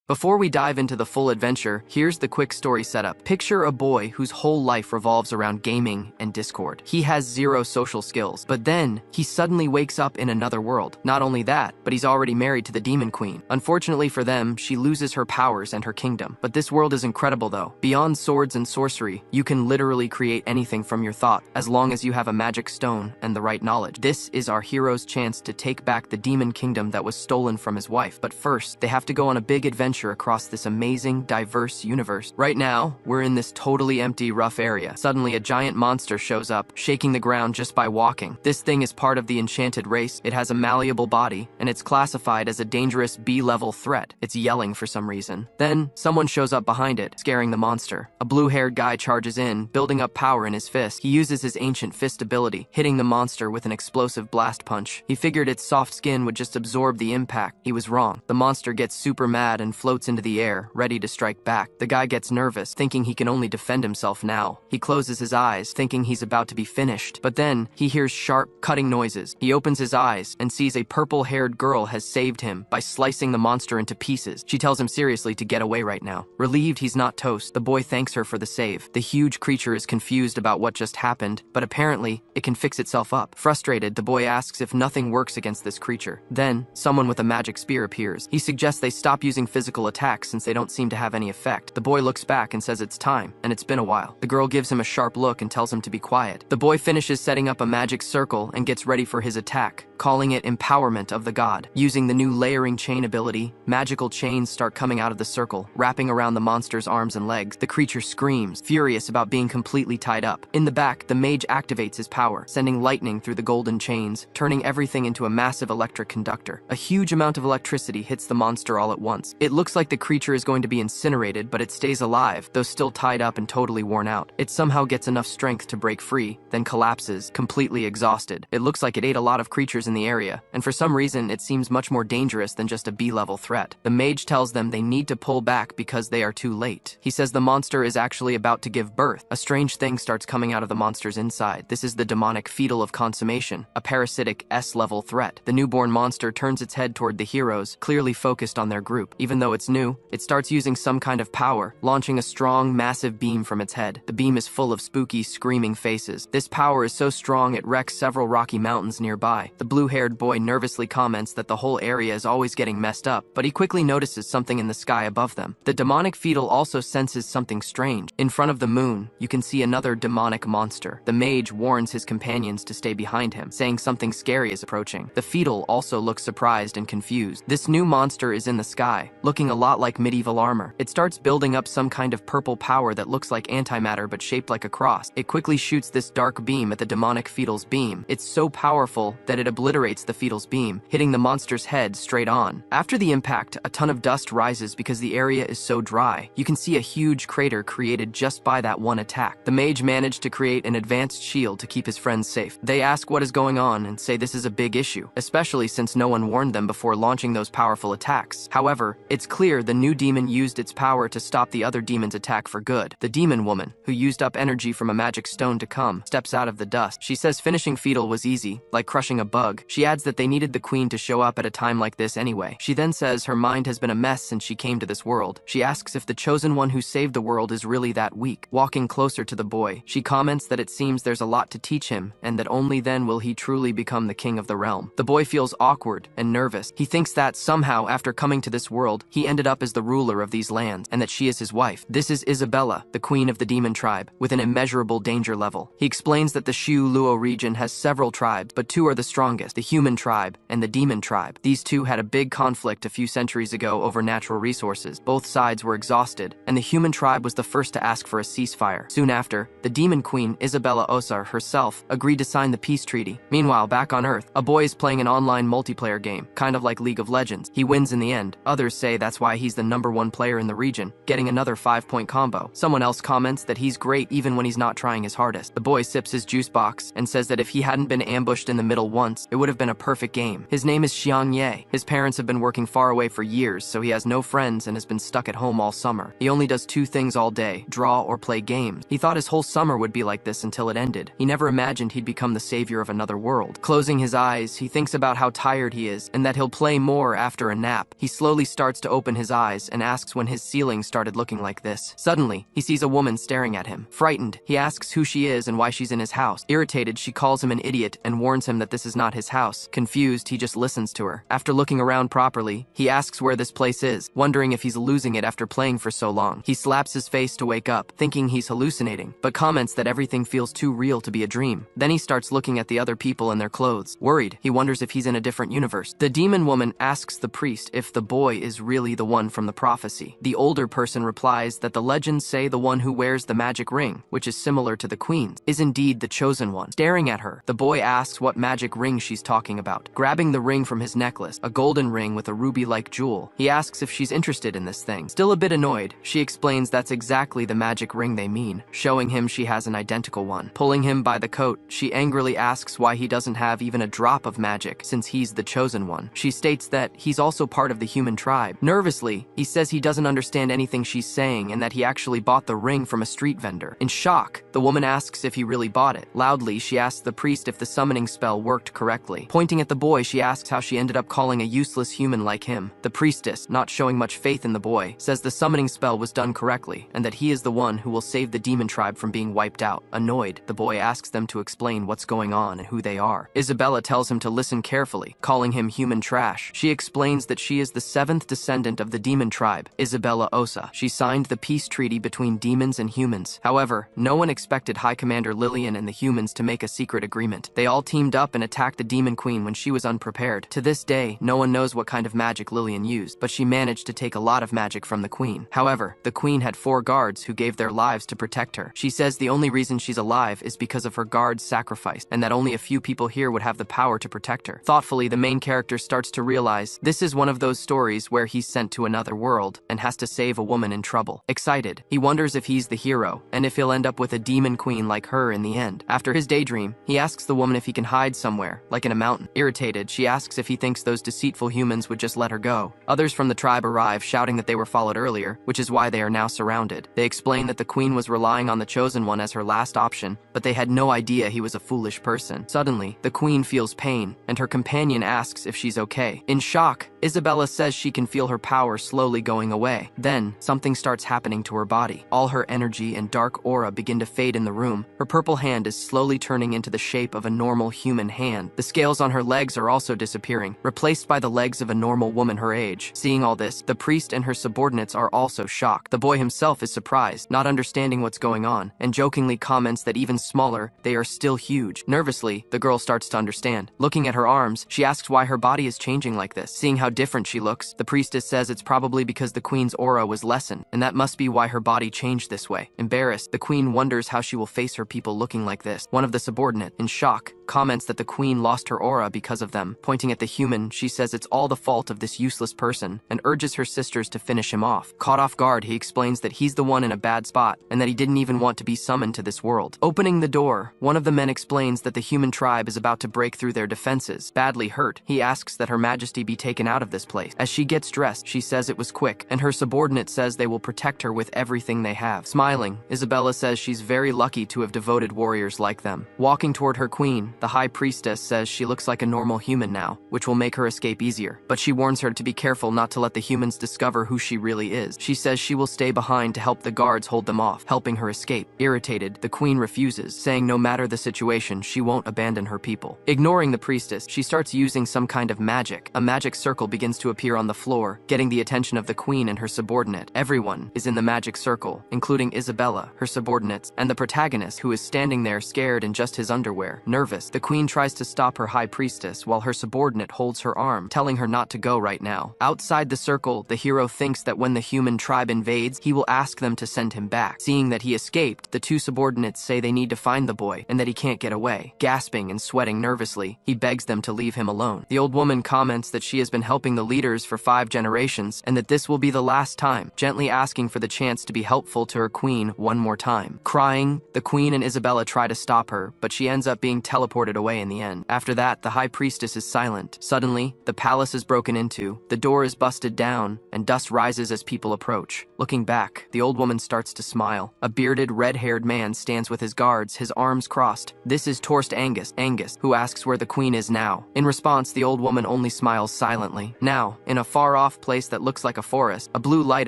Before we dive into the full adventure, here's the quick story setup. Picture a boy whose whole life revolves around gaming and Discord. He has zero social skills, but then he suddenly wakes up in another world. Not only that, but he's already married to the Demon Queen. Unfortunately for them, she loses her powers and her kingdom. But this world is incredible though. Beyond swords and sorcery, you can literally create anything from your thought, as long as you have a magic stone and the right knowledge. This is our hero's chance to take back the demon kingdom that was stolen from his wife. But first, they have to go on a big adventure across this amazing, diverse universe. Right now, we're in this totally empty, rough area. Suddenly, a giant monster shows up, shaking the ground just by walking. This thing is part of the enchanted race. It has a malleable body, and it's classified as a dangerous B-level threat. It's yelling for some reason. Then, someone shows up behind it, scaring the monster. A blue-haired guy charges in, building up power in his fist. He uses his ancient fist ability, hitting the monster with an explosive blast punch. He figured its soft skin would just absorb the impact. He was wrong. The monster gets super mad and floats into the air, ready to strike back. The guy gets nervous, thinking he can only defend himself now. He closes his eyes, thinking he's about to be finished. But then, he hears sharp, cutting noises. He opens his eyes and sees a purple-haired girl has saved him by slicing the monster into pieces. She tells him seriously to get away right now. Relieved he's not toast, the boy thanks her for the save. The huge creature is confused about what just happened, but apparently, it can fix itself up. Frustrated, the boy asks if nothing works against this creature. Then, someone with a magic spear appears. He suggests they stop using physical attacks since they don't seem to have any effect. The boy looks back and says it's time, and it's been a while. The girl gives him a sharp look and tells him to be quiet. The boy finishes setting up a magic circle and gets ready for his attack, calling it Empowerment of the God. Using the new layering chain ability, magical chains start coming out of the circle, wrapping around the monster's arms and legs. The creature screams, furious about being completely tied up. In the back, the mage activates his power, sending lightning through the golden chains, turning everything into a massive electric conductor. A huge amount of electricity hits the monster all at once. It looks like the creature is going to be incinerated, but it stays alive, though still tied up and totally worn out. It somehow gets enough strength to break free, then collapses, completely exhausted. It looks like it ate a lot of creatures in the area, and for some reason it seems much more dangerous than just a B-level threat. The mage tells them they need to pull back because they are too late. He says the monster is actually about to give birth. A strange thing starts coming out of the monster's inside. This is the demonic fetal of consummation, a parasitic S-level threat. The newborn monster turns its head toward the heroes, clearly focused on their group. Even though it's new, it starts using some kind of power, launching a strong, massive beam from its head. The beam is full of spooky, screaming faces. This power is so strong it wrecks several rocky mountains nearby. The blue-haired boy nervously comments that the whole area is always getting messed up, but he quickly notices something in the sky above them. The demonic fetal also senses something strange. In front of the moon, you can see another demonic monster. The mage warns his companions to stay behind him, saying something scary is approaching. The fetal also looks surprised and confused. This new monster is in the sky, looking a lot like medieval armor. It starts building up some kind of purple power that looks like antimatter but shaped like a cross. It quickly shoots this dark beam at the demonic fetal's beam. It's so powerful that it obliterates the fetal's beam, hitting the monster's head straight on. After the impact, a ton of dust rises because the area is so dry. You can see a huge crater created just by that one attack. The mage managed to create an advanced shield to keep his friends safe. They ask what is going on and say this is a big issue, especially since no one warned them before launching those powerful attacks. However, it's clear the new demon used its power to stop the other demon's attack for good. The demon woman, who used up energy from a magic stone to come, steps out of the dust. She says finishing fetal was easy, like crushing a bug. She adds that they needed the queen to show up at a time like this anyway. She then says her mind has been a mess since she came to this world. She asks if the chosen one who saved the world is really that weak. Walking closer to the boy, she comments that it seems there's a lot to teach him, and that only then will he truly become the king of the realm. The boy feels awkward and nervous. He thinks that somehow, after coming to this world, he ended up as the ruler of these lands, and that she is his wife. This is Isabella, the queen of the demon tribe, with an immeasurable danger level. He explains that the Shu Luo region has several tribes, but two are the strongest, the human tribe and the demon tribe. These two had a big conflict a few centuries ago over natural resources. Both sides were exhausted, and the human tribe was the first to ask for a ceasefire. Soon after, the demon queen, Isabella Osar herself, agreed to sign the peace treaty. Meanwhile, back on Earth, a boy is playing an online multiplayer game, kind of like League of Legends. He wins in the end. Others say that's why he's the #1 player in the region, getting another 5-point combo. Someone else comments that he's great even when he's not trying his hardest. The boy sips his juice box and says that if he hadn't been ambushed in the middle once, It would have been a perfect game. His name is Xiang Ye. His parents have been working far away for years, so he has no friends and has been stuck at home all summer. He only does two things all day: draw or play games. He thought his whole summer would be like this until it ended. He never imagined he'd become the savior of another world. Closing his eyes, he thinks about how tired he is and that he'll play more after a nap. He slowly starts to open his eyes and asks when his ceiling started looking like this. Suddenly, he sees a woman staring at him. Frightened, he asks who she is and why she's in his house. Irritated, she calls him an idiot and warns him that this is not his house. Confused, he just listens to her. After looking around properly, he asks where this place is, wondering if he's losing it after playing for so long. He slaps his face to wake up, thinking he's hallucinating, but comments that everything feels too real to be a dream. Then he starts looking at the other people and their clothes. Worried, he wonders if he's in a different universe. The demon woman asks the priest if the boy is really the one from the prophecy. The older person replies that the legends say the one who wears the magic ring, which is similar to the queen's, is indeed the chosen one. Staring at her, the boy asks what magic ring she's talking about. Grabbing the ring from his necklace, a golden ring with a ruby-like jewel, he asks if she's interested in this thing. Still a bit annoyed, she explains that's exactly the magic ring they mean, showing him she has an identical one. Pulling him by the coat, she angrily asks why he doesn't have even a drop of magic, since he's the chosen one. She states that he's also part of the human tribe. Nervously, he says he doesn't understand anything she's saying and that he actually bought the ring from a street vendor. In shock, the woman asks if he really bought it. Loudly, she asks the priest if the summoning spell worked correctly. Pointing at the boy, she asks how she ended up calling a useless human like him. The priestess, not showing much faith in the boy, says the summoning spell was done correctly and that he is the one who will save the demon tribe from being wiped out. Annoyed, the boy asks them to explain what's going on and who they are. Isabella tells him to listen carefully, calling him human trash. She explains that she is the seventh descendant of the demon tribe, Isabella Osa. She signed the peace treaty between demons and humans. However, no one expected High Commander Lillian and the humans to make a secret agreement. They all teamed up and attacked the demon queen when she was unprepared. To this day, no one knows what kind of magic Lillian used, but she managed to take a lot of magic from the queen. However, the queen had 4 guards who gave their lives to protect her. She says the only reason she's alive is because of her guards' sacrifice, and that only a few people here would have the power to protect her. Thoughtfully, the main character starts to realize this is one of those stories where he's sent to another world and has to save a woman in trouble. Excited, he wonders if he's the hero, and if he'll end up with a demon queen like her in the end. After his daydream, he asks the woman if he can hide somewhere, like in a mountain. Irritated, she asks if he thinks those deceitful humans would just let her go. Others from the tribe arrive, shouting that they were followed earlier, which is why they are now surrounded. They explain that the queen was relying on the chosen one as her last option, but they had no idea he was a foolish person. Suddenly, the queen feels pain, and her companion asks if she's okay. In shock, Isabella says she can feel her power slowly going away. Then, something starts happening to her body. All her energy and dark aura begin to fade in the room. Her purple hand is slowly turning into the shape of a normal human hand. The scales on her legs are also disappearing, replaced by the legs of a normal woman her age. Seeing all this, the priest and her subordinates are also shocked. The boy himself is surprised, not understanding what's going on, and jokingly comments that even smaller, they are still huge. Nervously, the girl starts to understand. Looking at her arms, she asks why her body is changing like this. Seeing how different she looks, the priestess says it's probably because the queen's aura was lessened, and that must be why her body changed this way. Embarrassed, the queen wonders how she will face her people looking like this. One of the subordinate, in shock, comments that the queen lost her aura because of them. Pointing at the human, she says it's all the fault of this useless person, and urges her sisters to finish him off. Caught off guard, he explains that he's the one in a bad spot, and that he didn't even want to be summoned to this world. Opening the door, one of the men explains that the human tribe is about to break through their defenses. Badly hurt, he asks that her majesty be taken out of this place. As she gets dressed, she says it was quick, and her subordinate says they will protect her with everything they have. Smiling, Isabella says she's very lucky to have devoted warriors like them. Walking toward her queen, the high priestess says she looks like a normal human now, which will make her escape easier. But she warns her to be careful not to let the humans discover who she really is. She says she will stay behind to help the guards hold them off, helping her escape. Irritated, the queen refuses, saying no matter the situation, she won't abandon her people. Ignoring the priestess, she starts using some kind of magic. A magic circle begins to appear on the floor, getting the attention of the queen and her subordinate. Everyone is in the magic circle, including Isabella, her subordinates, and the protagonist, who is standing there scared in just his underwear. Nervous, the queen tries to stop her high priestess while her subordinate holds her arm, telling her not to go right now. Outside the circle, the hero thinks that when the human tribe invades, he will ask them to send him back. Seeing that he escaped, the 2 subordinates say they need to find the boy and that he can't get away. Gasping and sweating nervously, he begs them to leave him alone. The old woman comments that she has been helping the leaders for 5 generations and that this will be the last time, gently asking for the chance to be helpful to her queen one more time. Crying, the queen and Isabella try to stop her, but she ends up being teleported teleported away in the end. After that, the high priestess is silent. Suddenly, the palace is broken into, the door is busted down, and dust rises as people approach. Looking back, the old woman starts to smile. A bearded, red-haired man stands with his guards, his arms crossed. This is Torst Angus, who asks where the queen is now. In response, the old woman only smiles silently. Now, in a far-off place that looks like a forest, a blue light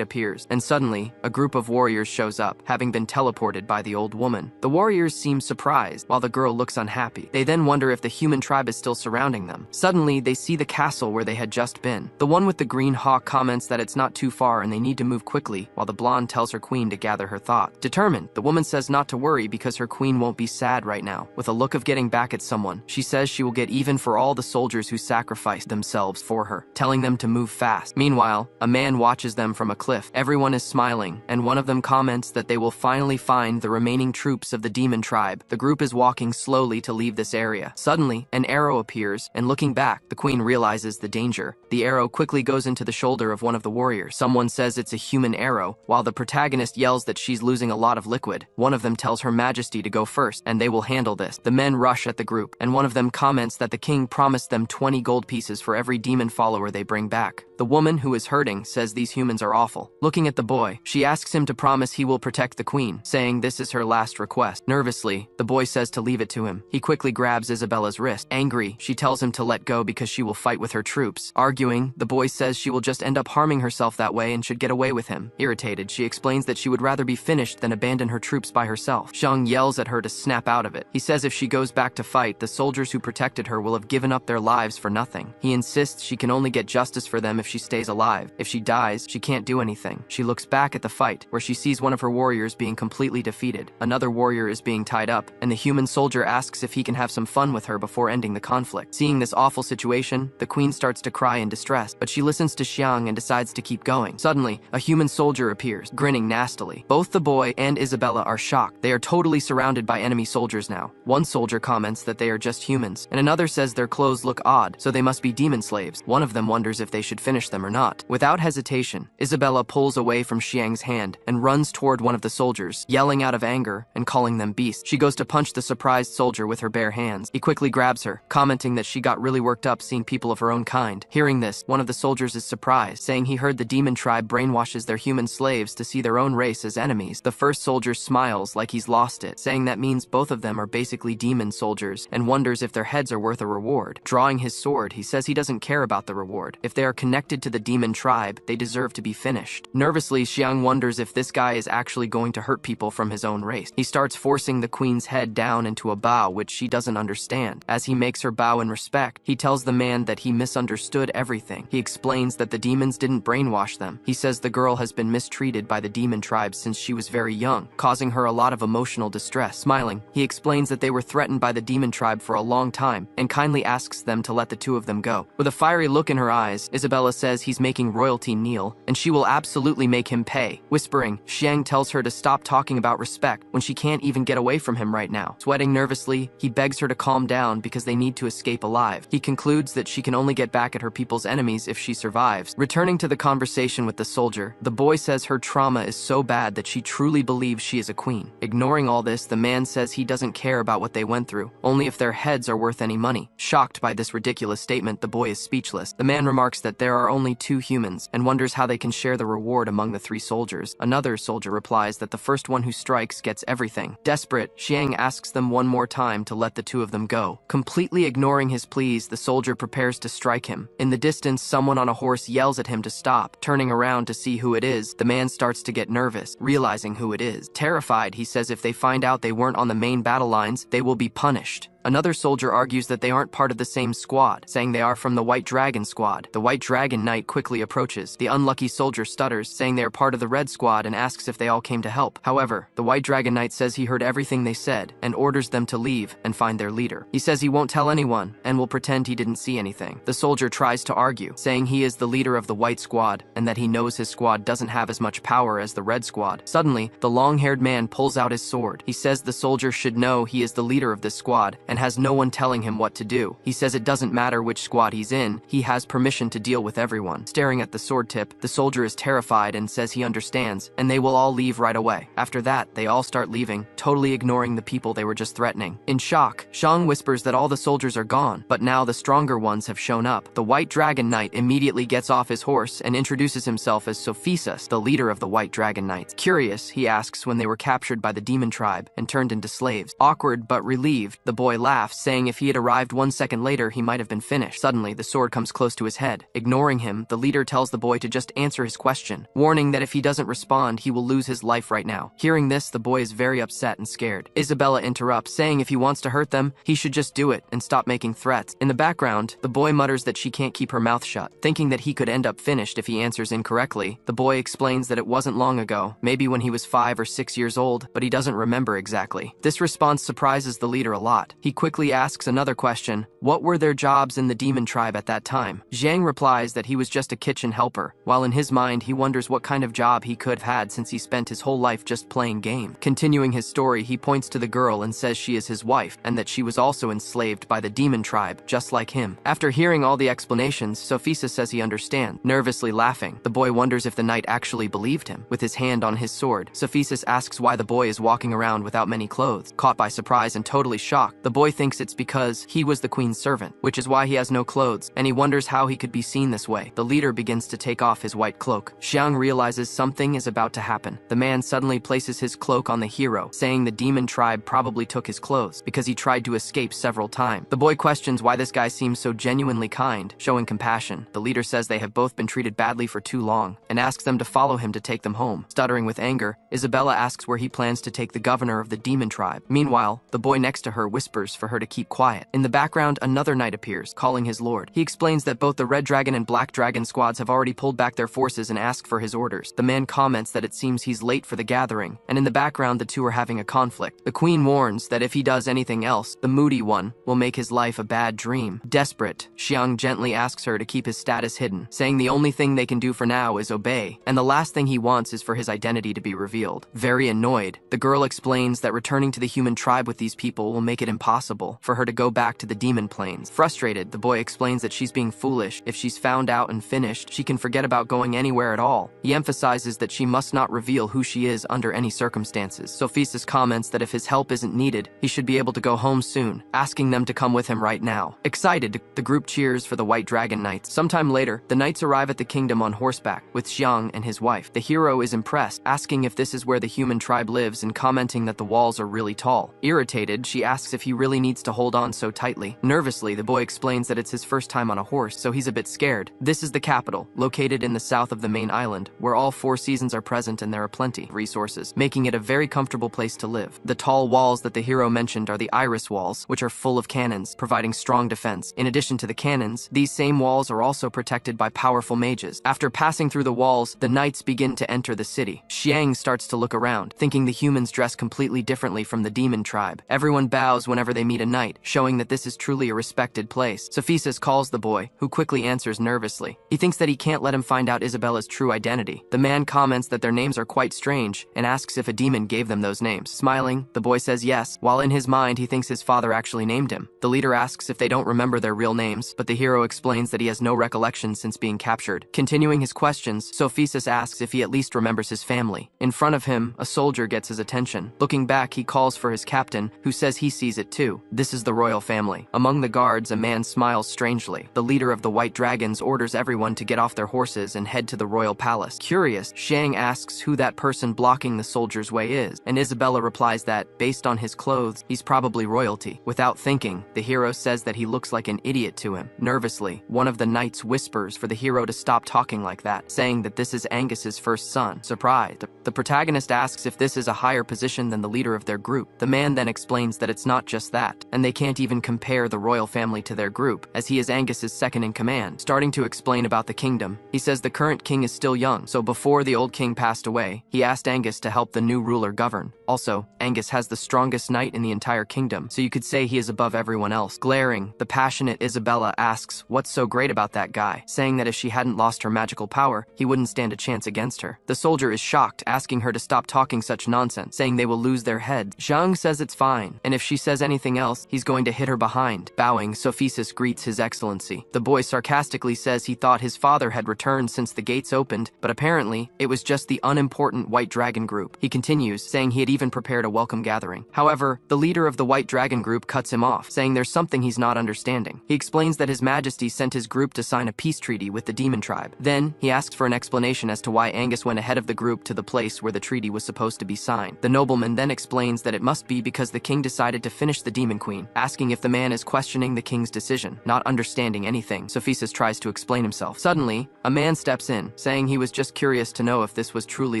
appears, and suddenly, a group of warriors shows up, having been teleported by the old woman. The warriors seem surprised, while the girl looks unhappy. They then wonder if the human tribe is still surrounding them. Suddenly, they see the castle where they had just been. The one with the green hawk comments that it's not too far and they need to move quickly, while the blonde tells her queen to gather her thoughts. Determined, the woman says not to worry because her queen won't be sad right now. With a look of getting back at someone, she says she will get even for all the soldiers who sacrificed themselves for her, telling them to move fast. Meanwhile, a man watches them from a cliff. Everyone is smiling, and one of them comments that they will finally find the remaining troops of the demon tribe. The group is walking slowly to leave this area. Suddenly, an arrow appears, and looking back, the queen realizes the danger. The arrow quickly goes into the shoulder of one of the warriors. Someone says it's a human arrow, while the protagonist yells that she's losing a lot of liquid. One of them tells Her Majesty to go first, and they will handle this. The men rush at the group, and one of them comments that the king promised them 20 gold pieces for every demon follower they bring back. The woman, who is hurting, says these humans are awful. Looking at the boy, she asks him to promise he will protect the queen, saying this is her last request. Nervously, the boy says to leave it to him. He quickly grabs Isabella's wrist. Angry, she tells him to let go because she will fight with her troops. Arguing, the boy says she will just end up harming herself that way and should get away with him. Irritated, she explains that she would rather be finished than abandon her troops by herself. Xiang yells at her to snap out of it. He says if she goes back to fight, the soldiers who protected her will have given up their lives for nothing. He insists she can only get justice for them if she stays alive. If she dies, she can't do anything. She looks back at the fight, where she sees one of her warriors being completely defeated. Another warrior is being tied up, and the human soldier asks if he can have some fun with her before ending the conflict. Seeing this awful situation, the queen starts to cry in distress, but she listens to Xiang and decides to keep going. Suddenly, a human soldier appears, grinning nastily. Both the boy and Isabella are shocked. They are totally surrounded by enemy soldiers now. One soldier comments that they are just humans, and another says their clothes look odd, so they must be demon slaves. One of them wonders if they should finish them or not. Without hesitation, Isabella pulls away from Xiang's hand and runs toward one of the soldiers, yelling out of anger and calling them beasts. She goes to punch the surprised soldier with her bare hands. He quickly grabs her, commenting that she got really worked up seeing people of her own kind. Hearing this, one of the soldiers is surprised, saying he heard the demon tribe brainwashes their human slaves to see their own race as enemies. The first soldier smiles like he's lost it, saying that means both of them are basically demon soldiers, and wonders if their heads are worth a reward. Drawing his sword, he says he doesn't care about the reward. If they are connected to the demon tribe, they deserve to be finished. Nervously, Xiang wonders if this guy is actually going to hurt people from his own race. He starts forcing the queen's head down into a bow which she doesn't understand. As he makes her bow in respect, he tells the man that he misunderstood everything. He explains that the demons didn't brainwash them. He says the girl has been mistreated by the demon tribe since she was very young, causing her a lot of emotional distress. Smiling, he explains that they were threatened by the demon tribe for a long time, and kindly asks them to let the two of them go. With a fiery look in her eyes, Isabella says he's making royalty kneel, and she will absolutely make him pay. Whispering, Xiang tells her to stop talking about respect when she can't even get away from him right now. Sweating nervously, he begs her to calm down because they need to escape alive. He concludes that she can only get back at her people's enemies if she survives. Returning to the conversation with the soldier, the boy says her trauma is so bad that she truly believes she is a queen. Ignoring all this, the man says he doesn't care about what they went through, only if their heads are worth any money. Shocked by this ridiculous statement, the boy is speechless. The man remarks that there are only two humans, and wonders how they can share the reward among the three soldiers. Another soldier replies that the first one who strikes gets everything. Desperate, Xiang asks them one more time to let the two of them go. Completely ignoring his pleas, the soldier prepares to strike him. In the distance, someone on a horse yells at him to stop. Turning around to see who it is, the man starts to get nervous, realizing who it is. Terrified, he says if they find out they weren't on the main battle lines, they will be punished. Another soldier argues that they aren't part of the same squad, saying they are from the White Dragon squad. The White Dragon Knight quickly approaches. The unlucky soldier stutters, saying they are part of the Red squad, and asks if they all came to help. However, the White Dragon Knight says he heard everything they said, and orders them to leave and find their leader. He says he won't tell anyone, and will pretend he didn't see anything. The soldier tries to argue, saying he is the leader of the White squad, and that he knows his squad doesn't have as much power as the Red squad. Suddenly, the long-haired man pulls out his sword. He says the soldier should know he is the leader of this squad, and and has no one telling him what to do. He says it doesn't matter which squad he's in, he has permission to deal with everyone. Staring at the sword tip, the soldier is terrified and says he understands, and they will all leave right away. After that, they all start leaving, totally ignoring the people they were just threatening. In shock, Xiang whispers that all the soldiers are gone, but now the stronger ones have shown up. The White Dragon Knight immediately gets off his horse and introduces himself as Sophis, the leader of the White Dragon Knights. Curious, he asks when they were captured by the demon tribe and turned into slaves. Awkward but relieved, the boy laughs, saying if he had arrived 1 second later, he might have been finished. Suddenly, the sword comes close to his head. Ignoring him, the leader tells the boy to just answer his question, warning that if he doesn't respond, he will lose his life right now. Hearing this, the boy is very upset and scared. Isabella interrupts, saying if he wants to hurt them, he should just do it and stop making threats. In the background, the boy mutters that she can't keep her mouth shut. Thinking that he could end up finished if he answers incorrectly, the boy explains that it wasn't long ago, maybe when he was 5 or 6 years old, but he doesn't remember exactly. This response surprises the leader a lot. He quickly asks another question, what were their jobs in the demon tribe at that time? Zhang replies that he was just a kitchen helper, while in his mind he wonders what kind of job he could have had since he spent his whole life just playing game. Continuing his story, he points to the girl and says she is his wife, and that she was also enslaved by the demon tribe, just like him. After hearing all the explanations, Sophis says he understands, nervously laughing. The boy wonders if the knight actually believed him. With his hand on his sword, Sophis asks why the boy is walking around without many clothes. Caught by surprise and totally shocked, the boy thinks it's because he was the queen's servant, which is why he has no clothes, and he wonders how he could be seen this way. The leader begins to take off his white cloak. Xiang realizes something is about to happen. The man suddenly places his cloak on the hero, saying the demon tribe probably took his clothes because he tried to escape several times. The boy questions why this guy seems so genuinely kind, showing compassion. The leader says they have both been treated badly for too long, and asks them to follow him to take them home. Stuttering with anger, Isabella asks where he plans to take the governor of the demon tribe. Meanwhile, the boy next to her whispers for her to keep quiet. In the background, another knight appears, calling his lord. He explains that both the Red Dragon and Black Dragon squads have already pulled back their forces and asked for his orders. The man comments that it seems he's late for the gathering, and in the background the two are having a conflict. The queen warns that if he does anything else, the moody one will make his life a bad dream. Desperate, Xiang gently asks her to keep his status hidden, saying the only thing they can do for now is obey, and the last thing he wants is for his identity to be revealed. Very annoyed, the girl explains that returning to the human tribe with these people will make it impossible for her to go back to the demon plains. Frustrated, the boy explains that she's being foolish. If she's found out and finished, she can forget about going anywhere at all. He emphasizes that she must not reveal who she is under any circumstances. Sophis comments that if his help isn't needed, he should be able to go home soon, asking them to come with him right now. Excited, the group cheers for the White Dragon Knights. Sometime later, the knights arrive at the kingdom on horseback, with Xiang and his wife. The hero is impressed, asking if this is where the human tribe lives and commenting that the walls are really tall. Irritated, she asks if he really needs to hold on so tightly. Nervously, the boy explains that it's his first time on a horse, so he's a bit scared. This is the capital, located in the south of the main island, where all 4 seasons are present and there are plenty of resources, making it a very comfortable place to live. The tall walls that the hero mentioned are the iris walls, which are full of cannons, providing strong defense. In addition to the cannons, these same walls are also protected by powerful mages. After passing through the walls, the knights begin to enter the city. Xiang starts to look around, thinking the humans dress completely differently from the demon tribe. Everyone bows whenever they meet a knight, showing that this is truly a respected place. Sophis calls the boy, who quickly answers nervously. He thinks that he can't let him find out Isabella's true identity. The man comments that their names are quite strange, and asks if a demon gave them those names. Smiling, the boy says yes, while in his mind he thinks his father actually named him. The leader asks if they don't remember their real names, but the hero explains that he has no recollection since being captured. Continuing his questions, Sophis asks if he at least remembers his family. In front of him, a soldier gets his attention. Looking back, he calls for his captain, who says he sees it too. This is the royal family. Among the guards, a man smiles strangely. The leader of the White Dragons orders everyone to get off their horses and head to the royal palace. Curious, Xiang asks who that person blocking the soldier's way is, and Isabella replies that, based on his clothes, he's probably royalty. Without thinking, the hero says that he looks like an idiot to him. Nervously, one of the knights whispers for the hero to stop talking like that, saying that this is Angus's first son. Surprised, the protagonist asks if this is a higher position than the leader of their group. The man then explains that it's not just that, and they can't even compare the royal family to their group, as he is Angus's second in command. Starting to explain about the kingdom, he says the current king is still young, so before the old king passed away, he asked Angus to help the new ruler govern. Also, Angus has the strongest knight in the entire kingdom, so you could say he is above everyone else. Glaring, the passionate Isabella asks what's so great about that guy, saying that if she hadn't lost her magical power, he wouldn't stand a chance against her. The soldier is shocked, asking her to stop talking such nonsense, saying they will lose their heads. Zhang says it's fine, and if she says anything anything else, he's going to hit her behind. Bowing, Sophis greets His Excellency. The boy sarcastically says he thought his father had returned since the gates opened, but apparently, it was just the unimportant White Dragon group. He continues, saying he had even prepared a welcome gathering. However, the leader of the White Dragon group cuts him off, saying there's something he's not understanding. He explains that His Majesty sent his group to sign a peace treaty with the demon tribe. Then, he asks for an explanation as to why Angus went ahead of the group to the place where the treaty was supposed to be signed. The nobleman then explains that it must be because the king decided to finish the demon queen, asking if the man is questioning the king's decision. Not understanding anything, Sophis tries to explain himself. Suddenly, a man steps in, saying he was just curious to know if this was truly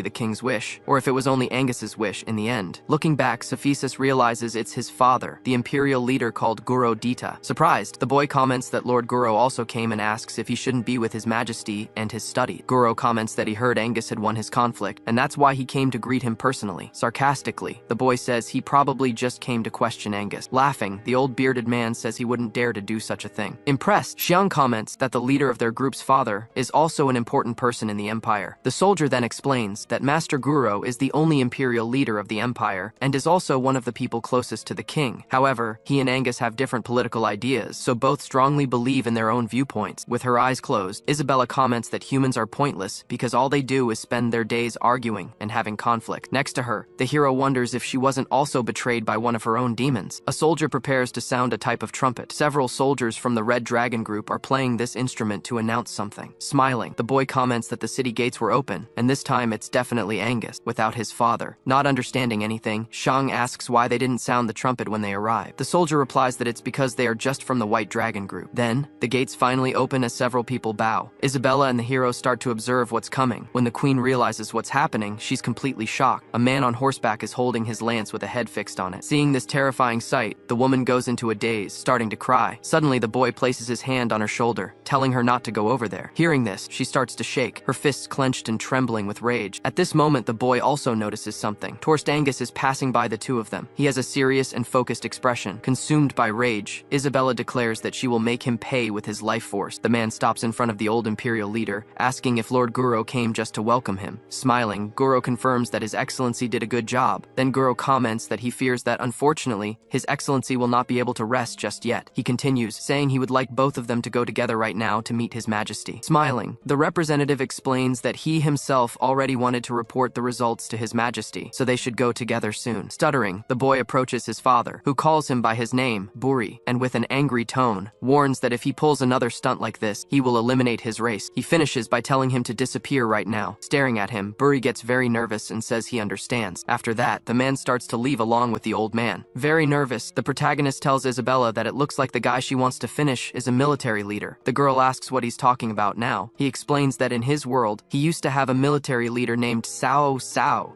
the king's wish, or if it was only Angus's wish in the end. Looking back, Sophis realizes it's his father, the imperial leader called Guro Dita. Surprised, the boy comments that Lord Guro also came and asks if he shouldn't be with His Majesty and his study. Guro comments that he heard Angus had won his conflict, and that's why he came to greet him personally. Sarcastically, the boy says he probably just came to question Angus. Laughing, the old bearded man says he wouldn't dare to do such a thing. Impressed, Xiang comments that the leader of their group's father is also an important person in the empire. The soldier then explains that Master Guro is the only imperial leader of the empire and is also one of the people closest to the king. However, he and Angus have different political ideas, so both strongly believe in their own viewpoints. With her eyes closed, Isabella comments that humans are pointless because all they do is spend their days arguing and having conflict. Next to her, the hero wonders if she wasn't also betrayed by one of her own demons. A soldier prepares to sound a type of trumpet. Several soldiers from the Red Dragon group are playing this instrument to announce something. Smiling, the boy comments that the city gates were open, and this time it's definitely Angus, without his father. Not understanding anything, Xiang asks why they didn't sound the trumpet when they arrived. The soldier replies that it's because they are just from the White Dragon group. Then, the gates finally open as several people bow. Isabella and the hero start to observe what's coming. When the queen realizes what's happening, she's completely shocked. A man on horseback is holding his lance with a head fixed on it. Seeing this terrifying sight, the woman goes into a daze, starting to cry. Suddenly, the boy places his hand on her shoulder, telling her not to go over there. Hearing this, she starts to shake, her fists clenched and trembling with rage. At this moment, the boy also notices something. Torst Angus is passing by the two of them. He has a serious and focused expression. Consumed by rage, Isabella declares that she will make him pay with his life force. The man stops in front of the old imperial leader, asking if Lord Guro came just to welcome him. Smiling, Guro confirms that His Excellency did a good job. Then Guro comments that he fears that, unfortunately, His Excellency will not be able to rest just yet. He continues, saying he would like both of them to go together right now to meet His Majesty. Smiling, the representative explains that he himself already wanted to report the results to His Majesty, so they should go together soon. Stuttering, the boy approaches his father, who calls him by his name, Buri, and with an angry tone, warns that if he pulls another stunt like this, he will eliminate his race. He finishes by telling him to disappear right now. Staring at him, Buri gets very nervous and says he understands. After that, the man starts to leave along with the old man. Very nervous, the protagonist tells Isabella that it looks like the guy she wants to finish is a military leader. The girl asks what he's talking about now. He explains that in his world, he used to have a military leader named Sao,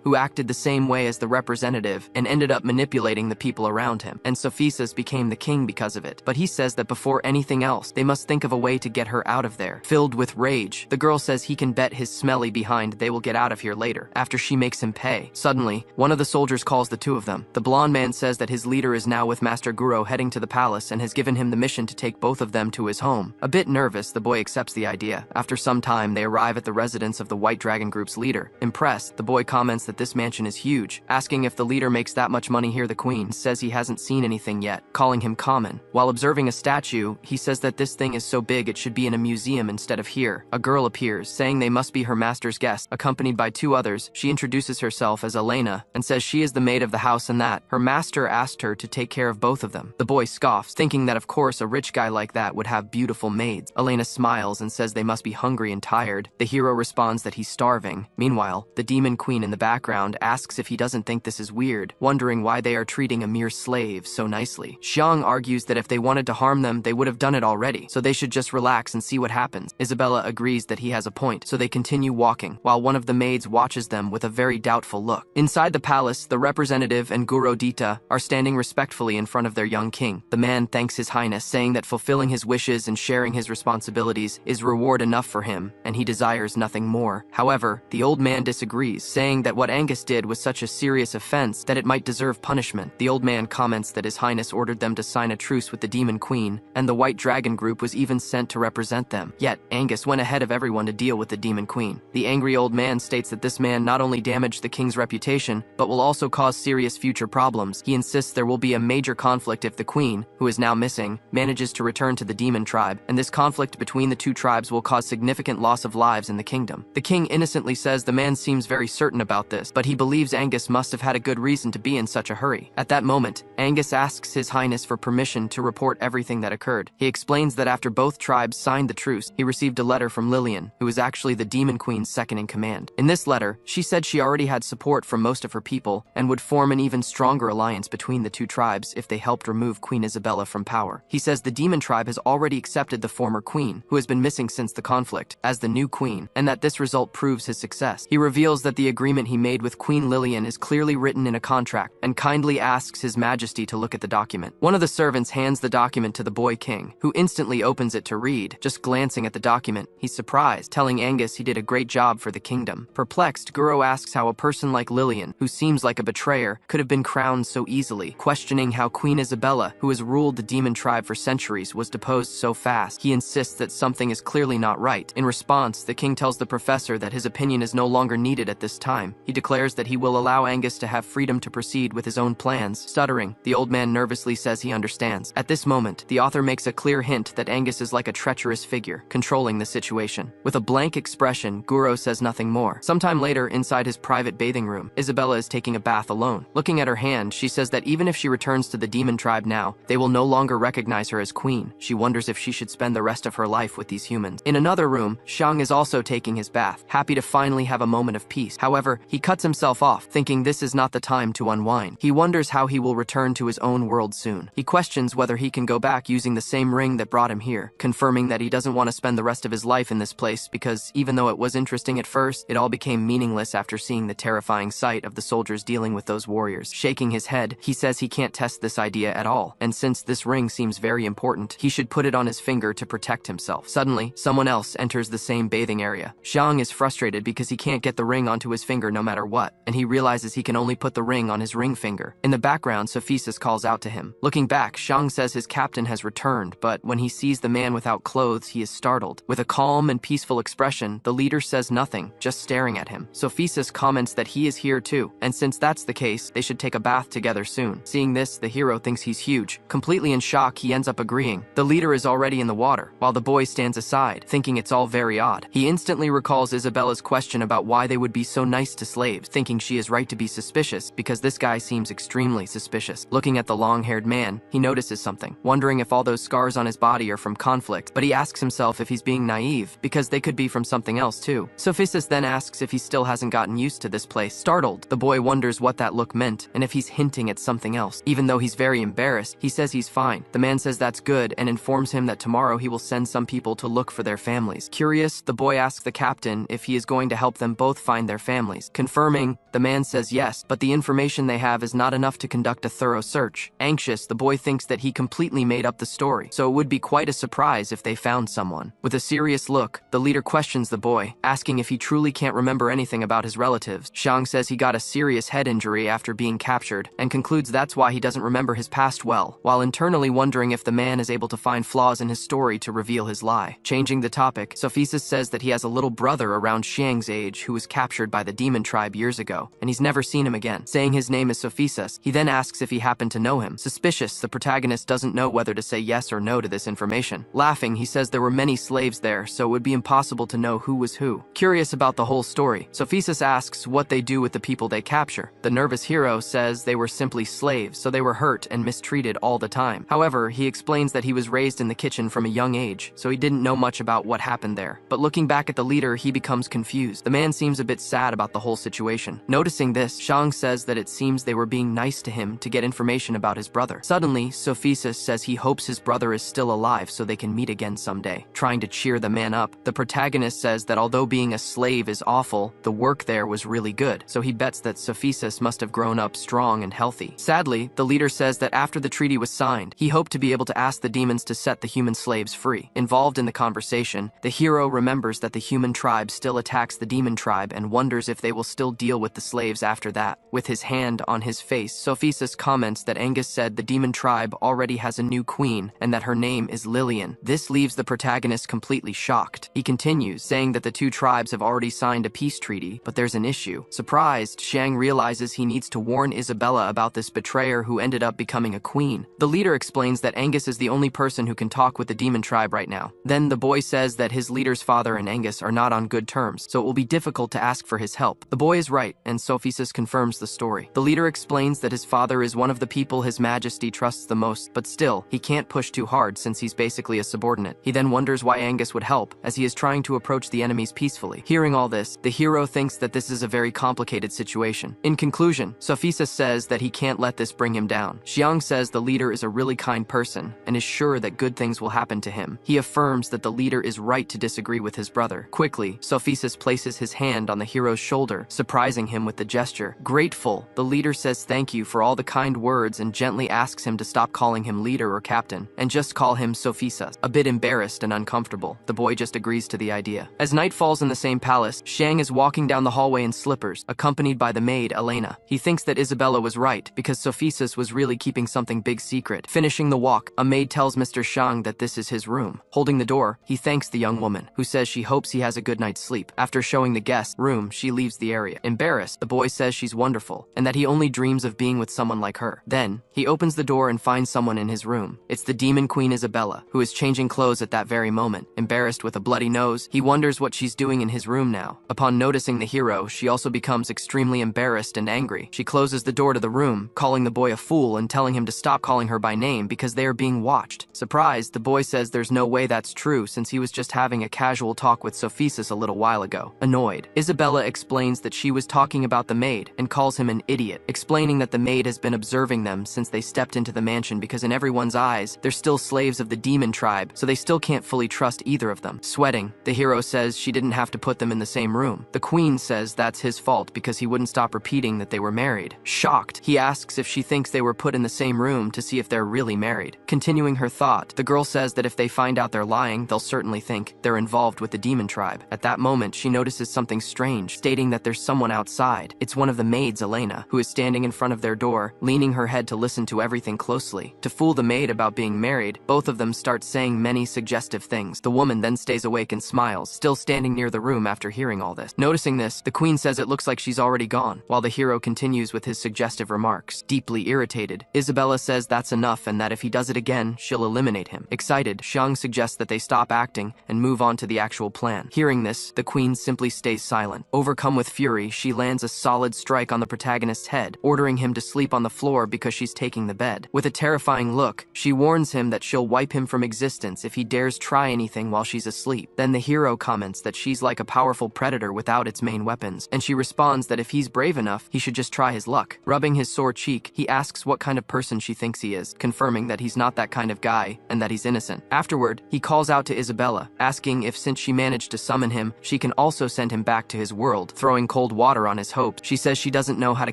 who acted the same way as the representative and ended up manipulating the people around him, and Sophis became the king because of it. But he says that before anything else, they must think of a way to get her out of there. Filled with rage, the girl says he can bet his smelly behind they will get out of here later, after she makes him pay. Suddenly, one of the soldiers calls the two of them. The blonde man says that his leader is now with Master Guro heading to the palace and has given him the mission to take both of them to his home. A bit nervous, the boy accepts the idea. After some time, they arrive at the residence of the White Dragon group's leader. Impressed, the boy comments that this mansion is huge. Asking if the leader makes that much money here, the queen says he hasn't seen anything yet, calling him common. While observing a statue, he says that this thing is so big it should be in a museum instead of here. A girl appears, saying they must be her master's guest. Accompanied by two others, she introduces herself as Elena and says she is the maid of the house and that her master asked her to take care of both of them. The boy scoffs, thinking that of course a rich guy like that would have beautiful maids. Elena smiles and says they must be hungry and tired. The hero responds that he's starving. Meanwhile, the demon queen in the background asks if he doesn't think this is weird, wondering why they are treating a mere slave so nicely. Xiang argues that if they wanted to harm them, they would have done it already, so they should just relax and see what happens. Isabella agrees that he has a point, so they continue walking, while one of the maids watches them with a very doubtful look. Inside the palace, the representative and Guro Dita are standing respectfully in front of their young king. The man thanks His Highness, saying that fulfilling his wishes and sharing his responsibilities is reward enough for him, and he desires nothing more. However, the old man disagrees, saying that what Angus did was such a serious offense that it might deserve punishment. The old man comments that His Highness ordered them to sign a truce with the demon queen, and the White Dragon group was even sent to represent them. Yet, Angus went ahead of everyone to deal with the demon queen. The angry old man states that this man not only damaged the king's reputation, but will also cause serious future problems. He insists there will be be a major conflict if the queen, who is now missing, manages to return to the demon tribe, and this conflict between the two tribes will cause significant loss of lives in the kingdom. The king innocently says the man seems very certain about this, but he believes Angus must have had a good reason to be in such a hurry. At that moment, Angus asks His Highness for permission to report everything that occurred. He explains that after both tribes signed the truce, he received a letter from Lillian, who is actually the demon queen's second in command. In this letter, she said she already had support from most of her people and would form an even stronger alliance between the two tribes if they helped remove Queen Isabella from power. He says the demon tribe has already accepted the former queen, who has been missing since the conflict, as the new queen, and that this result proves his success. He reveals that the agreement he made with Queen Lillian is clearly written in a contract, and kindly asks His Majesty to look at the document. One of the servants hands the document to the boy king, who instantly opens it to read. Just glancing at the document, he's surprised, telling Angus he did a great job for the kingdom. Perplexed, Guro asks how a person like Lillian, who seems like a betrayer, could have been crowned so easily, questioning how Queen Isabella, who has ruled the demon tribe for centuries, was deposed so fast. He insists that something is clearly not right. In response, the king tells the professor that his opinion is no longer needed at this time. He declares that he will allow Angus to have freedom to proceed with his own plans. Stuttering, the old man nervously says he understands. At this moment, the author makes a clear hint that Angus is like a treacherous figure, controlling the situation. With a blank expression, Guro says nothing more. Sometime later, inside his private bathing room, Isabella is taking a bath alone. Looking at her hand, she says that even if she returns to the demon tribe now, they will no longer recognize her as queen. She wonders if she should spend the rest of her life with these humans. In another room, Xiang is also taking his bath, happy to finally have a moment of peace. However, he cuts himself off, thinking this is not the time to unwind. He wonders how he will return to his own world soon. He questions whether he can go back using the same ring that brought him here, confirming that he doesn't want to spend the rest of his life in this place because even though it was interesting at first, it all became meaningless after seeing the terrifying sight of the soldiers dealing with those warriors. Shaking his head, he says he can't test this idea at all, and since this ring seems very important, he should put it on his finger to protect himself. Suddenly, someone else enters the same bathing area. Xiang is frustrated because he can't get the ring onto his finger no matter what, and he realizes he can only put the ring on his ring finger. In the background, Sophis calls out to him. Looking back, Xiang says his captain has returned, but when he sees the man without clothes, he is startled. With a calm and peaceful expression, the leader says nothing, just staring at him. Sophis comments that he is here too, and since that's the case, they should take a bath together soon. Seeing this, the hero thinks he's huge. Completely in shock, he ends up agreeing. The leader is already in the water, while the boy stands aside, thinking it's all very odd. He instantly recalls Isabella's question about why they would be so nice to slaves, thinking she is right to be suspicious because this guy seems extremely suspicious. Looking at the long-haired man, he notices something, wondering if all those scars on his body are from conflict, but he asks himself if he's being naive, because they could be from something else too. Sophis then asks if he still hasn't gotten used to this place. Startled, the boy wonders what that look meant and if he's hinting at something else. Even though he's very embarrassed, he says he's fine. The man says that's good and informs him that tomorrow he will send some people to look for their families. Curious, the boy asks the captain if he is going to help them both find their families. Confirming, the man says yes, but the information they have is not enough to conduct a thorough search. Anxious, the boy thinks that he completely made up the story, so it would be quite a surprise if they found someone. With a serious look, the leader questions the boy, asking if he truly can't remember anything about his relatives. Xiang says he got a serious head injury after being captured, and concludes that's why he doesn't remember his past well, while internally wondering if the man is able to find flaws in his story to reveal his lie. Changing the topic, Sophis says that he has a little brother around Xiang's age who was captured by the demon tribe years ago, and he's never seen him again. Saying his name is Sophis, he then asks if he happened to know him. Suspicious, the protagonist doesn't know whether to say yes or no to this information. Laughing, he says there were many slaves there, so it would be impossible to know who was who. Curious about the whole story, Sophis asks what they do with the people they capture. The nervous hero says they were simply slaves, so they were hurt and mistreated all the time. However, he explains that he was raised in the kitchen from a young age, so he didn't know much about what happened there. But looking back at the leader, he becomes confused. The man seems a bit sad about the whole situation. Noticing this, Xiang says that it seems they were being nice to him to get information about his brother. Suddenly, Sophis says he hopes his brother is still alive so they can meet again someday. Trying to cheer the man up, the protagonist says that although being a slave is awful, the work there was really good, so he bets that Sophis must have grown up strong and healthy. Sadly, the leader says that after the treaty was signed, he hoped to be able to ask the demons to set the human slaves free. Involved in the conversation, the hero remembers that the human tribe still attacks the demon tribe and wonders if they will still deal with the slaves after that. With his hand on his face, Sophis comments that Angus said the demon tribe already has a new queen and that her name is Lillian. This leaves the protagonist completely shocked. He continues, saying that the two tribes have already signed a peace treaty, but there's an issue. Surprised, Xiang realizes he needs to warn Isabella about this betrayer brother who ended up becoming a queen. The leader explains that Angus is the only person who can talk with the demon tribe right now. Then the boy says that his leader's father and Angus are not on good terms, so it will be difficult to ask for his help. The boy is right, and Sophis confirms the story. The leader explains that his father is one of the people His Majesty trusts the most, but still, he can't push too hard since he's basically a subordinate. He then wonders why Angus would help, as he is trying to approach the enemies peacefully. Hearing all this, the hero thinks that this is a very complicated situation. In conclusion, Sophis says that he can't let this bring him down. Xiang says the leader is a really kind person, and is sure that good things will happen to him. He affirms that the leader is right to disagree with his brother. Quickly, Sophis places his hand on the hero's shoulder, surprising him with the gesture. Grateful, the leader says thank you for all the kind words and gently asks him to stop calling him leader or captain, and just call him Sophis. A bit embarrassed and uncomfortable, the boy just agrees to the idea. As night falls in the same palace, Xiang is walking down the hallway in slippers, accompanied by the maid, Elena. He thinks that Isabella was right, because Sophis was really keeping something big secret. Finishing the walk, a maid tells Mr. Xiang that this is his room. Holding the door, he thanks the young woman, who says she hopes he has a good night's sleep. After showing the guest room, she leaves the area. Embarrassed, the boy says she's wonderful, and that he only dreams of being with someone like her. Then, he opens the door and finds someone in his room. It's the demon queen Isabella, who is changing clothes at that very moment. Embarrassed with a bloody nose, he wonders what she's doing in his room now. Upon noticing the hero, she also becomes extremely embarrassed and angry. She closes the door to the room, calling the boy a fool and telling him to stop calling her by name because they are being watched. Surprised, the boy says there's no way that's true since he was just having a casual talk with Sophis a little while ago. Annoyed, Isabella explains that she was talking about the maid and calls him an idiot, explaining that the maid has been observing them since they stepped into the mansion because in everyone's eyes, they're still slaves of the demon tribe, so they still can't fully trust either of them. Sweating, the hero says she didn't have to put them in the same room. The queen says that's his fault because he wouldn't stop repeating that they were married. Shocked, he asks if she thinks they were put in the same room to see if they're really married. Continuing her thought, the girl says that if they find out they're lying, they'll certainly think they're involved with the demon tribe. At that moment, she notices something strange, stating that there's someone outside. It's one of the maids, Elena, who is standing in front of their door, leaning her head to listen to everything closely. To fool the maid about being married, both of them start saying many suggestive things. The woman then stays awake and smiles, still standing near the room after hearing all this. Noticing this, the queen says it looks like she's already gone, while the hero continues with his suggestive remarks. Deeply irritated, Isabella says that's enough and that if he does it again, she'll eliminate him. Excited, Xiang suggests that they stop acting and move on to the actual plan. Hearing this, the queen simply stays silent. Overcome with fury, she lands a solid strike on the protagonist's head, ordering him to sleep on the floor because she's taking the bed. With a terrifying look, she warns him that she'll wipe him from existence if he dares try anything while she's asleep. Then the hero comments that she's like a powerful predator without its main weapons, and she responds that if he's brave enough, he should just try his luck. Rubbing his sore cheek, he asks what kind of person she thinks he is, confirming that he's not that kind of guy and that he's innocent. Afterward, he calls out to Isabella, asking if since she managed to summon him, she can also send him back to his world, throwing cold water on his hopes. She says she doesn't know how to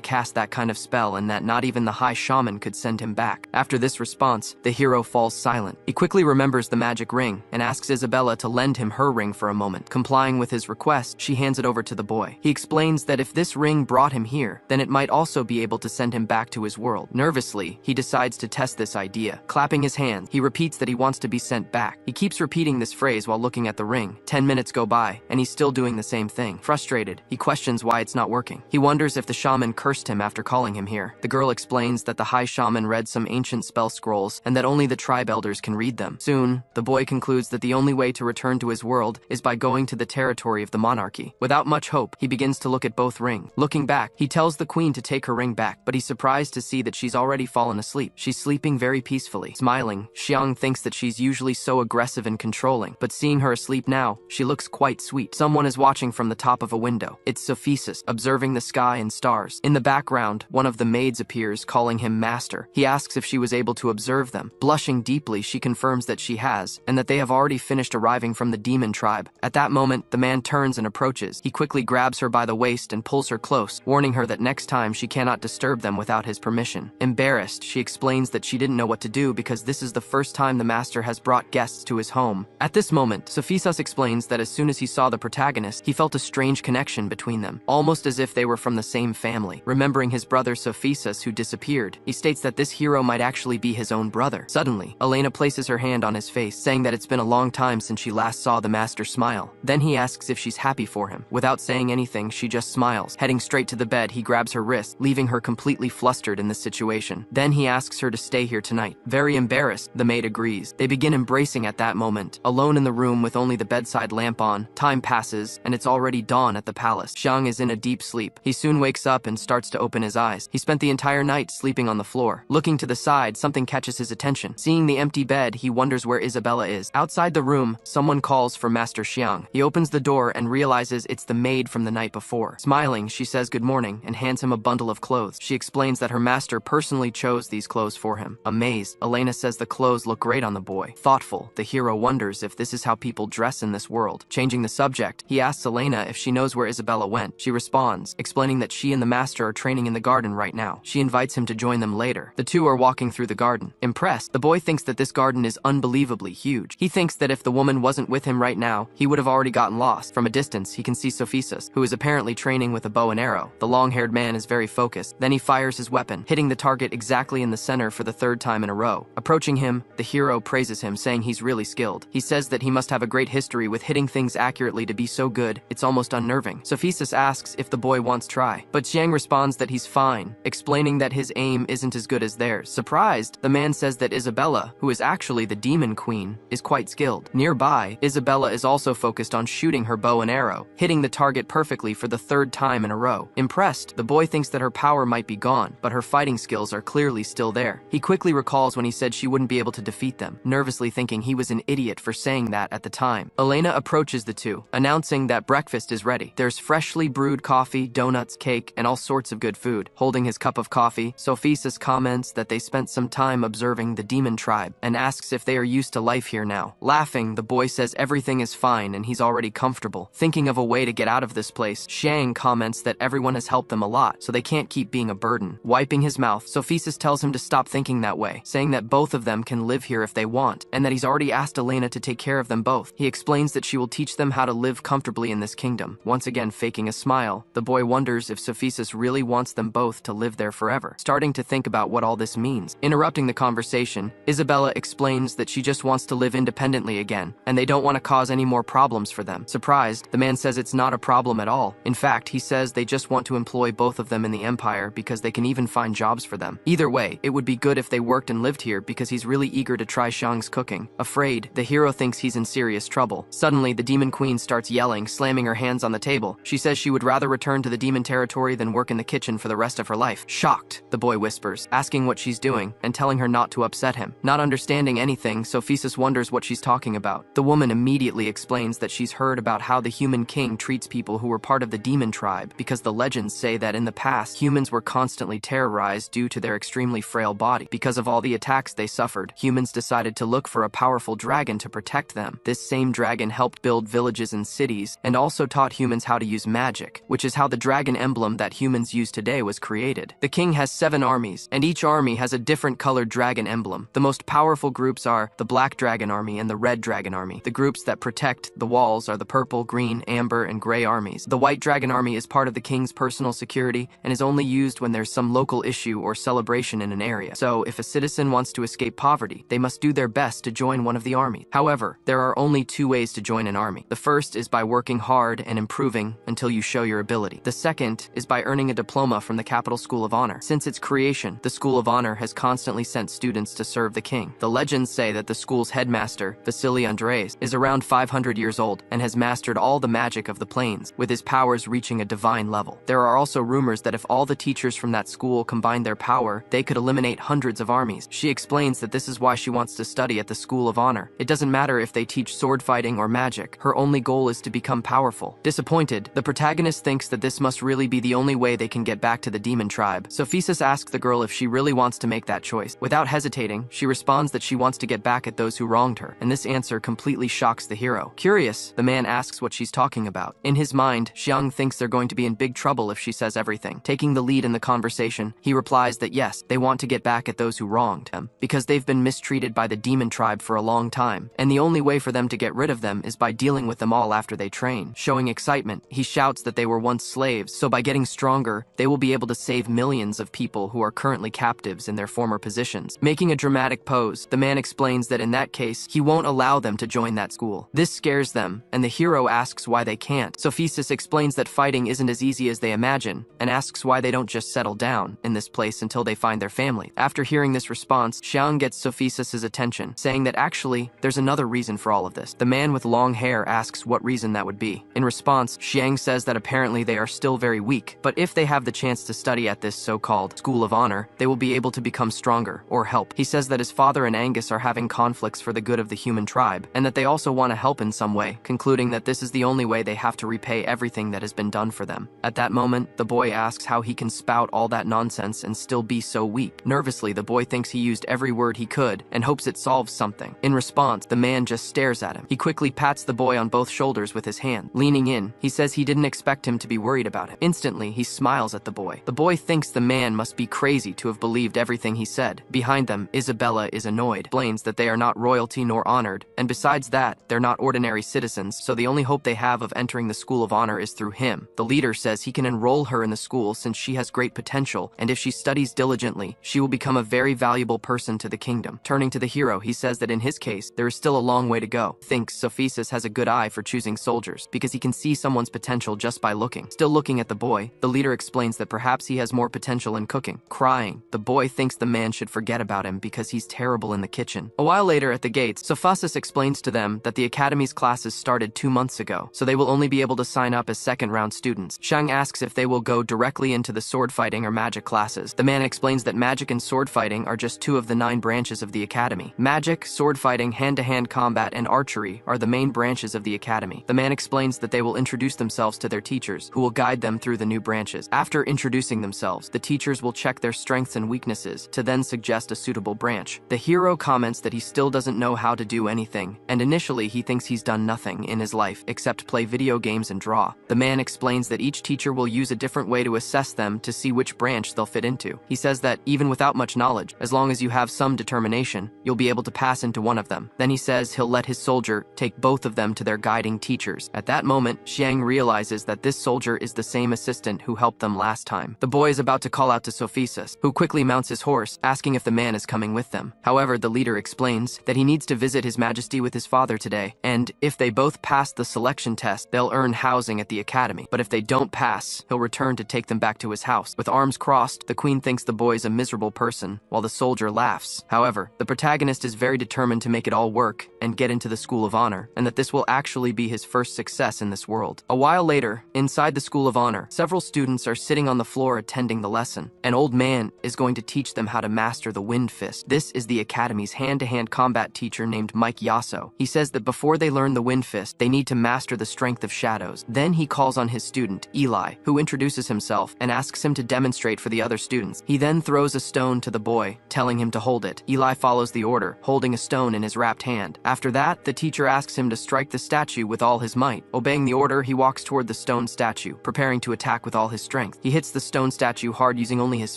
cast that kind of spell and that not even the high shaman could send him back. After this response, the hero falls silent. He quickly remembers the magic ring and asks Isabella to lend him her ring for a moment. Complying with his request, she hands it over to the boy. He explains that if this ring brought him here, then it might also be able to send him back to his world. Nervously, he decides to test this idea. Clapping his hands, he repeats that he wants to be sent back. He keeps repeating this phrase while looking at the ring. 10 minutes go by, and he's still doing the same thing. Frustrated, he questions why it's not working. He wonders if the shaman cursed him after calling him here. The girl explains that the high shaman read some ancient spell scrolls and that only the tribe elders can read them. Soon, the boy concludes that the only way to return to his world is by going to the territory of the monarchy. Without much hope, he begins to look at both rings. Looking back, he tells the queen to take her ring back, but he's surprised to see that she's already fallen asleep. She's sleeping very peacefully. Smiling, Xiang thinks that she's usually so aggressive and controlling, but seeing her asleep now, she looks quite sweet. Someone is watching from the top of a window. It's Sophis, observing the sky and stars. In the background, one of the maids appears, calling him master. He asks if she was able to observe them. Blushing deeply, she confirms that she has, and that they have already finished arriving from the demon tribe. At that moment, the man turns and approaches. He quickly grabs her by the waist and pulls her close, warning her that next time she cannot disturb them without his permission. Embarrassed, she explains that she didn't know what to do because this is the first time the master has brought guests to his home. At this moment, Sophis explains that as soon as he saw the protagonist, he felt a strange connection between them, almost as if they were from the same family. Remembering his brother Sophis who disappeared, he states that this hero might actually be his own brother. Suddenly, Elena places her hand on his face, saying that it's been a long time since she last saw the master smile. Then he asks if she's happy for him. Without saying anything, she just smiles. Heading straight to the bed, he grabs her wrist, leaving her completely flustered in the situation. Then he asks her to stay here tonight. Very embarrassed, the maid agrees. They begin embracing at that moment. Alone in the room with only the bedside lamp on, time passes, and it's already dawn at the palace. Xiang is in a deep sleep. He soon wakes up and starts to open his eyes. He spent the entire night sleeping on the floor. Looking to the side, something catches his attention. Seeing the empty bed, he wonders where Isabella is. Outside the room, someone calls for Master Xiang. He opens the door and realizes it's the maid from the night before. Smiling, she says good morning and hands him a bundle of clothes. She explains that her master personally chose these clothes for him. Amazed, Elena says the clothes look great on the boy. Thoughtful, the hero wonders if this is how people dress in this world. Changing the subject, he asks Elena if she knows where Isabella went. She responds, explaining that she and the master are training in the garden right now. She invites him to join them later. The two are walking through the garden. Impressed, the boy thinks that this garden is unbelievably huge. He thinks that if the woman wasn't with him right now, he would have already gotten lost. From a distance, he can see Sophis, who is apparently training with a bow and arrow. The long-haired man is very focused. Then he fires his weapon, hitting the target exactly in the center for the third time in a row. Approaching him, the hero praises him, saying he's really skilled. He says that he must have a great history with hitting things accurately to be so good, it's almost unnerving. Sophis asks if the boy wants to try, but Xiang responds that he's fine, explaining that his aim isn't as good as theirs. Surprised, the man says that Isabella, who is actually the demon queen, is quite skilled. Nearby, Isabella is also focused on shooting her bow and arrow, hitting the target perfectly for the third time in a row. Impressed, the boy thinks that her power might be gone, but her fighting skills are clearly still there. He quickly recalls when he said she wouldn't be able to defeat them, nervously thinking he was an idiot for saying that at the time. Elena approaches the two, announcing that breakfast is ready. There's freshly brewed coffee, donuts, cake, and all sorts of good food. Holding his cup of coffee, Sophis comments that they spent some time observing the demon tribe and asks if they are used to life here now. Laughing, the boy says everything is fine and he's already comfortable. Thinking of a way to get out of this place, Xiang comments that everyone has helped them a lot, so they can't keep being a burden. Wiping his mouth, Sophis tells him to stop thinking that way, saying that both of them can live here if they want, and that he's already asked Elena to take care of them both. He explains that she will teach them how to live comfortably in this kingdom. Once again faking a smile, the boy wonders if Sophis really wants them both to live there forever. Starting to think about what all this means. Interrupting the conversation, Isabella explains that she just wants to live independently again, and they don't want to cause any more problems for them. Surprised, the man says it's not a problem at all. In fact, he says they just want to employ both of them in the empire because they can even find jobs for them. Either way, it would be good if they worked and lived here because he's really eager to try Xiang's cooking. Afraid, the hero thinks he's in serious trouble. Suddenly, the demon queen starts yelling, slamming her hands on the table. She says she would rather return to the demon territory than work in the kitchen for the rest of her life. Shocked, the boy whispers, asking what she's doing and telling her not to upset him. Not understanding anything, Sophis wonders what she's talking about. The woman immediately explains that she's heard about how the human king treats people who were part of the demon tribe because the legends say that in the past, humans were constantly terrorized due to their extremely frail body. Because of all the attacks they suffered, humans decided to look for a powerful dragon to protect them. This same dragon helped build villages and cities and also taught humans how to use magic, which is how the dragon emblem that humans use today was created. The king has 7 armies, and each army has a different colored dragon emblem. The most powerful groups are the Black Dragon Army and the Red Dragon Army. The groups that protect the walls are the Purple, Green, Amber, and Gray armies. The White Dragon Army is part of the king's personal security and is only used when there's some local issue or celebration in an area. So if a citizen wants to escape poverty, they must do their best to join one of the armies. However, there are only 2 ways to join an army. The first is by working hard and improving until you show your ability. The second is by earning a diploma from the Capital School of Honor. Since its creation, the School of Honor has constantly sent students to serve the king. The legends say that the school's headmaster, Vasily Andreas, is around 500 years old and has mastered all the magic of the plains, with his powers reaching a divine level. There are also rumors that if all the teachers from that school combined their power, they could eliminate hundreds of armies. She explains that this is why she wants to study at the School of Honor. It doesn't matter if they teach sword fighting or magic. Her only goal is to become powerful. Disappointed, the protagonist thinks that this must really be the only way they can get back to the demon tribe. Sophis asks the girl if she really wants to make that choice. Without hesitating, she responds that she wants to get back at those who wronged her, and this answer completely shocks the hero. Curious, the man asks what she's talking about. In his mind, Xiang thinks they're going to be in big trouble if she says everything. Taking the lead in the conversation, he replies that yes, they want to get back at those who wronged them, because they've been mistreated by the demon tribe for a long time, and the only way for them to get rid of them is by dealing with them all after they train. Showing excitement, he shouts that they were once slaves, so by getting stronger, they will be able to save millions of people who are currently captives in their former positions. Making a dramatic pose, the man explains that in that case, he won't allow them to join that school. This scares them, and the hero asks why they can't. Sophis explains that fighting isn't as easy as they imagine, and asks why they don't just settle down. In this place until they find their family. After hearing this response, Xiang gets Sophis' attention, saying that actually, there's another reason for all of this. The man with long hair asks what reason that would be. In response, Xiang says that apparently they are still very weak, but if they have the chance to study at this so-called School of Honor, they will be able to become stronger, or help. He says that his father and Angus are having conflicts for the good of the human tribe, and that they also want to help in some way, concluding that this is the only way they have to repay everything that has been done for them. At that moment, the boy asks how he can spout all that nonsense and still be so weak. Nervously, the boy thinks he used every word he could and hopes it solves something. In response, the man just stares at him. He quickly pats the boy on both shoulders with his hand. Leaning in, he says he didn't expect him to be worried about him. Instantly, he smiles at the boy. The boy thinks the man must be crazy to have believed everything he said. Behind them, Isabella is annoyed, explains that they are not royalty nor honored, and besides that, they're not ordinary citizens, so the only hope they have of entering the School of Honor is through him. The leader says he can enroll her in the school since she has great potential, and if she studies diligently, she will become a very valuable person to the kingdom. Turning to the hero, he says that in his case, there is still a long way to go. Thinks Sophis has a good eye for choosing soldiers, because he can see someone's potential just by looking. Still looking at the boy, the leader explains that perhaps he has more potential in cooking. Crying, the boy thinks the man should forget about him because he's terrible in the kitchen. A while later at the gates, Sophis explains to them that the academy's classes started 2 months ago, so they will only be able to sign up as second-round students. Xiang asks if they will go directly into the sword fighting or magic classes. The man explains that magic and sword fighting are just 2 of the 9 branches of the academy. Magic, sword fighting, hand-to-hand combat, and archery are the main branches of the academy. The man explains that they will introduce themselves to their teachers, who will guide them through the new branches. After introducing themselves, the teachers will check their strengths and weaknesses to then suggest a suitable branch. The hero comments that he still doesn't know how to do anything, and initially he thinks he's done nothing in his life except play video games and draw. The man explains that each teacher will use a different way to assess them to see which branch they'll fit into. He says that even without much knowledge, as long as you have some determination, you'll be able to pass into one of them. Then he says he'll let his soldier take both of them to their guiding teachers. At that moment, Xiang realizes that this soldier is the same assistant who helped them last time. The boy is about to call out to Sophis, who quickly mounts his horse, asking if the man is coming with them. However, the leader explains that he needs to visit His Majesty with his father today, and if they both pass the selection test, they'll earn housing at the academy. But if they don't pass, he'll return to take them back to his house. With arms crossed, the queen thinks the boy is a miserable person, while the soldier laughs. However, the protagonist is very determined to make it all work and get into the School of Honor, and that this will actually be his first success in this world. A while later, inside the School of Honor, several students are sitting on the floor attending the lesson. An old man is going to teach them how to master the wind fist. This is the academy's hand-to-hand combat teacher named Mike Yasso. He says that before they learn the wind fist, they need to master the strength of shadows. Then he calls on his student, Eli, who introduces himself and asks him to demonstrate for the other students. He then throws a stone to the boy, telling him to hold it. Eli follows the order, holding a stone in his wrapped hand. After that, the teacher asks him to strike the statue with all his might. Obeying the order, he walks toward the stone statue, preparing to attack with all his strength. He hits the stone statue hard using only his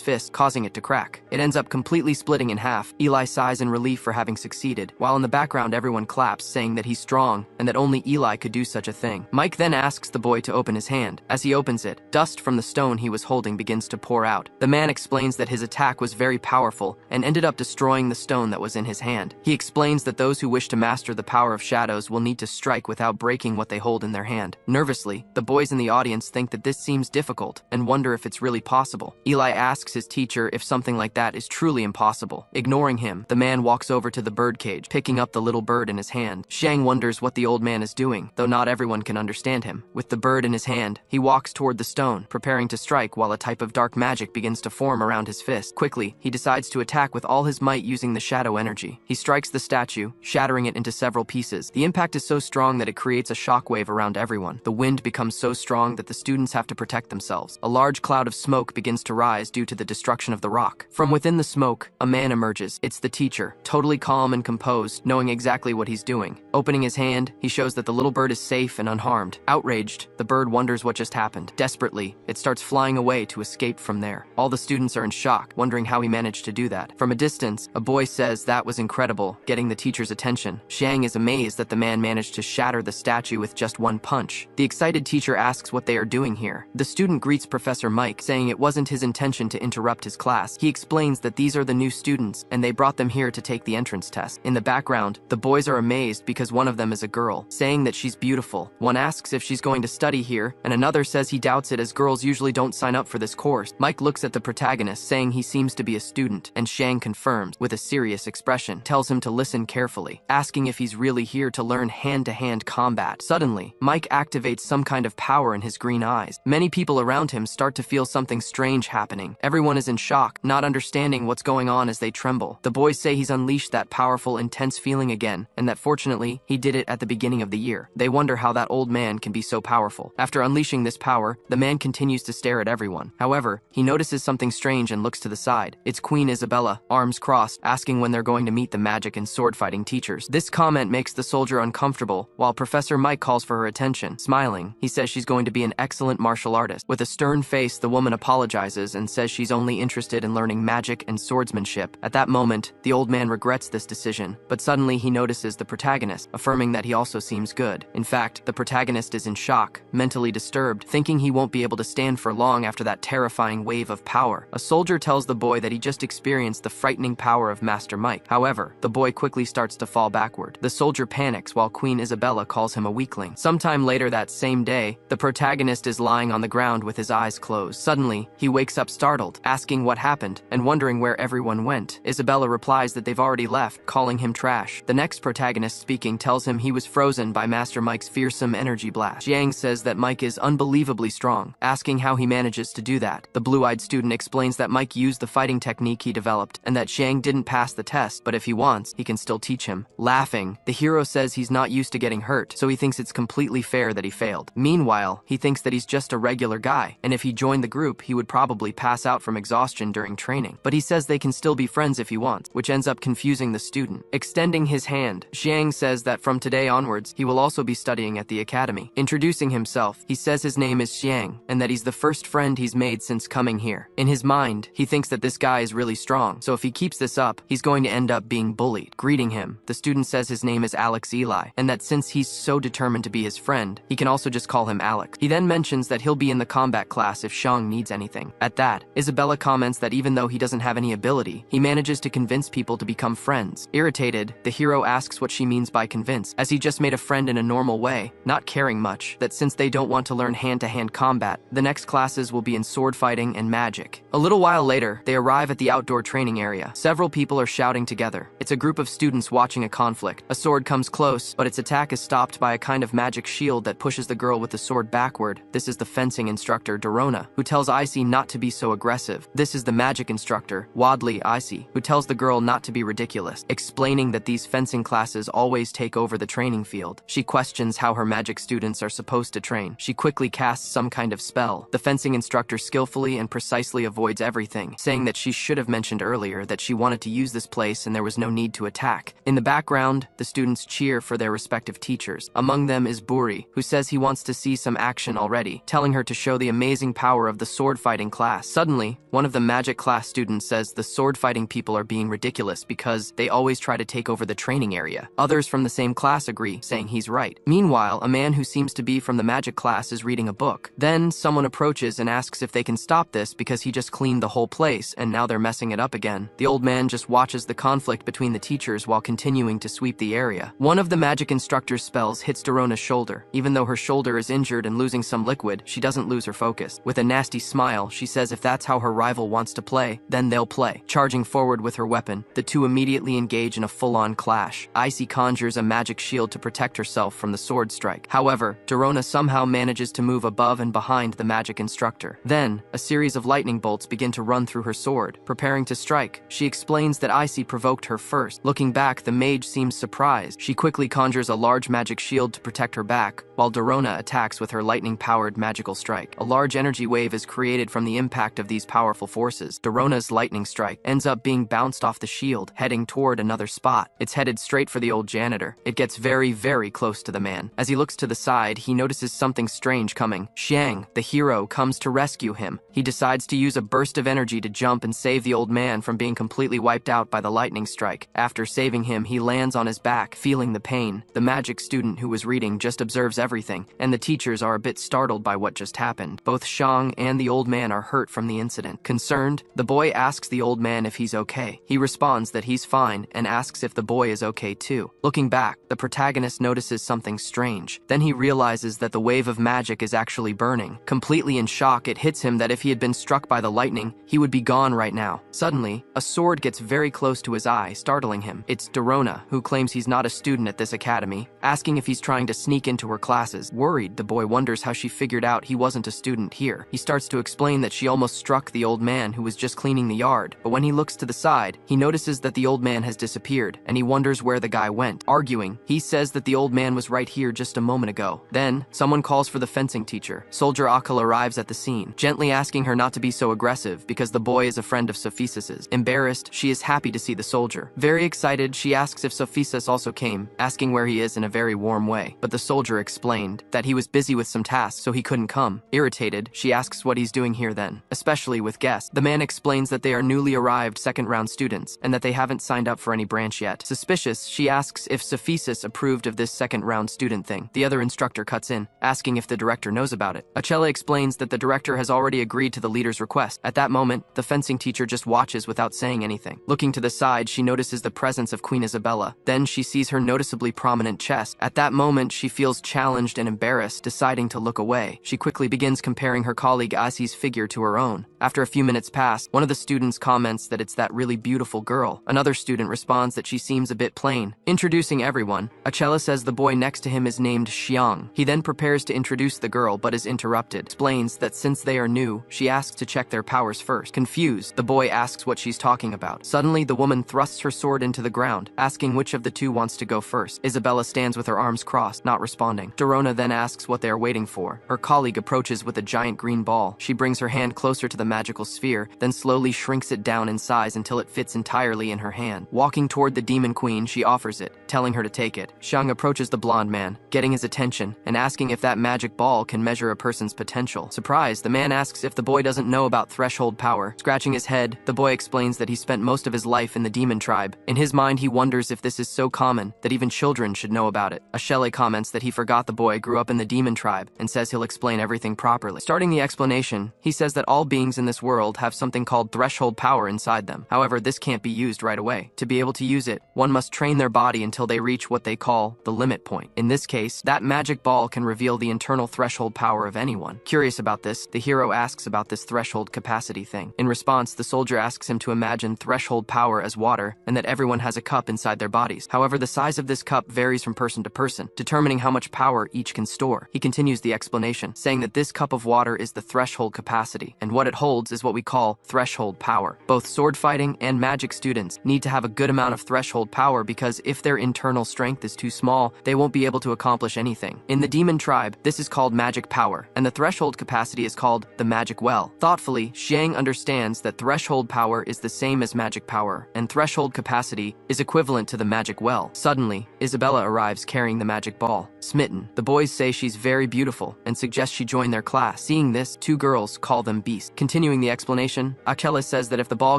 fist, causing it to crack. It ends up completely splitting in half. Eli sighs in relief for having succeeded, while in the background everyone claps, saying that he's strong and that only Eli could do such a thing. Mike then asks the boy to open his hand. As he opens it, dust from the stone he was holding begins to pour out. The man explains that his attack was very powerful and ended up destroying the stone that was in his hand. He explains that those who wish to master the power of shadows will need to strike without breaking what they hold in their hand. Nervously, the boys in the audience think that this seems difficult and wonder if it's really possible. Eli asks his teacher if something like that is truly impossible. Ignoring him, the man walks over to the birdcage, picking up the little bird in his hand. Xiang wonders what the old man is doing, though not everyone can understand him. With the bird in his hand, he walks toward the stone, preparing to strike while a type of dark magic begins to form around his fist. Quickly, he decides to attack with all his might using the shadow energy. He strikes the statue, shattering it into several pieces. The impact is so strong that it creates a shockwave around everyone. The wind becomes so strong that the students have to protect themselves. A large cloud of smoke begins to rise due to the destruction of the rock. From within the smoke, a man emerges. It's the teacher, totally calm and composed, knowing exactly what he's doing. Opening his hand, he shows that the little bird is safe and unharmed. Outraged, the bird wonders what just happened. Desperately, it starts flying away to escape from there. All the students are in shock, wondering how he managed to do that. From a distance, a boy says that was incredible, getting the teacher's attention. Xiang is amazed that the man managed to shatter the statue with just one punch. The excited teacher asks what they are doing here. The student greets Professor Mike, saying it wasn't his intention to interrupt his class. He explains that these are the new students, and they brought them here to take the entrance test. In the background, the boys are amazed because one of them is a girl, saying that she's beautiful. One asks if she's going to study here, and another says he doubts it as girls usually don't sign up for this course. Mike looks at with the protagonist, saying he seems to be a student, and Xiang confirms, with a serious expression, tells him to listen carefully, asking if he's really here to learn hand-to-hand combat. Suddenly, Mike activates some kind of power in his green eyes. Many people around him start to feel something strange happening. Everyone is in shock, not understanding what's going on as they tremble. The boys say he's unleashed that powerful, intense feeling again, and that fortunately, he did it at the beginning of the year. They wonder how that old man can be so powerful. After unleashing this power, the man continues to stare at everyone. However, he notices something strange and looks to the side. It's Queen Isabella, arms crossed, asking when they're going to meet the magic and sword-fighting teachers. This comment makes the soldier uncomfortable, while Professor Mike calls for her attention. Smiling, he says she's going to be an excellent martial artist. With a stern face, the woman apologizes and says she's only interested in learning magic and swordsmanship. At that moment, the old man regrets this decision, but suddenly he notices the protagonist, affirming that he also seems good. In fact, the protagonist is in shock, mentally disturbed, thinking he won't be able to stand for long after that terrifying wave of power. A soldier tells the boy that he just experienced the frightening power of Master Mike. However, the boy quickly starts to fall backward. The soldier panics while Queen Isabella calls him a weakling. Sometime later that same day, the protagonist is lying on the ground with his eyes closed. Suddenly, he wakes up startled, asking what happened and wondering where everyone went. Isabella replies that they've already left, calling him trash. The next protagonist speaking tells him he was frozen by Master Mike's fearsome energy blast. Jiang says that Mike is unbelievably strong, asking how he manages to do that. The blue-eyed student explains that Mike used the fighting technique he developed and that Jiang didn't pass the test, but if he wants, he can still teach him. Laughing, the hero says he's not used to getting hurt, so he thinks it's completely fair that he failed. Meanwhile, he thinks that he's just a regular guy, and if he joined the group, he would probably pass out from exhaustion during training. But he says they can still be friends if he wants, which ends up confusing the student. Extending his hand, Jiang says that from today onwards, he will also be studying at the academy. Introducing himself, he says his name is Xiang, and that he's the first friend he's made since coming here. In his mind, he thinks that this guy is really strong, so if he keeps this up, he's going to end up being bullied. Greeting him, the student says his name is Alex Eli, and that since he's so determined to be his friend, he can also just call him Alex. He then mentions that he'll be in the combat class if Xiang needs anything. At that, Isabella comments that even though he doesn't have any ability, he manages to convince people to become friends. Irritated, the hero asks what she means by convince, as he just made a friend in a normal way, not caring much that since they don't want to learn hand-to-hand combat, the next classes will be in sword fighting and magic. A little while later, they arrive at the outdoor training area. Several people are shouting together. It's a group of students watching a conflict. A sword comes close, but its attack is stopped by a kind of magic shield that pushes the girl with the sword backward. This is the fencing instructor, Dorona, who tells Icy not to be so aggressive. This is the magic instructor, Wadley Icy, who tells the girl not to be ridiculous, explaining that these fencing classes always take over the training field. She questions how her magic students are supposed to train. She quickly casts some kind of spell. The fencing instructor skillfully and precisely avoids everything, saying that she should have mentioned earlier that she wanted to use this place and there was no need to attack. In the background, the students cheer for their respective teachers. Among them is Buri, who says he wants to see some action already, telling her to show the amazing power of the sword fighting class. Suddenly, one of the magic class students says the sword fighting people are being ridiculous because they always try to take over the training area. Others from the same class agree, saying he's right. Meanwhile, a man who seems to be from the magic class is reading a book. Then, someone approaches and asks if they can stop this because he just cleaned the whole place and now they're messing it up again. The old man just watches the conflict between the teachers while continuing to sweep the area. One of the magic instructor's spells hits Dorona's shoulder. Even though her shoulder is injured and losing some liquid, she doesn't lose her focus. With a nasty smile, she says if that's how her rival wants to play, then they'll play. Charging forward with her weapon, the two immediately engage in a full-on clash. Icy conjures a magic shield to protect herself from the sword strike. However, Dorona somehow manages to move above and behind the magic instructor. Then, a series of lightning bolts begin to run through her sword. Preparing to strike, she explains that Icy provoked her first. Looking back, the mage seems surprised. She quickly conjures a large magic shield to protect her back, while Dorona attacks with her lightning-powered magical strike. A large energy wave is created from the impact of these powerful forces. Dorona's lightning strike ends up being bounced off the shield, heading toward another spot. It's headed straight for the old janitor. It gets very, very close to the man. As he looks to the side, he notices something strange coming. Xiang, the hero, comes to rescue him. He decides to use a burst of energy to jump and save the old man from being completely wiped out by the lightning strike. After saving him, he lands on his back, feeling the pain. The magic student who was reading just observes everything, and the teachers are a bit startled by what just happened. Both Xiang and the old man are hurt from the incident. Concerned, the boy asks the old man if he's okay. He responds that he's fine and asks if the boy is okay too. Looking back, the protagonist notices something strange. Then he realizes that the wave of magic is actually burning. Completely in shock, it hits him that if he had been struck struck by the lightning, he would be gone right now. Suddenly, a sword gets very close to his eye, startling him. It's Dorona, who claims he's not a student at this academy, asking if he's trying to sneak into her classes. Worried, the boy wonders how she figured out he wasn't a student here. He starts to explain that she almost struck the old man who was just cleaning the yard, but when he looks to the side, he notices that the old man has disappeared, and he wonders where the guy went. Arguing, he says that the old man was right here just a moment ago. Then, someone calls for the fencing teacher. Soldier Akal arrives at the scene, gently asking her not to be so aggressive because the boy is a friend of Sophis's. Embarrassed, she is happy to see the soldier. Very excited, she asks if Sophis also came, asking where he is in a very warm way. But the soldier explained that he was busy with some tasks so he couldn't come. Irritated, she asks what he's doing here then, especially with guests. The man explains that they are newly arrived second-round students and that they haven't signed up for any branch yet. Suspicious, she asks if Sophis approved of this second-round student thing. The other instructor cuts in, asking if the director knows about it. Achelle explains that the director has already agreed to the leader's request. At that moment, the fencing teacher just watches without saying anything. Looking to the side, she notices the presence of Queen Isabella. Then she sees her noticeably prominent chest. At that moment, she feels challenged and embarrassed, deciding to look away. She quickly begins comparing her colleague Asi's figure to her own. After a few minutes pass, one of the students comments that it's that really beautiful girl. Another student responds that she seems a bit plain. Introducing everyone, Achelle says the boy next to him is named Xiang. He then prepares to introduce the girl but is interrupted. Explains that since they are new, she asks to check their powers first. Confused, the boy asks what she's talking about. Suddenly, the woman thrusts her sword into the ground, asking which of the two wants to go first. Isabella stands with her arms crossed, not responding. Dorona then asks what they are waiting for. Her colleague approaches with a giant green ball. She brings her hand closer to the magical sphere, then slowly shrinks it down in size until it fits entirely in her hand. Walking toward the demon queen, she offers it, telling her to take it. Xiang approaches the blonde man, getting his attention, and asking if that magic ball can measure a person's potential. Surprised, the man asks if the boy doesn't know about threshold power. Scratching his head, the boy explains that he spent most of his life in the demon tribe. In his mind, he wonders if this is so common that even children should know about it. Achelle comments that he forgot the boy grew up in the demon tribe and says he'll explain everything properly. Starting the explanation, he says that all beings in this world have something called threshold power inside them. However, this can't be used right away. To be able to use it, one must train their body until they reach what they call the limit point. In this case, that magic ball can reveal the internal threshold power of anyone. Curious about this, the hero asks about this threshold capacity thing. In response, the soldier asks him to imagine threshold power as water and that everyone has a cup inside their bodies. However, the size of this cup varies from person to person, determining how much power each can store. He continues the explanation, saying that this cup of water is the threshold capacity, and what it holds is what we call threshold power. Both sword fighting and magic students need to have a good amount of threshold power because if their internal strength is too small, they won't be able to accomplish anything. In the demon tribe, this is called magic power, and the threshold capacity is called the magic well. Thoughtfully, Xiang understands that threshold power is the same as magic power, and threshold capacity is equivalent to the magic well. Suddenly, Isabella arrives carrying the magic ball. Smitten, the boys say she's very beautiful and suggest she join their class. Seeing this, two girls call them beasts. Continuing the explanation, Achelle says that if the ball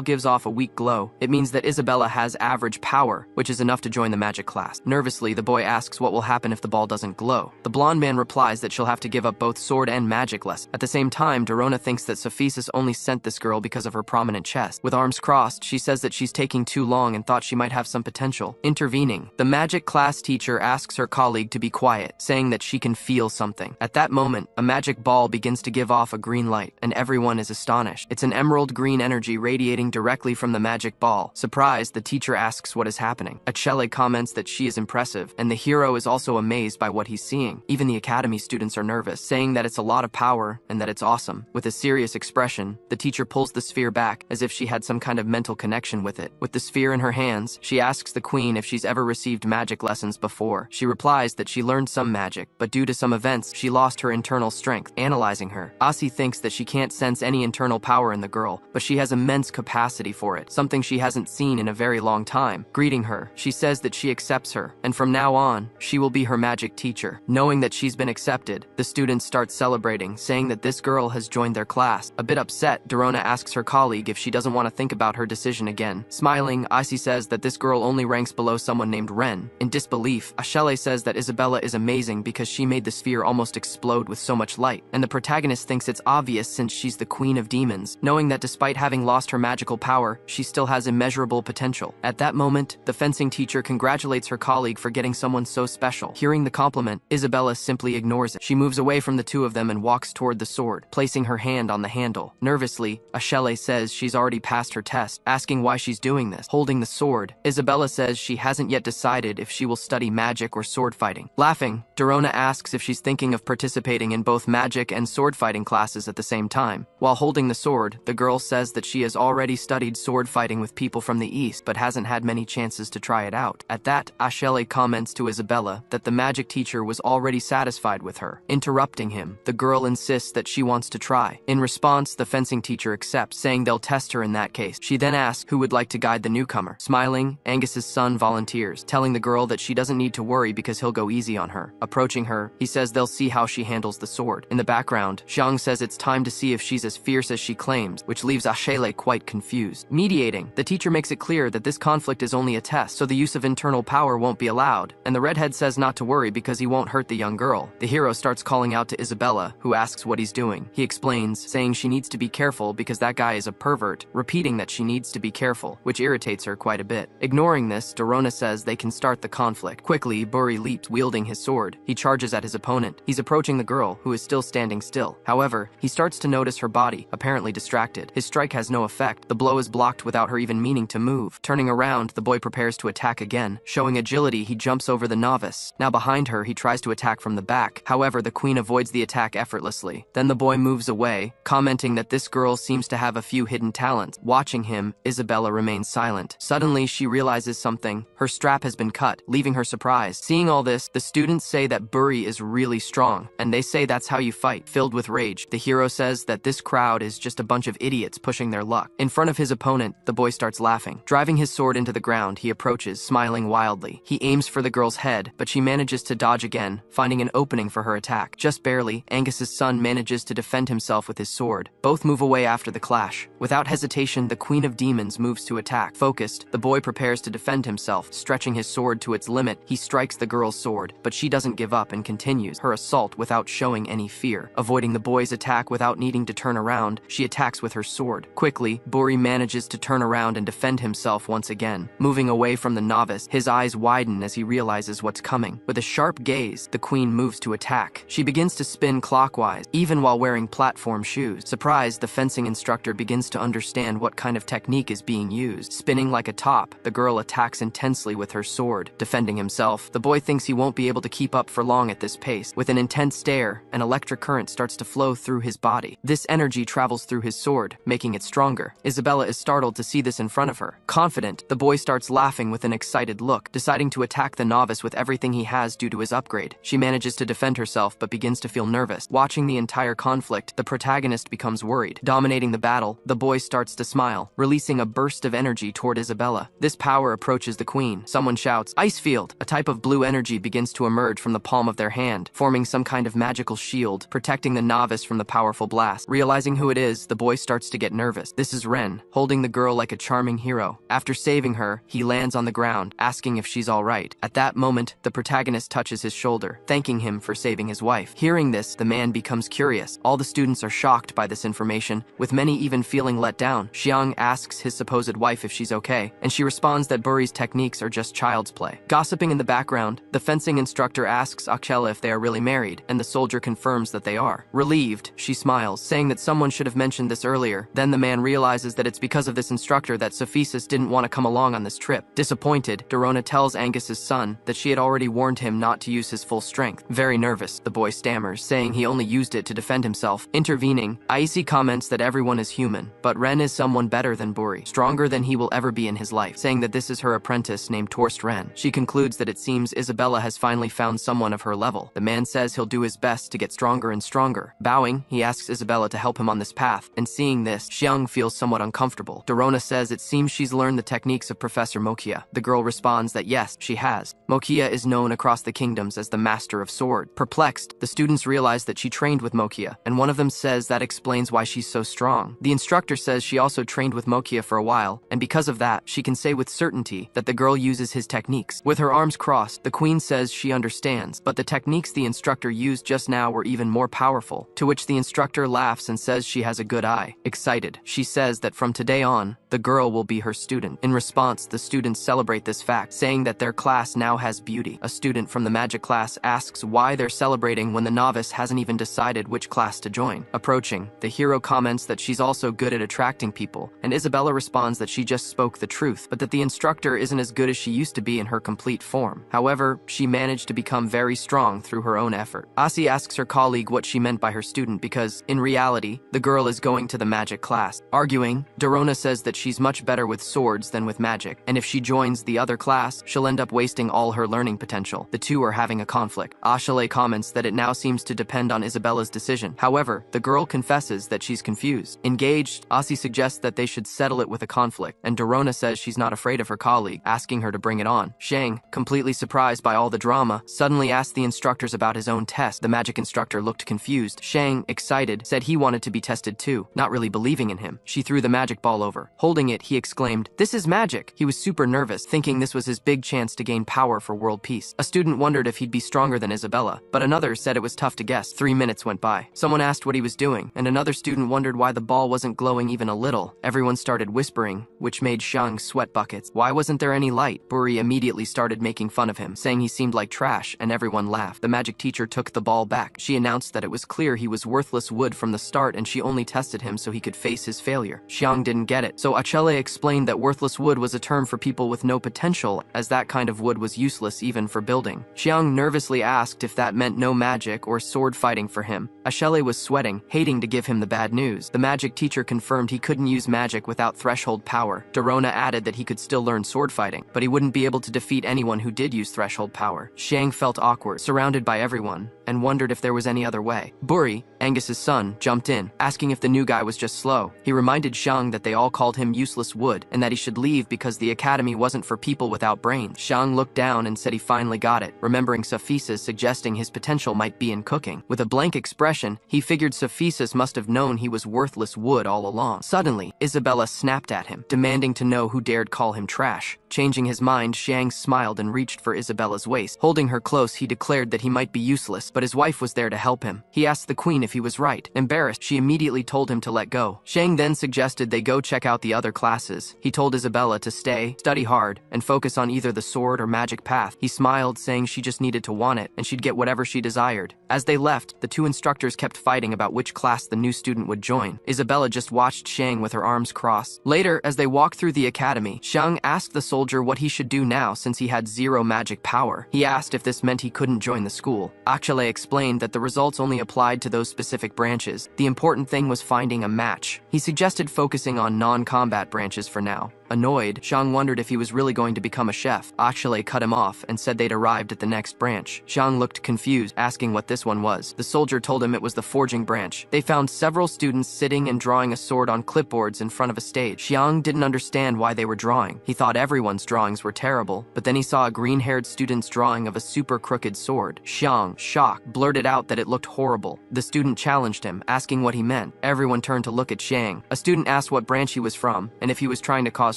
gives off a weak glow, it means that Isabella has average power, which is enough to join the magic class. Nervously, the boy asks what will happen if the ball doesn't glow. The blonde man replies that she'll have to give up both sword and magic lessons. At the same time, Dorona thinks that Sophis only sent this girl because of her prominent chest. With arms crossed, she says that she's taking too long and thought she might have some potential. Intervening, the magic class teacher asks her colleague to be quiet, saying that she can feel something. At that moment, a magic ball begins to give off a green light, and everyone is astonished. It's an emerald green energy radiating directly from the magic ball. Surprised, the teacher asks what is happening. Achelle comments that she is impressive, and the hero is also amazed by what he's seeing. Even the academy students are nervous, saying that it's a lot of power and that it's awesome. With a serious expression, the teacher pulls the sphere back as if she had some kind of mental connection with it. With the sphere in her hands, she asks the queen if she's ever received magic lessons before. She replies that she learned some magic, but due to some events, she lost her internal strength. Analyzing her, Asi thinks that she can't sense any internal power in the girl, but she has immense capacity for it, something she hasn't seen in a very long time. Greeting her, she says that she accepts her, and from now on, she will be her magic teacher. Knowing that she's been accepted, the students start celebrating, saying that this girl has joined their class. A bit upset, Dorona asks her colleague if she doesn't want to think about her decision again. Smiling, Asi says that this girl only ranks below someone named Ren. In disbelief, Achelle says that Isabella is amazing because she made the sphere almost explode with so much light, and the protagonist thinks it's obvious since she's the queen of demons, knowing that despite having lost her magical power, she still has immeasurable potential. At that moment, the fencing teacher congratulates her colleague for getting someone so special. Hearing the compliment, Isabella simply ignores it. She moves away from the two of them and walks toward the sword, placing her hand on the handle. handle. Nervously, Achille says she's already passed her test, asking why she's doing this. Holding the sword, Isabella says she hasn't yet decided if she will study magic or sword fighting. Laughing, Dorona asks if she's thinking of participating in both magic and sword fighting classes at the same time. While holding the sword, the girl says that she has already studied sword fighting with people from the east but hasn't had many chances to try it out. At that, Achille comments to Isabella that the magic teacher was already satisfied with her. Interrupting him, the girl insists that she wants to try. In response, the fencing teacher accepts, saying they'll test her in that case. She then asks who would like to guide the newcomer. Smiling, Angus's son volunteers, telling the girl that she doesn't need to worry because he'll go easy on her. Approaching her, he says they'll see how she handles the sword. In the background, Xiang says it's time to see if she's as fierce as she claims, which leaves Achille quite confused. Mediating, the teacher makes it clear that this conflict is only a test, so the use of internal power won't be allowed, and the redhead says not to worry because he won't hurt the young girl. The hero starts calling out to Isabella, who asks what he's doing. He explains, saying she needs to be careful because that guy is a pervert, repeating that she needs to be careful, which irritates her quite a bit. Ignoring this, Dorona says they can start the conflict. Quickly, Buri leaps, wielding his sword. He charges at his opponent. He's approaching the girl, who is still standing still. However, he starts to notice her body, apparently distracted. His strike has no effect. The blow is blocked without her even meaning to move. Turning around, the boy prepares to attack again. Showing agility, he jumps over the novice. Now behind her, he tries to attack from the back. However, the queen avoids the attack effortlessly. Then the boy moves away, commenting that this girl seems to have a few hidden talents. Watching him, Isabella remains silent. Suddenly, she realizes something. Her strap has been cut, leaving her surprised. Seeing all this, the students say that Buri is really strong, and they say that's how you fight. Filled with rage, the hero says that this crowd is just a bunch of idiots pushing their luck. In front of his opponent, the boy starts laughing. Driving his sword into the ground, he approaches, smiling wildly. He aims for the girl's head, but she manages to dodge again, finding an opening for her attack. Just barely, Angus's son manages to defend himself with his sword. Both move away after the clash. Without hesitation, the Queen of Demons moves to attack. Focused, the boy prepares to defend himself. Stretching his sword to its limit, he strikes the girl's sword, but she doesn't give up and continues her assault without showing any fear. Avoiding the boy's attack without needing to turn around, she attacks with her sword. Quickly, Buri manages to turn around and defend himself once again. Moving away from the novice, his eyes widen as he realizes what's coming. With a sharp gaze, the queen moves to attack. She begins to spin clockwise, even while wearing platform shoes. Surprised, the fencing instructor begins to understand what kind of technique is being used. Spinning like a top, the girl attacks intensely with her sword. Defending himself, the boy thinks he won't be able to keep up for long at this pace. With an intense stare, an electric current starts to flow through his body. This energy travels through his sword, making it stronger. Isabella is startled to see this in front of her. Confident, the boy starts laughing with an excited look, deciding to attack the novice with everything he has due to his upgrade. She manages to defend herself but begins to feel nervous. Watching the entire conflict, the protagonist becomes worried. Dominating the battle, the boy starts to smile, releasing a burst of energy toward Isabella. This power approaches the queen. Someone shouts, "Ice field!" A type of blue energy begins to emerge from the palm of their hand, forming some kind of magical shield, protecting the novice from the powerful blast. Realizing who it is, the boy starts to get nervous. This is Ren, holding the girl like a charming hero. After saving her, he lands on the ground, asking if she's alright. At that moment, the protagonist touches his shoulder, thanking him for saving his wife. Hearing this, the man becomes curious. All the students are shocked by this information, with many even feeling let down. Xiang asks his supposed wife if she's okay, and she responds that Buri's techniques are just child's play. Gossiping in the background, the fencing instructor asks Achille if they are really married, and the soldier confirms that they are. Relieved, she smiles, saying that someone should have mentioned this earlier. Then the man realizes that it's because of this instructor that Sophis didn't want to come along on this trip. Disappointed, Dorona tells Angus's son that she had already warned him not to use his full strength. Very nervous, the boy stammers, saying he only used it to defend himself. Intervening, Aisi comments that everyone is human, but Ren is someone better than Buri, stronger than he will ever be in his life, saying that this is her apprentice named Torst Ren. She concludes that it seems Isabella has finally found someone of her level. The man says he'll do his best to get stronger and stronger. Bowing, he asks Isabella to help him on this path, and seeing this, Xiang feels somewhat uncomfortable. Dorona says it seems she's learned the techniques of Professor Mokia. The girl responds that yes, she has. Mokia is known across the kingdoms as the master of sword. Perplexed, the students realize that she trained with Mokia, and one of them says that explains why she's so strong. The instructor says she also trained with Mokia for a while, and because of that, she can say with certainty that the girl uses his techniques. With her arms crossed, the queen says she understands, but the techniques the instructor used just now were even more powerful, to which the instructor laughs and says she has a good eye. Excited, she says that from today on, the girl will be her student. In response, the students celebrate this fact, saying that their class now has beauty. A student from the magic class asks why they're celebrating when the novice hasn't even decided which class to join. Approaching, the hero comments that she's also good at attracting people, and Isabella responds that she just spoke the truth, but that the instructor isn't as good as she used to be in her complete form. However, she managed to become very strong through her own effort. Asi asks her colleague what she meant by her student because, in reality, the girl is going to the magic class. Arguing, Dorona says that she's much better with swords than with magic, and if she joins the other class, she'll end up wasting all her learning potential. The two are having a conflict. Achille comments that it now seems to depend on Isabella's decision. However, the girl confesses that she's confused. Engaged, Asi suggests that they should settle it with a conflict, and Dorona says she's not afraid of her colleague, asking her to bring it on. Shang, completely surprised by all the drama, suddenly asked the instructors about his own test. The magic instructor looked confused. Shang, excited, said he wanted to be tested too, not really believing in him. She threw the magic ball over. Holding it, he exclaimed, "This is magic!" He was super nervous, thinking this was his big chance to gain power for world peace. A student wondered if he'd be stronger than Isabella, but another said it was tough to guess. 3 minutes went by. Someone asked what he was doing, and another student wondered why the ball wasn't glowing even a little. Everyone started whispering, which made Shang sweat buckets. Why wasn't there any light? Buri immediately started making fun of him, saying he seemed like trash, and everyone laughed. The magic teacher took the ball back. She announced that it was clear he was worthless wood from the start and she only tested him so he could face his failure. Xiang didn't get it, so Achille explained that worthless wood was a term for people with no potential, as that kind of wood was useless even for building. Xiang nervously asked if that meant no magic or sword fighting for him. Achille was sweating, hating to give him the bad news. The magic teacher confirmed he couldn't use magic without threshold power. Dorona added that he could still learn sword fighting, but he wouldn't be able to defeat anyone who did use threshold power. Xiang felt awkward, surrounded by everyone, and wondered if there was any other way. Buri, Angus's son, jumped in, asking if the new guy was just slow. He reminded Xiang that they all called him useless wood, and that he should leave because the academy wasn't for people without brains. Xiang looked down and said he finally got it, remembering Sophis suggesting his potential might be in cooking. With a blank expression, he figured Sophis must have known he was worthless wood all along. Suddenly, Isabella snapped at him, demanding to know who dared call him trash. Changing his mind, Xiang smiled and reached for Isabella's waist. Holding her close, he declared that he might be useless, but his wife was there to help him. He asked the queen if he was right. Embarrassed, she immediately told him to let go. Xiang then suggested they go check out the other classes. He told Isabella to stay, study hard, and focus on either the sword or magic path. He smiled, saying she just needed to want it, and she'd get whatever she desired. As they left, the two instructors kept fighting about which class the new student would join. Isabella just watched Xiang with her arms crossed. Later, as they walked through the academy, Xiang asked the soldier what he should do now since he had zero magic power. He asked if this meant he couldn't join the school. Achille explained that the results only applied to those specific branches. The important thing was finding a match. He suggested focusing on non-combat branches for now. Annoyed, Xiang wondered if he was really going to become a chef. Achille cut him off and said they'd arrived at the next branch. Xiang looked confused, asking what this one was. The soldier told him it was the forging branch. They found several students sitting and drawing a sword on clipboards in front of a stage. Xiang didn't understand why they were drawing. He thought everyone's drawings were terrible, but then he saw a green-haired student's drawing of a super crooked sword. Xiang, shocked, blurted out that it looked horrible. The student challenged him, asking what he meant. Everyone turned to look at Xiang. A student asked what branch he was from, and if he was trying to cause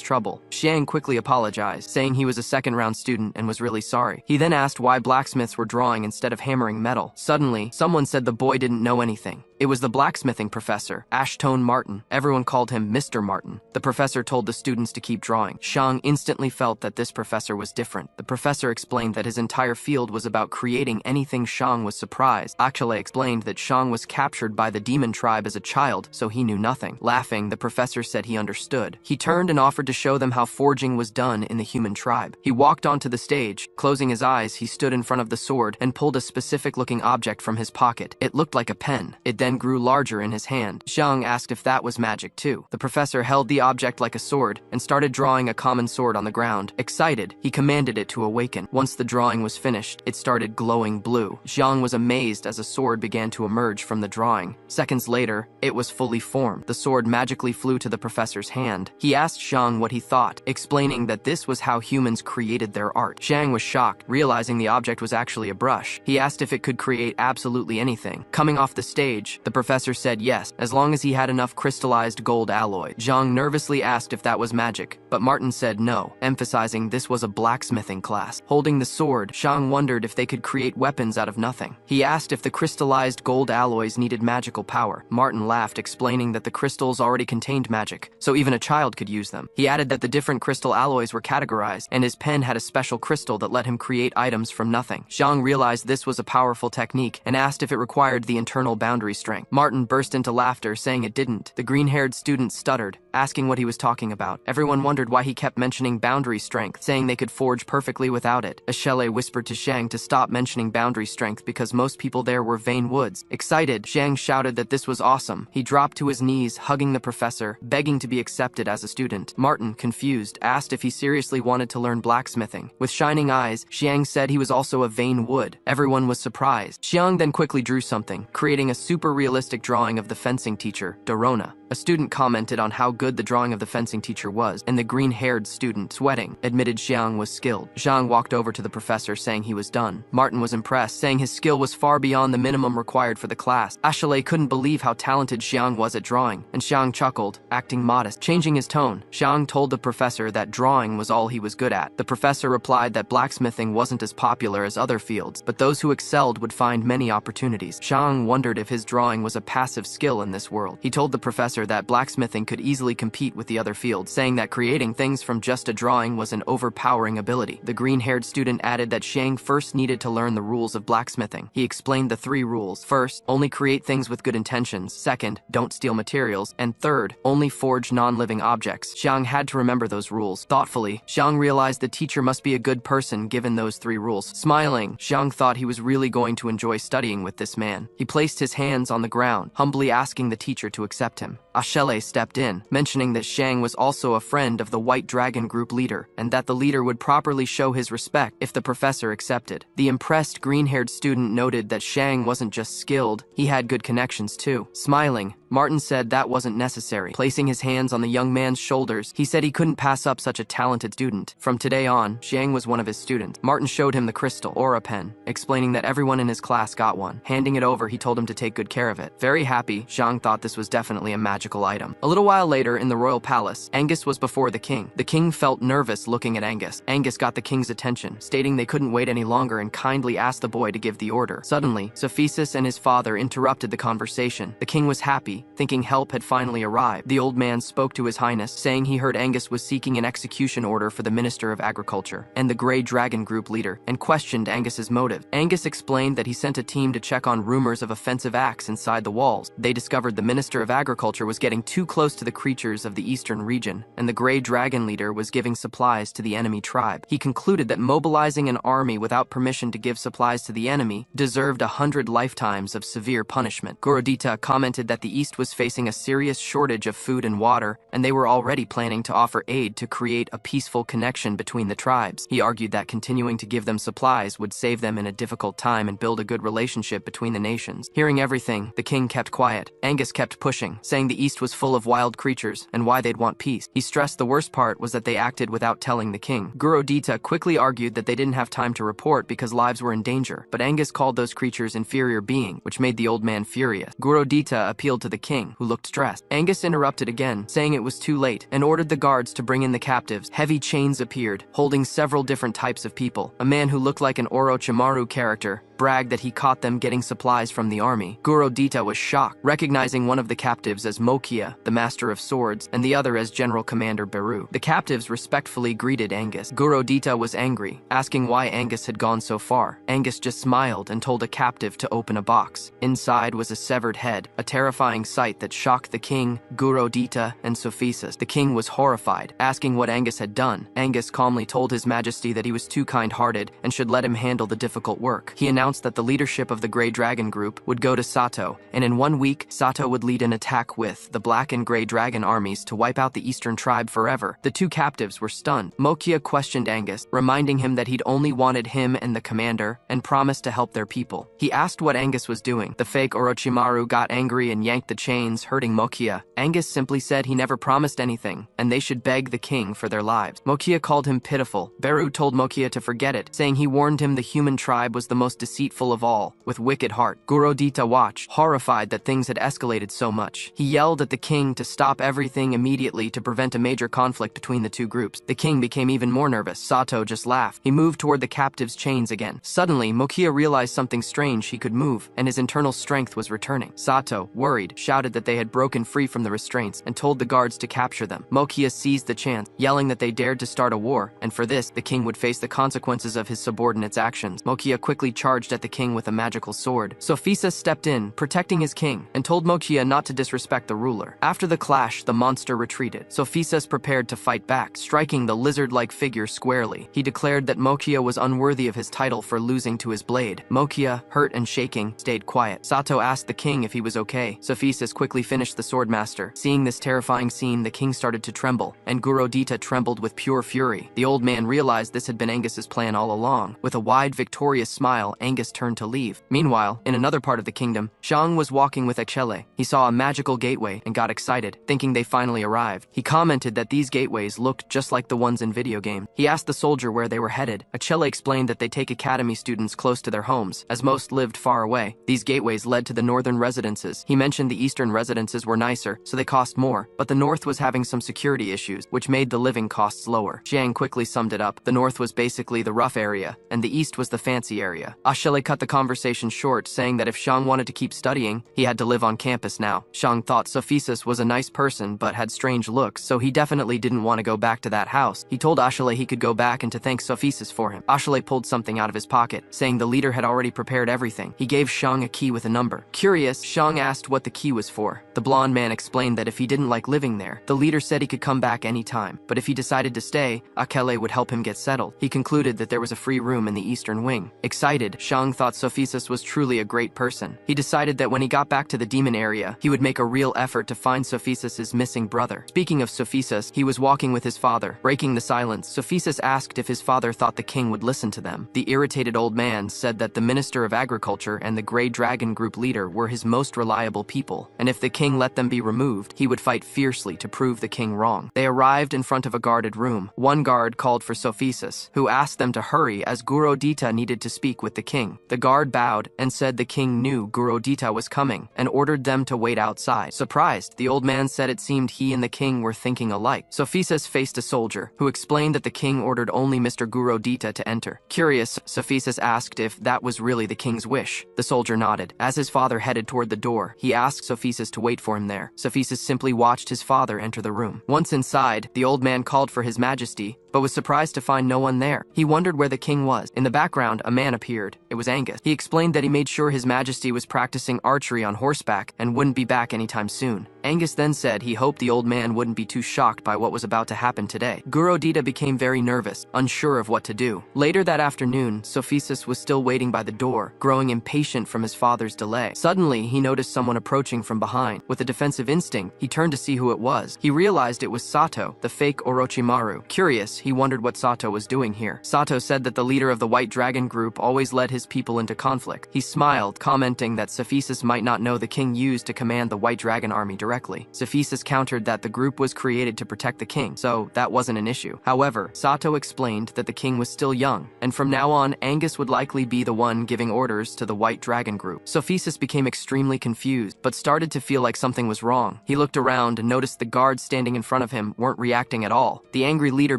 trouble. Xiang quickly apologized, saying he was a second-round student and was really sorry. He then asked why blacksmiths were drawing instead of hammering metal. Suddenly, someone said the boy didn't know anything. It was the blacksmithing professor, Ashtone Martin. Everyone called him Mr. Martin. The professor told the students to keep drawing. Xiang instantly felt that this professor was different. The professor explained that his entire field was about creating anything. Xiang was surprised. Achille explained that Xiang was captured by the demon tribe as a child, so he knew nothing. Laughing, the professor said he understood. He turned and offered to show them how forging was done in the human tribe. He walked onto the stage. Closing his eyes, he stood in front of the sword and pulled a specific-looking object from his pocket. It looked like a pen. It then grew larger in his hand. Xiang asked if that was magic too. The professor held the object like a sword and started drawing a common sword on the ground. Excited, he commanded it to awaken. Once the drawing was finished, it started glowing blue. Xiang was amazed as a sword began to emerge from the drawing. Seconds later, it was fully formed. The sword magically flew to the professor's hand. He asked Xiang what he thought, explaining that this was how humans created their art. Xiang was shocked, realizing the object was actually a brush. He asked if it could create absolutely anything. Coming off the stage, the professor said yes, as long as he had enough crystallized gold alloy. Xiang nervously asked if that was magic, but Martin said no, emphasizing this was a blacksmithing class. Holding the sword, Xiang wondered if they could create weapons out of nothing. He asked if the crystallized gold alloys needed magical power. Martin laughed, explaining that the crystals already contained magic, so even a child could use them. He added that the different crystal alloys were categorized, and his pen had a special crystal that let him create items from nothing. Xiang realized this was a powerful technique and asked if it required the internal boundary strength. strength. Martin burst into laughter, saying it didn't. The green-haired student stuttered, asking what he was talking about. Everyone wondered why he kept mentioning boundary strength, saying they could forge perfectly without it. Achille whispered to Xiang to stop mentioning boundary strength because most people there were vain woods. Excited, Xiang shouted that this was awesome. He dropped to his knees, hugging the professor, begging to be accepted as a student. Martin, confused, asked if he seriously wanted to learn blacksmithing. With shining eyes, Xiang said he was also a vain wood. Everyone was surprised. Xiang then quickly drew something, creating a super realistic drawing of the fencing teacher, Dorona. A student commented on how good the drawing of the fencing teacher was, and the green-haired student, sweating, admitted Xiang was skilled. Xiang walked over to the professor, saying he was done. Martin was impressed, saying his skill was far beyond the minimum required for the class. Achille couldn't believe how talented Xiang was at drawing, and Xiang chuckled, acting modest. Changing his tone, Xiang told the professor that drawing was all he was good at. The professor replied that blacksmithing wasn't as popular as other fields, but those who excelled would find many opportunities. Xiang wondered if his drawing was a passive skill in this world. He told the professor that blacksmithing could easily compete with the other fields, saying that creating things from just a drawing was an overpowering ability. The green-haired student added that Xiang first needed to learn the rules of blacksmithing. He explained the 3 rules. First, only create things with good intentions. Second, don't steal materials. And third, only forge non-living objects. Xiang had to remember those rules. Thoughtfully, Xiang realized the teacher must be a good person given those 3 rules. Smiling, Xiang thought he was really going to enjoy studying with this man. He placed his hands on the ground, humbly asking the teacher to accept him. Achille stepped in, mentioning that Xiang was also a friend of the White Dragon Group leader, and that the leader would properly show his respect if the professor accepted. The impressed green-haired student noted that Xiang wasn't just skilled, he had good connections too. Smiling, Martin said that wasn't necessary. Placing his hands on the young man's shoulders, he said he couldn't pass up such a talented student. From today on, Xiang was one of his students. Martin showed him the crystal aura pen, explaining that everyone in his class got one. Handing it over, he told him to take good care of it. Very happy, Xiang thought this was definitely a magical item. A little while later, in the royal palace, Angus was before the king. The king felt nervous looking at Angus. Angus got the king's attention, stating they couldn't wait any longer and kindly asked the boy to give the order. Suddenly, Sophis and his father interrupted the conversation. The king was happy, thinking help had finally arrived. The old man spoke to his highness, saying he heard Angus was seeking an execution order for the Minister of Agriculture and the Grey Dragon Group leader, and questioned Angus's motive. Angus explained that he sent a team to check on rumors of offensive acts inside the walls. They discovered the Minister of Agriculture was getting too close to the creatures of the eastern region, and the Grey Dragon leader was giving supplies to the enemy tribe. He concluded that mobilizing an army without permission to give supplies to the enemy deserved 100 lifetimes of severe punishment. Gorodita commented that the east was facing a serious shortage of food and water, and they were already planning to offer aid to create a peaceful connection between the tribes. He argued that continuing to give them supplies would save them in a difficult time and build a good relationship between the nations. Hearing everything, the king kept quiet. Angus kept pushing, saying the east was full of wild creatures and why they'd want peace. He stressed the worst part was that they acted without telling the king. Gorodita quickly argued that they didn't have time to report because lives were in danger, but Angus called those creatures inferior being, which made the old man furious. Gorodita appealed to the king, who looked stressed. Angus interrupted again, saying it was too late, and ordered the guards to bring in the captives. Heavy chains appeared, holding several different types of people. A man who looked like an Orochimaru character bragged that he caught them getting supplies from the army. Gorodita was shocked, recognizing one of the captives as Mokia, the master of swords, and the other as General Commander Beru. The captives respectfully greeted Angus. Gorodita was angry, asking why Angus had gone so far. Angus just smiled and told a captive to open a box. Inside was a severed head, a terrifying sight that shocked the king, Gorodita, and Sophis. The king was horrified, asking what Angus had done. Angus calmly told his majesty that he was too kind-hearted and should let him handle the difficult work. He announced that the leadership of the Grey Dragon Group would go to Sato, and in 1 week, Sato would lead an attack with the Black and Grey Dragon armies to wipe out the Eastern tribe forever. The 2 captives were stunned. Mokia questioned Angus, reminding him that he'd only wanted him and the commander, and promised to help their people. He asked what Angus was doing. The fake Orochimaru got angry and yanked the chains, hurting Mokia. Angus simply said he never promised anything, and they should beg the king for their lives. Mokia called him pitiful. Beru told Mokia to forget it, saying he warned him the human tribe was the most deceitful of all, with wicked heart. Gorodita watched, horrified that things had escalated so much. He yelled at the king to stop everything immediately to prevent a major conflict between the 2 groups. The king became even more nervous. Sato just laughed. He moved toward the captive's chains again. Suddenly, Mokia realized something strange. He could move, and his internal strength was returning. Sato, worried, shouted that they had broken free from the restraints and told the guards to capture them. Mokia seized the chance, yelling that they dared to start a war, and for this, the king would face the consequences of his subordinates' actions. Mokia quickly charged charged at the king with a magical sword. Sophis stepped in, protecting his king, and told Mochia not to disrespect the ruler. After the clash, the monster retreated. Sophis prepared to fight back, striking the lizard-like figure squarely. He declared that Mochia was unworthy of his title for losing to his blade. Mochia, hurt and shaking, stayed quiet. Sato asked the king if he was okay. Sophis quickly finished the swordmaster. Seeing this terrifying scene, the king started to tremble, and Gurodita trembled with pure fury. The old man realized this had been Angus's plan all along. With a wide, victorious smile, Angus turned to leave. Meanwhile, in another part of the kingdom, Zhang was walking with Achille. He saw a magical gateway and got excited, thinking they finally arrived. He commented that these gateways looked just like the ones in video games. He asked the soldier where they were headed. Achille explained that they take academy students close to their homes, as most lived far away. These gateways led to the northern residences. He mentioned the eastern residences were nicer, so they cost more, but the north was having some security issues, which made the living costs lower. Jiang quickly summed it up. The north was basically the rough area, and the east was the fancy area. Achille cut the conversation short, saying that if Zhang wanted to keep studying, he had to live on campus now. Zhang thought Sophis was a nice person, but had strange looks, so he definitely didn't want to go back to that house. He told Achille he could go back and to thank Sophis for him. Achille pulled something out of his pocket, saying the leader had already prepared everything. He gave Zhang a key with a number. Curious, Zhang asked what the key was for. The blonde man explained that if he didn't like living there, the leader said he could come back anytime, but if he decided to stay, Achille would help him get settled. He concluded that there was a free room in the eastern wing. Excited, Zhang thought Sophis was truly a great person. He decided that when he got back to the demon area, he would make a real effort to find Sophis' missing brother. Speaking of Sophis, he was walking with his father. Breaking the silence, Sophis asked if his father thought the king would listen to them. The irritated old man said that the Minister of Agriculture and the Grey Dragon Group leader were his most reliable people, and if the king let them be removed, he would fight fiercely to prove the king wrong. They arrived in front of a guarded room. One guard called for Sophis, who asked them to hurry as Gurodita needed to speak with the king. The guard bowed and said the king knew Gurodita was coming and ordered them to wait outside. Surprised, the old man said it seemed he and the king were thinking alike. Sophis faced a soldier, who explained that the king ordered only Mr. Gurodita to enter. Curious, Sophis asked if that was really the king's wish. The soldier nodded. As his father headed toward the door, he asked Sophis to wait for him there. Sophis simply watched his father enter the room. Once inside, the old man called for his majesty, but was surprised to find no one there. He wondered where the king was. In the background, a man appeared. It was Angus. He explained that he made sure his majesty was practicing archery on horseback and wouldn't be back anytime soon. Angus then said he hoped the old man wouldn't be too shocked by what was about to happen today. Gurodita became very nervous, unsure of what to do. Later that afternoon, Sophis was still waiting by the door, growing impatient from his father's delay. Suddenly, he noticed someone approaching from behind. With a defensive instinct, he turned to see who it was. He realized it was Sato, the fake Orochimaru. Curious, he wondered what Sato was doing here. Sato said that the leader of the White Dragon Group always led his people into conflict. He smiled, commenting that Sophis might not know the king used to command the White Dragon army directly. Sophis countered that the group was created to protect the king, so that wasn't an issue. However, Sato explained that the king was still young, and from now on, Angus would likely be the one giving orders to the White Dragon Group. Sophis became extremely confused, but started to feel like something was wrong. He looked around and noticed the guards standing in front of him weren't reacting at all. The angry leader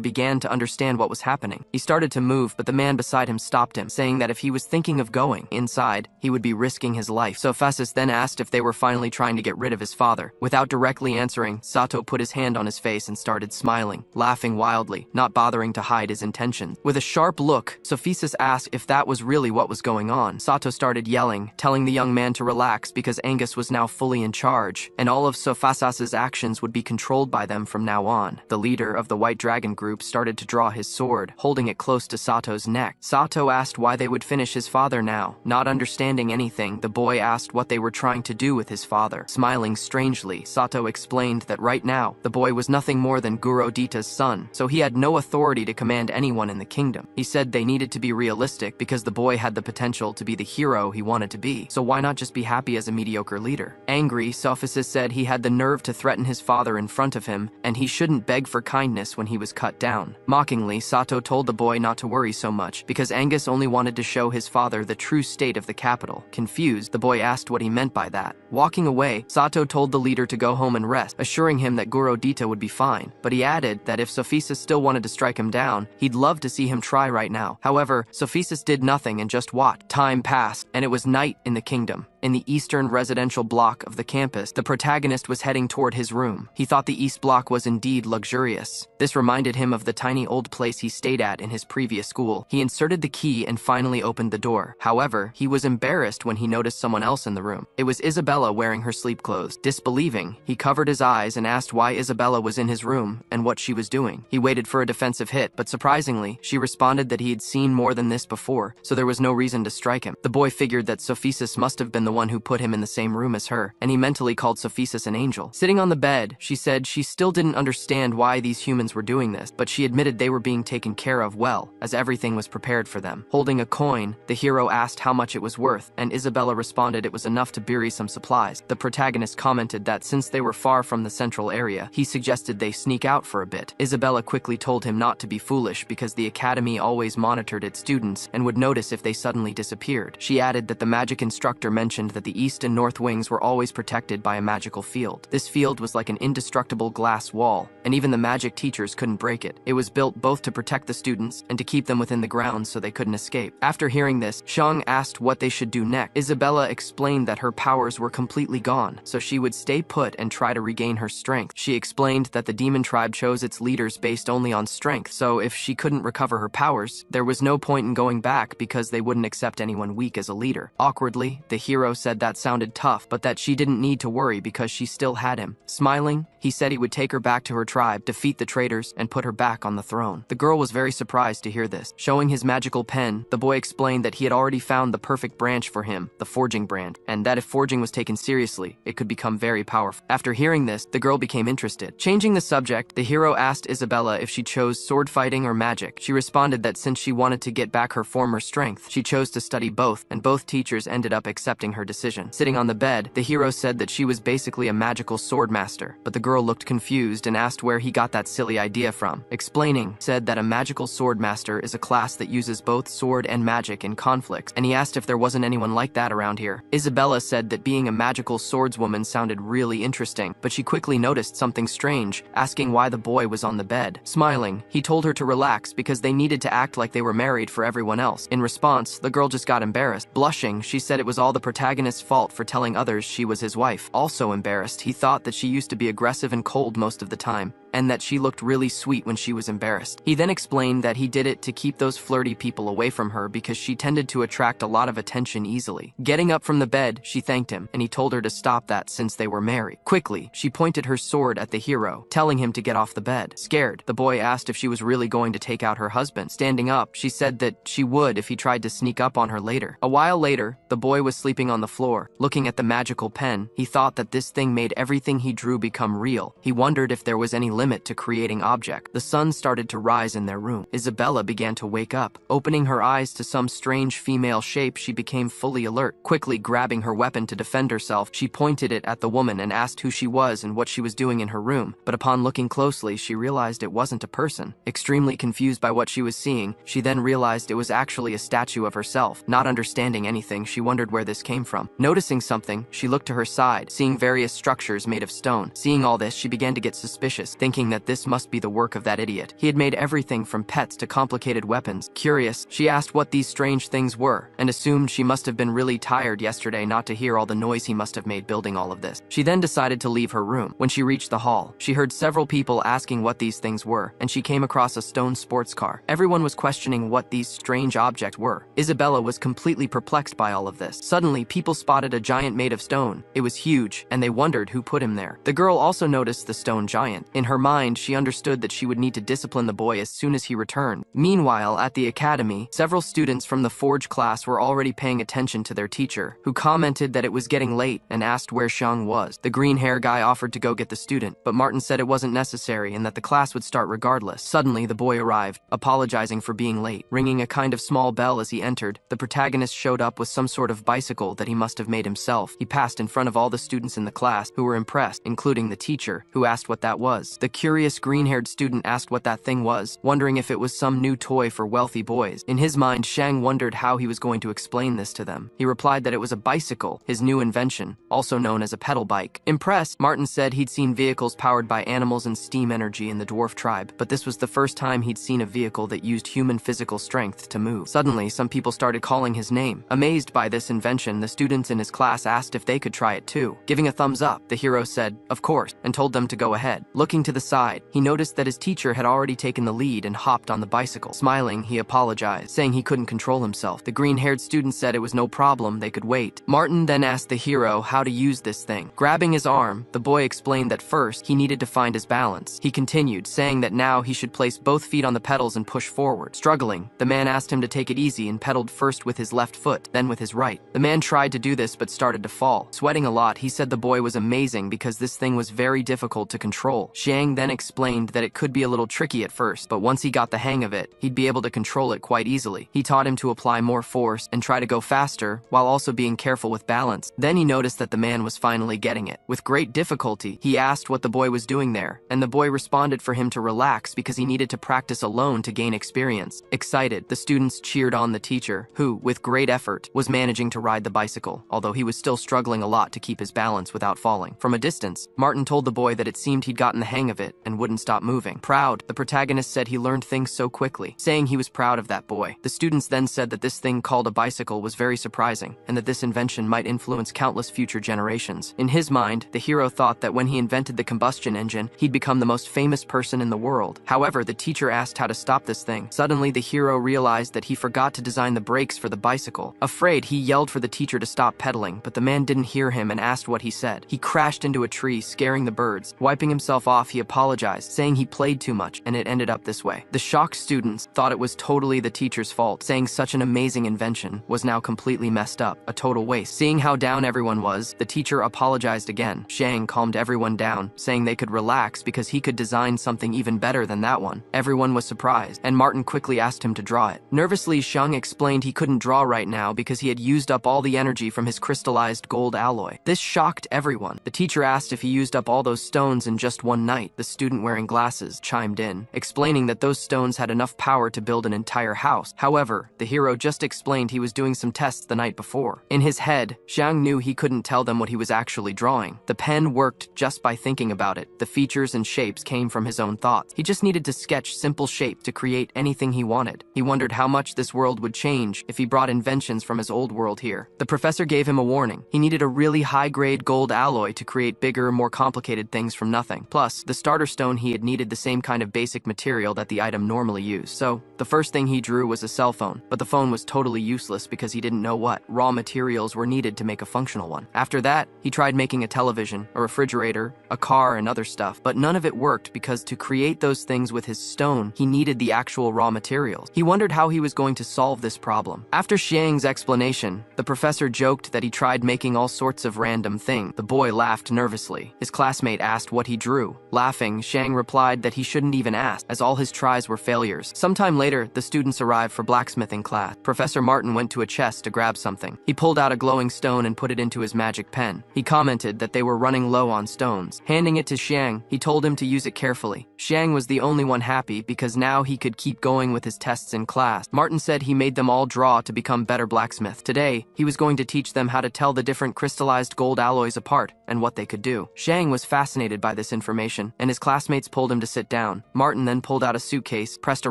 began to understand what was happening. He started to move, but the man beside him stopped him, saying that if he was thinking of going inside, he would be risking his life. Sophis then asked if they were finally trying to get rid of his father. Without directly answering, Sato put his hand on his face and started smiling, laughing wildly, not bothering to hide his intentions. With a sharp look, Sophis asked if that was really what was going on. Sato started yelling, telling the young man to relax because Angus was now fully in charge, and all of Sophis' actions would be controlled by them from now on. The leader of the White Dragon Group started to draw his sword, holding it close to Sato's neck. Sato asked why they would finish his father now. Not understanding anything, the boy asked what they were trying to do with his father. Smiling strangely, Sato explained that right now, the boy was nothing more than Gurodita's son, so he had no authority to command anyone in the kingdom. He said they needed to be realistic because the boy had the potential to be the hero he wanted to be, so why not just be happy as a mediocre leader? Angry, Sophis said he had the nerve to threaten his father in front of him, and he shouldn't beg for kindness when he was cut down. Mockingly, Sato told the boy not to worry so much, because Angus only wanted to show his father the true state of the capital. Confused, the boy asked what he meant by that. Walking away, Sato told the leader her to go home and rest, assuring him that Guro Dita would be fine, but he added that if Sophis still wanted to strike him down, he'd love to see him try right now. However, Sophis did nothing and just watched. Time passed, and it was night in the kingdom. In the eastern residential block of the campus, the protagonist was heading toward his room. He thought the east block was indeed luxurious. This reminded him of the tiny old place he stayed at in his previous school. He inserted the key and finally opened the door. However, he was embarrassed when he noticed someone else in the room. It was Isabella wearing her sleep clothes. Disbelieving, he covered his eyes and asked why Isabella was in his room and what she was doing. He waited for a defensive hit, but surprisingly, she responded that he had seen more than this before, so there was no reason to strike him. The boy figured that Sophis must have been the one who put him in the same room as her, and he mentally called Sophis an angel. Sitting on the bed, she said she still didn't understand why these humans were doing this, but she admitted they were being taken care of well, as everything was prepared for them. Holding a coin, the hero asked how much it was worth, and Isabella responded it was enough to bury some supplies. The protagonist commented that since they were far from the central area, he suggested they sneak out for a bit. Isabella quickly told him not to be foolish because the academy always monitored its students and would notice if they suddenly disappeared. She added that the magic instructor mentioned that the east and north wings were always protected by a magical field. This field was like an indestructible glass wall, and even the magic teachers couldn't break it. It was built both to protect the students and to keep them within the grounds so they couldn't escape. After hearing this, Xiang asked what they should do next. Isabella explained that her powers were completely gone, so she would stay put and try to regain her strength. She explained that the demon tribe chose its leaders based only on strength, so if she couldn't recover her powers, there was no point in going back because they wouldn't accept anyone weak as a leader. Awkwardly, the hero said that sounded tough, but that she didn't need to worry because she still had him. Smiling, he said he would take her back to her tribe, defeat the traitors, and put her back on the throne. The girl was very surprised to hear this. Showing his magical pen, the boy explained that he had already found the perfect branch for him, the forging brand, and that if forging was taken seriously, it could become very powerful. After hearing this, the girl became interested. Changing the subject, the hero asked Isabella if she chose sword fighting or magic. She responded that since she wanted to get back her former strength, she chose to study both, and both teachers ended up accepting her decision. Sitting on the bed, the hero said that she was basically a magical sword master, but the girl looked confused and asked where he got that silly idea from. Explaining, said that a magical sword master is a class that uses both sword and magic in conflicts, and he asked if there wasn't anyone like that around here. Isabella said that being a magical swordswoman sounded really interesting, but she quickly noticed something strange, asking why the boy was on the bed. Smiling, he told her to relax because they needed to act like they were married for everyone else. In response, the girl just got embarrassed. Blushing, she said it was all the protagonist's fault for telling others she was his wife. Also embarrassed, he thought that she used to be aggressive and cold most of the time, and that she looked really sweet when she was embarrassed. He then explained that he did it to keep those flirty people away from her because she tended to attract a lot of attention easily. Getting up from the bed, she thanked him, and he told her to stop that since they were married. Quickly, she pointed her sword at the hero, telling him to get off the bed. Scared, the boy asked if she was really going to take out her husband. Standing up, she said that she would if he tried to sneak up on her later. A while later, the boy was sleeping on the floor. Looking at the magical pen, he thought that this thing made everything he drew become real. He wondered if there was any limit to creating object. The sun started to rise in their room. Isabella began to wake up. Opening her eyes to some strange female shape, she became fully alert. Quickly grabbing her weapon to defend herself, she pointed it at the woman and asked who she was and what she was doing in her room. But upon looking closely, she realized it wasn't a person. Extremely confused by what she was seeing, she then realized it was actually a statue of herself. Not understanding anything, she wondered where this came from. Noticing something, she looked to her side, seeing various structures made of stone. Seeing all this, she began to get suspicious, thinking that this must be the work of that idiot. He had made everything from pets to complicated weapons. Curious, she asked what these strange things were, and assumed she must have been really tired yesterday not to hear all the noise he must have made building all of this. She then decided to leave her room. When she reached the hall, she heard several people asking what these things were, and she came across a stone sports car. Everyone was questioning what these strange objects were. Isabella was completely perplexed by all of this. Suddenly, people spotted a giant made of stone. It was huge, and they wondered who put him there. The girl also noticed the stone giant. In her mind, she understood that she would need to discipline the boy as soon as he returned. Meanwhile, at the academy, several students from the forge class were already paying attention to their teacher, who commented that it was getting late and asked where Xiang was. The green hair guy offered to go get the student, but Martin said it wasn't necessary and that the class would start regardless. Suddenly, the boy arrived, apologizing for being late. Ringing a kind of small bell as he entered, the protagonist showed up with some sort of bicycle that he must have made himself. He passed in front of all the students in the class, who were impressed, including the teacher, who asked what that was. The curious green-haired student asked what that thing was, wondering if it was some new toy for wealthy boys. In his mind, Shang wondered how he was going to explain this to them. He replied that it was a bicycle, his new invention, also known as a pedal bike. Impressed, Martin said he'd seen vehicles powered by animals and steam energy in the dwarf tribe, but this was the first time he'd seen a vehicle that used human physical strength to move. Suddenly, some people started calling his name. Amazed by this invention, the students in his class asked if they could try it too. Giving a thumbs up, the hero said, "Of course," and told them to go ahead. Looking to the side, he noticed that his teacher had already taken the lead and hopped on the bicycle. Smiling, he apologized, saying he couldn't control himself. The green-haired student said it was no problem, they could wait. Martin then asked the hero how to use this thing. Grabbing his arm, the boy explained that first, he needed to find his balance. He continued, saying that now he should place both feet on the pedals and push forward. Struggling, the man asked him to take it easy and pedaled first with his left foot, then with his right. The man tried to do this but started to fall. Sweating a lot, he said the boy was amazing because this thing was very difficult to control. Xiang then explained that it could be a little tricky at first, but once he got the hang of it, he'd be able to control it quite easily. He taught him to apply more force and try to go faster while also being careful with balance. Then he noticed that the man was finally getting it. With great difficulty, he asked what the boy was doing there, and the boy responded for him to relax because he needed to practice alone to gain experience. Excited, the students cheered on the teacher, who, with great effort, was managing to ride the bicycle, although he was still struggling a lot to keep his balance without falling. From a distance, Martin told the boy that it seemed he'd gotten the hang of it and wouldn't stop moving. Proud, the protagonist said he learned things so quickly, saying he was proud of that boy. The students then said that this thing called a bicycle was very surprising, and that this invention might influence countless future generations. In his mind, the hero thought that when he invented the combustion engine, he'd become the most famous person in the world. However, the teacher asked how to stop this thing. Suddenly, the hero realized that he forgot to design the brakes for the bicycle. Afraid, he yelled for the teacher to stop pedaling, but the man didn't hear him and asked what he said. He crashed into a tree, scaring the birds. Wiping himself off, he apologized, saying he played too much, and it ended up this way. The shocked students thought it was totally the teacher's fault, saying such an amazing invention was now completely messed up, a total waste. Seeing how down everyone was, the teacher apologized again. Shang calmed everyone down, saying they could relax because he could design something even better than that one. Everyone was surprised, and Martin quickly asked him to draw it. Nervously, Shang explained he couldn't draw right now because he had used up all the energy from his crystallized gold alloy. This shocked everyone. The teacher asked if he used up all those stones in just one night. The student wearing glasses chimed in, explaining that those stones had enough power to build an entire house. However, the hero just explained he was doing some tests the night before. In his head, Shang knew he couldn't tell them what he was actually drawing. The pen worked just by thinking about it. The features and shapes came from his own thoughts. He just needed to sketch simple shapes to create anything he wanted. He wondered how much this world would change if he brought inventions from his old world here. The professor gave him a warning. He needed a really high-grade gold alloy to create bigger, more complicated things from nothing. Plus, the starter stone he had needed the same kind of basic material that the item normally used. So, the first thing he drew was a cell phone, but the phone was totally useless because he didn't know what raw materials were needed to make a functional one. After that, he tried making a television, a refrigerator, a car, and other stuff, but none of it worked because to create those things with his stone, he needed the actual raw materials. He wondered how he was going to solve this problem. After Xiang's explanation, the professor joked that he tried making all sorts of random things. The boy laughed nervously. His classmate asked what he drew. Laughing, Xiang replied that he shouldn't even ask, as all his tries were failures. Sometime later, the students arrived for blacksmithing class. Professor Martin went to a chest to grab something. He pulled out a glowing stone and put it into his magic pen. He commented that they were running low on stones. Handing it to Xiang, he told him to use it carefully. Xiang was the only one happy because now he could keep going with his tests in class. Martin said he made them all draw to become better blacksmiths. Today, he was going to teach them how to tell the different crystallized gold alloys apart and what they could do. Xiang was fascinated by this information, and his classmates pulled him to sit down. Martin then pulled out a suitcase, pressed a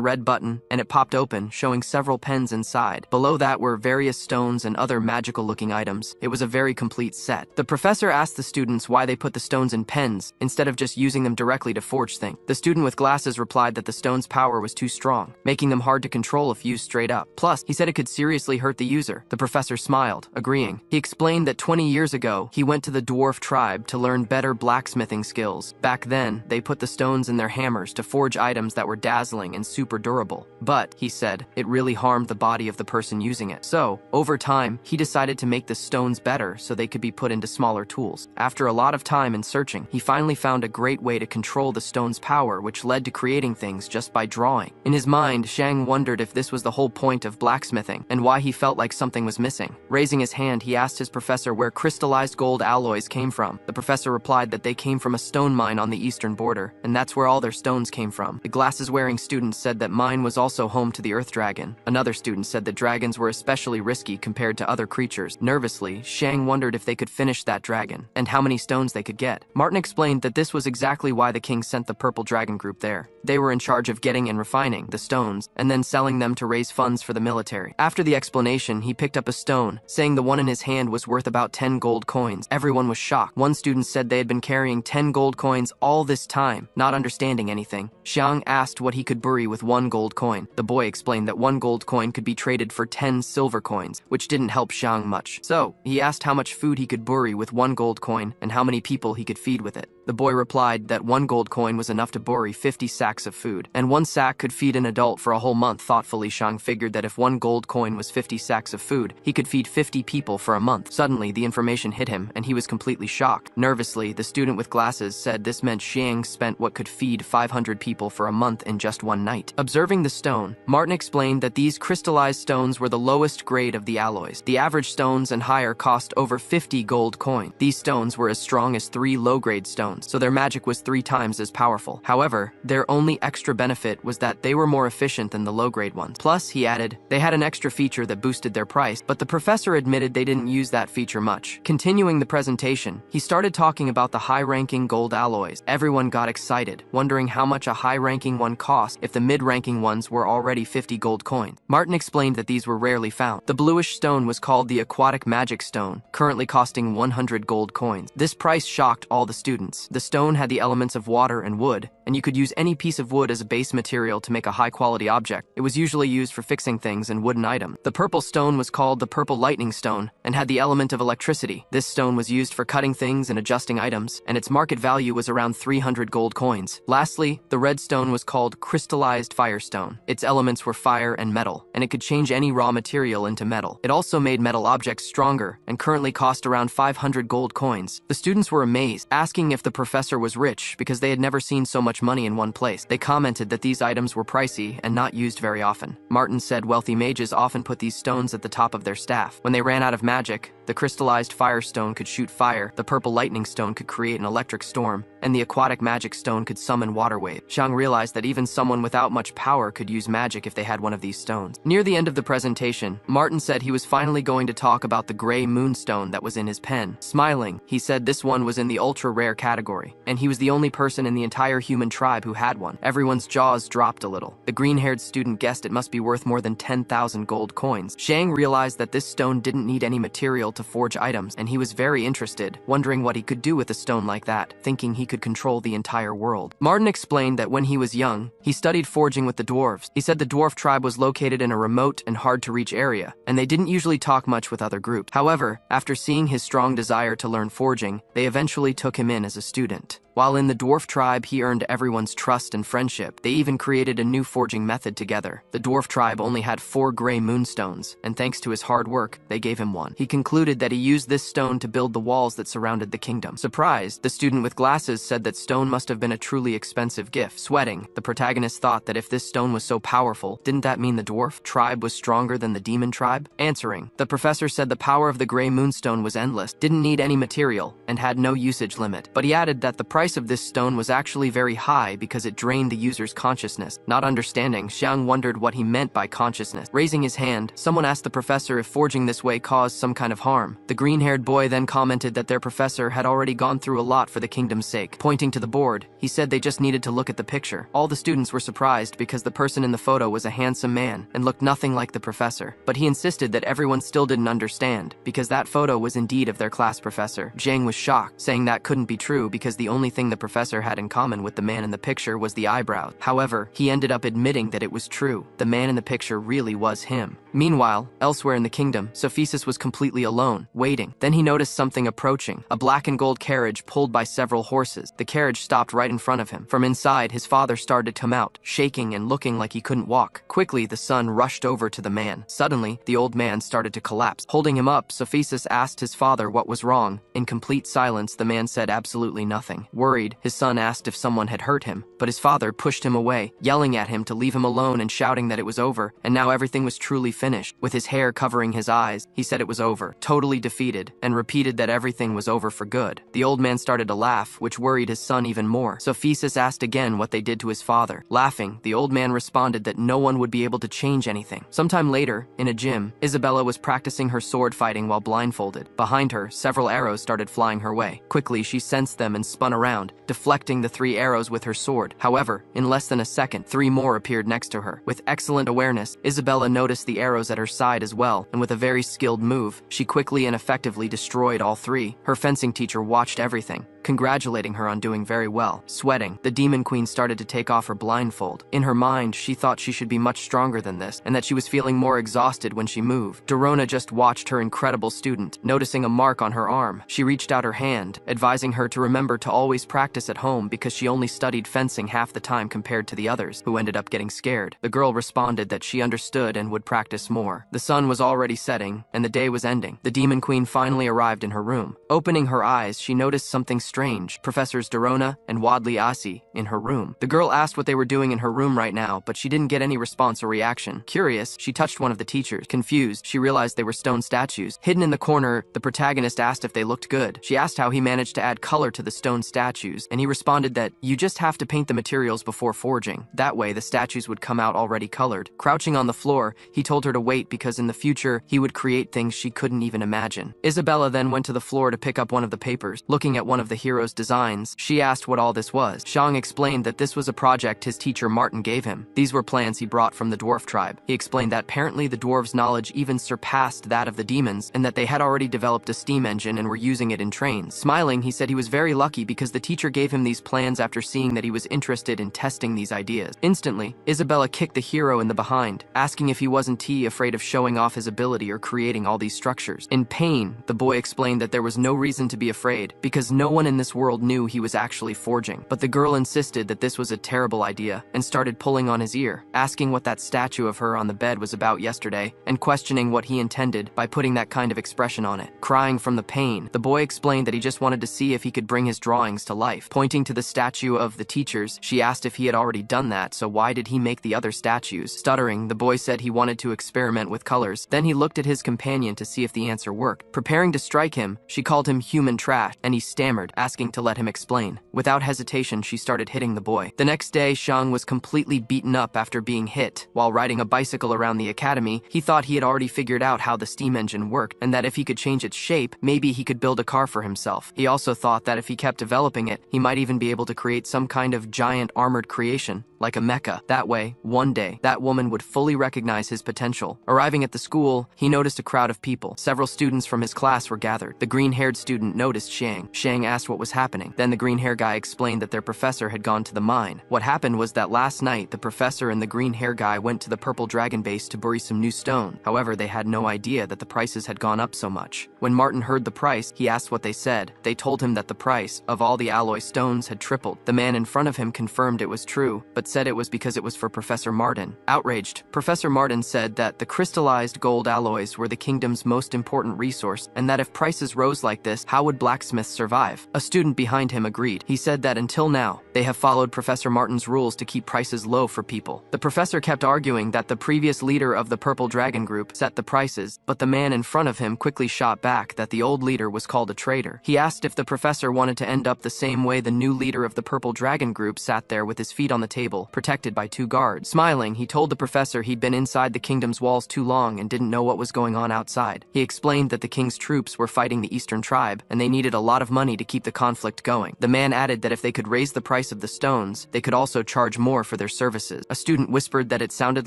red button, and it popped open, showing several pens inside. Below that were various stones and other magical-looking items. It was a very complete set. The professor asked the students why they put the stones in pens instead of just using them directly to forge things. The student with glasses replied that the stone's power was too strong, making them hard to control if used straight up. Plus, he said it could seriously hurt the user. The professor smiled, agreeing. He explained that 20 years ago, he went to the dwarf tribe to learn better blacksmithing skills. Back then, they put the stones in their hammers to forge items that were dazzling and super durable. But, he said, it really harmed the body of the person using it. So, over time, he decided to make the stones better so they could be put into smaller tools. After a lot of time and searching, he finally found a great way to control the stone's power, which led to creating things just by drawing. In his mind, Xiang wondered if this was the whole point of blacksmithing and why he felt like something was missing. Raising his hand, he asked his professor where crystallized gold alloys came from. The professor replied that they came from a stone mine on the eastern western border, and that's where all their stones came from. The glasses-wearing student said that mine was also home to the earth dragon. Another student said that dragons were especially risky compared to other creatures. Nervously, Shang wondered if they could finish that dragon, and how many stones they could get. Martin explained that this was exactly why the king sent the Purple Dragon group there. They were in charge of getting and refining the stones, and then selling them to raise funds for the military. After the explanation, he picked up a stone, saying the one in his hand was worth about 10 gold coins. Everyone was shocked. One student said they had been carrying 10 gold coins all this time, not understanding anything. Xiang asked what he could bury with 1 gold coin. The boy explained that 1 gold coin could be traded for 10 silver coins, which didn't help Xiang much. So, he asked how much food he could bury with 1 gold coin and how many people he could feed with it. The boy replied that 1 gold coin was enough to bury 50 sacks of food, and 1 sack could feed an adult for a whole month. Thoughtfully, Xiang figured that if 1 gold coin was 50 sacks of food, he could feed 50 people for a month. Suddenly, the information hit him, and he was completely shocked. Nervously, the student with glasses said this meant Xiang spent what could feed 500 people for a month in just 1 night. Observing the stone, Martin explained that these crystallized stones were the lowest grade of the alloys. The average stones and higher cost over 50 gold coin. These stones were as strong as 3 low-grade stones, so their magic was 3 times as powerful. However, their only extra benefit was that they were more efficient than the low-grade ones. Plus, he added, they had an extra feature that boosted their price, but the professor admitted they didn't use that feature much. Continuing the presentation, he started talking about the high-ranking gold alloys. Everyone got excited, wondering how much a high-ranking one cost if the mid-ranking ones were already 50 gold coins. Martin explained that these were rarely found. The bluish stone was called the aquatic magic stone, currently costing 100 gold coins. This price shocked all the students. The stone had the elements of water and wood, and you could use any piece of wood as a base material to make a high-quality object. It was usually used for fixing things and wooden items. The purple stone was called the purple lightning stone and had the element of electricity. This stone was used for cutting things and adjusting items, and its market value was around 300 gold coins. Lastly, the red stone was called crystallized firestone. Its elements were fire and metal, and it could change any raw material into metal. It also made metal objects stronger and currently cost around 500 gold coins. The students were amazed, asking if the professor was rich because they had never seen so much money in one place. They commented that these items were pricey and not used very often. Martin said wealthy mages often put these stones at the top of their staff. When they ran out of magic, the crystallized firestone could shoot fire, the purple lightning stone could create an electric storm, and the aquatic magic stone could summon water waves. Xiang realized that even someone without much power could use magic if they had one of these stones. Near the end of the presentation, Martin said he was finally going to talk about the gray moonstone that was in his pen. Smiling, he said this one was in the ultra-rare category, and he was the only person in the entire human tribe who had one. Everyone's jaws dropped a little. The green-haired student guessed it must be worth more than 10,000 gold coins. Shang realized that this stone didn't need any material to forge items, and he was very interested, wondering what he could do with a stone like that, thinking he could control the entire world. Martin explained that when he was young, he studied forging with the dwarves. He said the dwarf tribe was located in a remote and hard-to-reach area, and they didn't usually talk much with other groups. However, after seeing his strong desire to learn forging, they eventually took him in as a student. While in the dwarf tribe, he earned everyone's trust and friendship. They even created a new forging method together. The dwarf tribe only had 4 gray moonstones, and thanks to his hard work, they gave him one. He concluded that he used this stone to build the walls that surrounded the kingdom. Surprised, the student with glasses said that stone must have been a truly expensive gift. Sweating, the protagonist thought that if this stone was so powerful, didn't that mean the dwarf tribe was stronger than the demon tribe? Answering, the professor said the power of the gray moonstone was endless, didn't need any material, and had no usage limit. But he added that the price of this stone was actually very high because it drained the user's consciousness. Not understanding, Xiang wondered what he meant by consciousness. Raising his hand, someone asked the professor if forging this way caused some kind of harm. The green-haired boy then commented that their professor had already gone through a lot for the kingdom's sake. Pointing to the board, he said they just needed to look at the picture. All the students were surprised because the person in the photo was a handsome man and looked nothing like the professor. But he insisted that everyone still didn't understand because that photo was indeed of their class professor. Zhang was shocked, saying that couldn't be true because the only thing the professor had in common with the man in the picture was the eyebrows. However, he ended up admitting that it was true. The man in the picture really was him. Meanwhile, elsewhere in the kingdom, Sophis was completely alone, waiting. Then he noticed something approaching, a black and gold carriage pulled by several horses. The carriage stopped right in front of him. From inside, his father started to come out, shaking and looking like he couldn't walk. Quickly, the son rushed over to the man. Suddenly, the old man started to collapse. Holding him up, Sophis asked his father what was wrong. In complete silence, the man said absolutely nothing. Worried, his son asked if someone had hurt him, but his father pushed him away, yelling at him to leave him alone and shouting that it was over, and now everything was truly finished. With his hair covering his eyes, he said it was over, totally defeated, and repeated that everything was over for good. The old man started to laugh, which worried his son even more. Sophis asked again what they did to his father. Laughing, the old man responded that no one would be able to change anything. Sometime later, in a gym, Isabella was practicing her sword fighting while blindfolded. Behind her, several arrows started flying her way. Quickly, she sensed them and spun around, deflecting the 3 arrows with her sword. However, in less than a second, 3 more appeared next to her. With excellent awareness, Isabella noticed the arrows at her side as well, and with a very skilled move, she quickly and effectively destroyed all 3. Her fencing teacher watched everything, congratulating her on doing very well. Sweating, the Demon Queen started to take off her blindfold. In her mind, she thought she should be much stronger than this, and that she was feeling more exhausted when she moved. Dorona just watched her incredible student. Noticing a mark on her arm, she reached out her hand, advising her to remember to always practice at home because she only studied fencing half the time compared to the others, who ended up getting scared. The girl responded that she understood and would practice more. The sun was already setting, and the day was ending. The Demon Queen finally arrived in her room. Opening her eyes, she noticed something strange. Professors Dorona and Wadley Asi in her room. The girl asked what they were doing in her room right now, but she didn't get any response or reaction. Curious, she touched one of the teachers. Confused, she realized they were stone statues. Hidden in the corner, the protagonist asked if they looked good. She asked how he managed to add color to the stone statues, and he responded that you just have to paint the materials before forging. That way, the statues would come out already colored. Crouching on the floor, he told her to wait because in the future, he would create things she couldn't even imagine. Isabella then went to the floor to pick up one of the papers. Looking at one of the hero's designs, she asked what all this was. Xiang explained that this was a project his teacher Martin gave him. These were plans he brought from the dwarf tribe. He explained that apparently the dwarves' knowledge even surpassed that of the demons, and that they had already developed a steam engine and were using it in trains. Smiling, he said he was very lucky because the teacher gave him these plans after seeing that he was interested in testing these ideas. Instantly, Isabella kicked the hero in the behind, asking if he wasn't afraid of showing off his ability or creating all these structures. In pain, the boy explained that there was no reason to be afraid because no one in this world knew he was actually forging. But the girl insisted that this was a terrible idea and started pulling on his ear, asking what that statue of her on the bed was about yesterday and questioning what he intended by putting that kind of expression on it. Crying from the pain, the boy explained that he just wanted to see if he could bring his drawings to life. Pointing to the statue of the teachers, she asked if he had already done that, so why did he make the other statues? Stuttering, the boy said he wanted to experiment with colors. Then he looked at his companion to see if the answer worked. Preparing to strike him, she called him human trash, and he stammered, asking to let him explain. Without hesitation, she started hitting the boy. The next day, Xiang was completely beaten up after being hit. While riding a bicycle around the academy, he thought he had already figured out how the steam engine worked, and that if he could change its shape, maybe he could build a car for himself. He also thought that if he kept developing it, he might even be able to create some kind of giant armored creation, like a mecha. That way, one day, that woman would fully recognize his potential. Arriving at the school, he noticed a crowd of people. Several students from his class were gathered. The green-haired student noticed Xiang. Xiang asked what was happening. Then the green-hair guy explained that their professor had gone to the mine. What happened was that last night, the professor and the green-hair guy went to the purple dragon base to bury some new stone. However, they had no idea that the prices had gone up so much. When Martin heard the price, he asked what they said. They told him that the price of all the alloy stones had tripled. The man in front of him confirmed it was true, but said it was because it was for Professor Martin. Outraged, Professor Martin said that the crystallized gold alloys were the kingdom's most important resource, and that if prices rose like this, how would blacksmiths survive? A student behind him agreed. He said that until now, they have followed Professor Martin's rules to keep prices low for people. The professor kept arguing that the previous leader of the Purple Dragon Group set the prices, but the man in front of him quickly shot back that the old leader was called a traitor. He asked if the professor wanted to end up the same way the new leader of the Purple Dragon Group sat there with his feet on the table, protected by 2 guards. Smiling, he told the professor he'd been inside the kingdom's walls too long and didn't know what was going on outside. He explained that the king's troops were fighting the eastern tribe, and they needed a lot of money to keep the conflict going. The man added that if they could raise the price of the stones, they could also charge more for their services. A student whispered that it sounded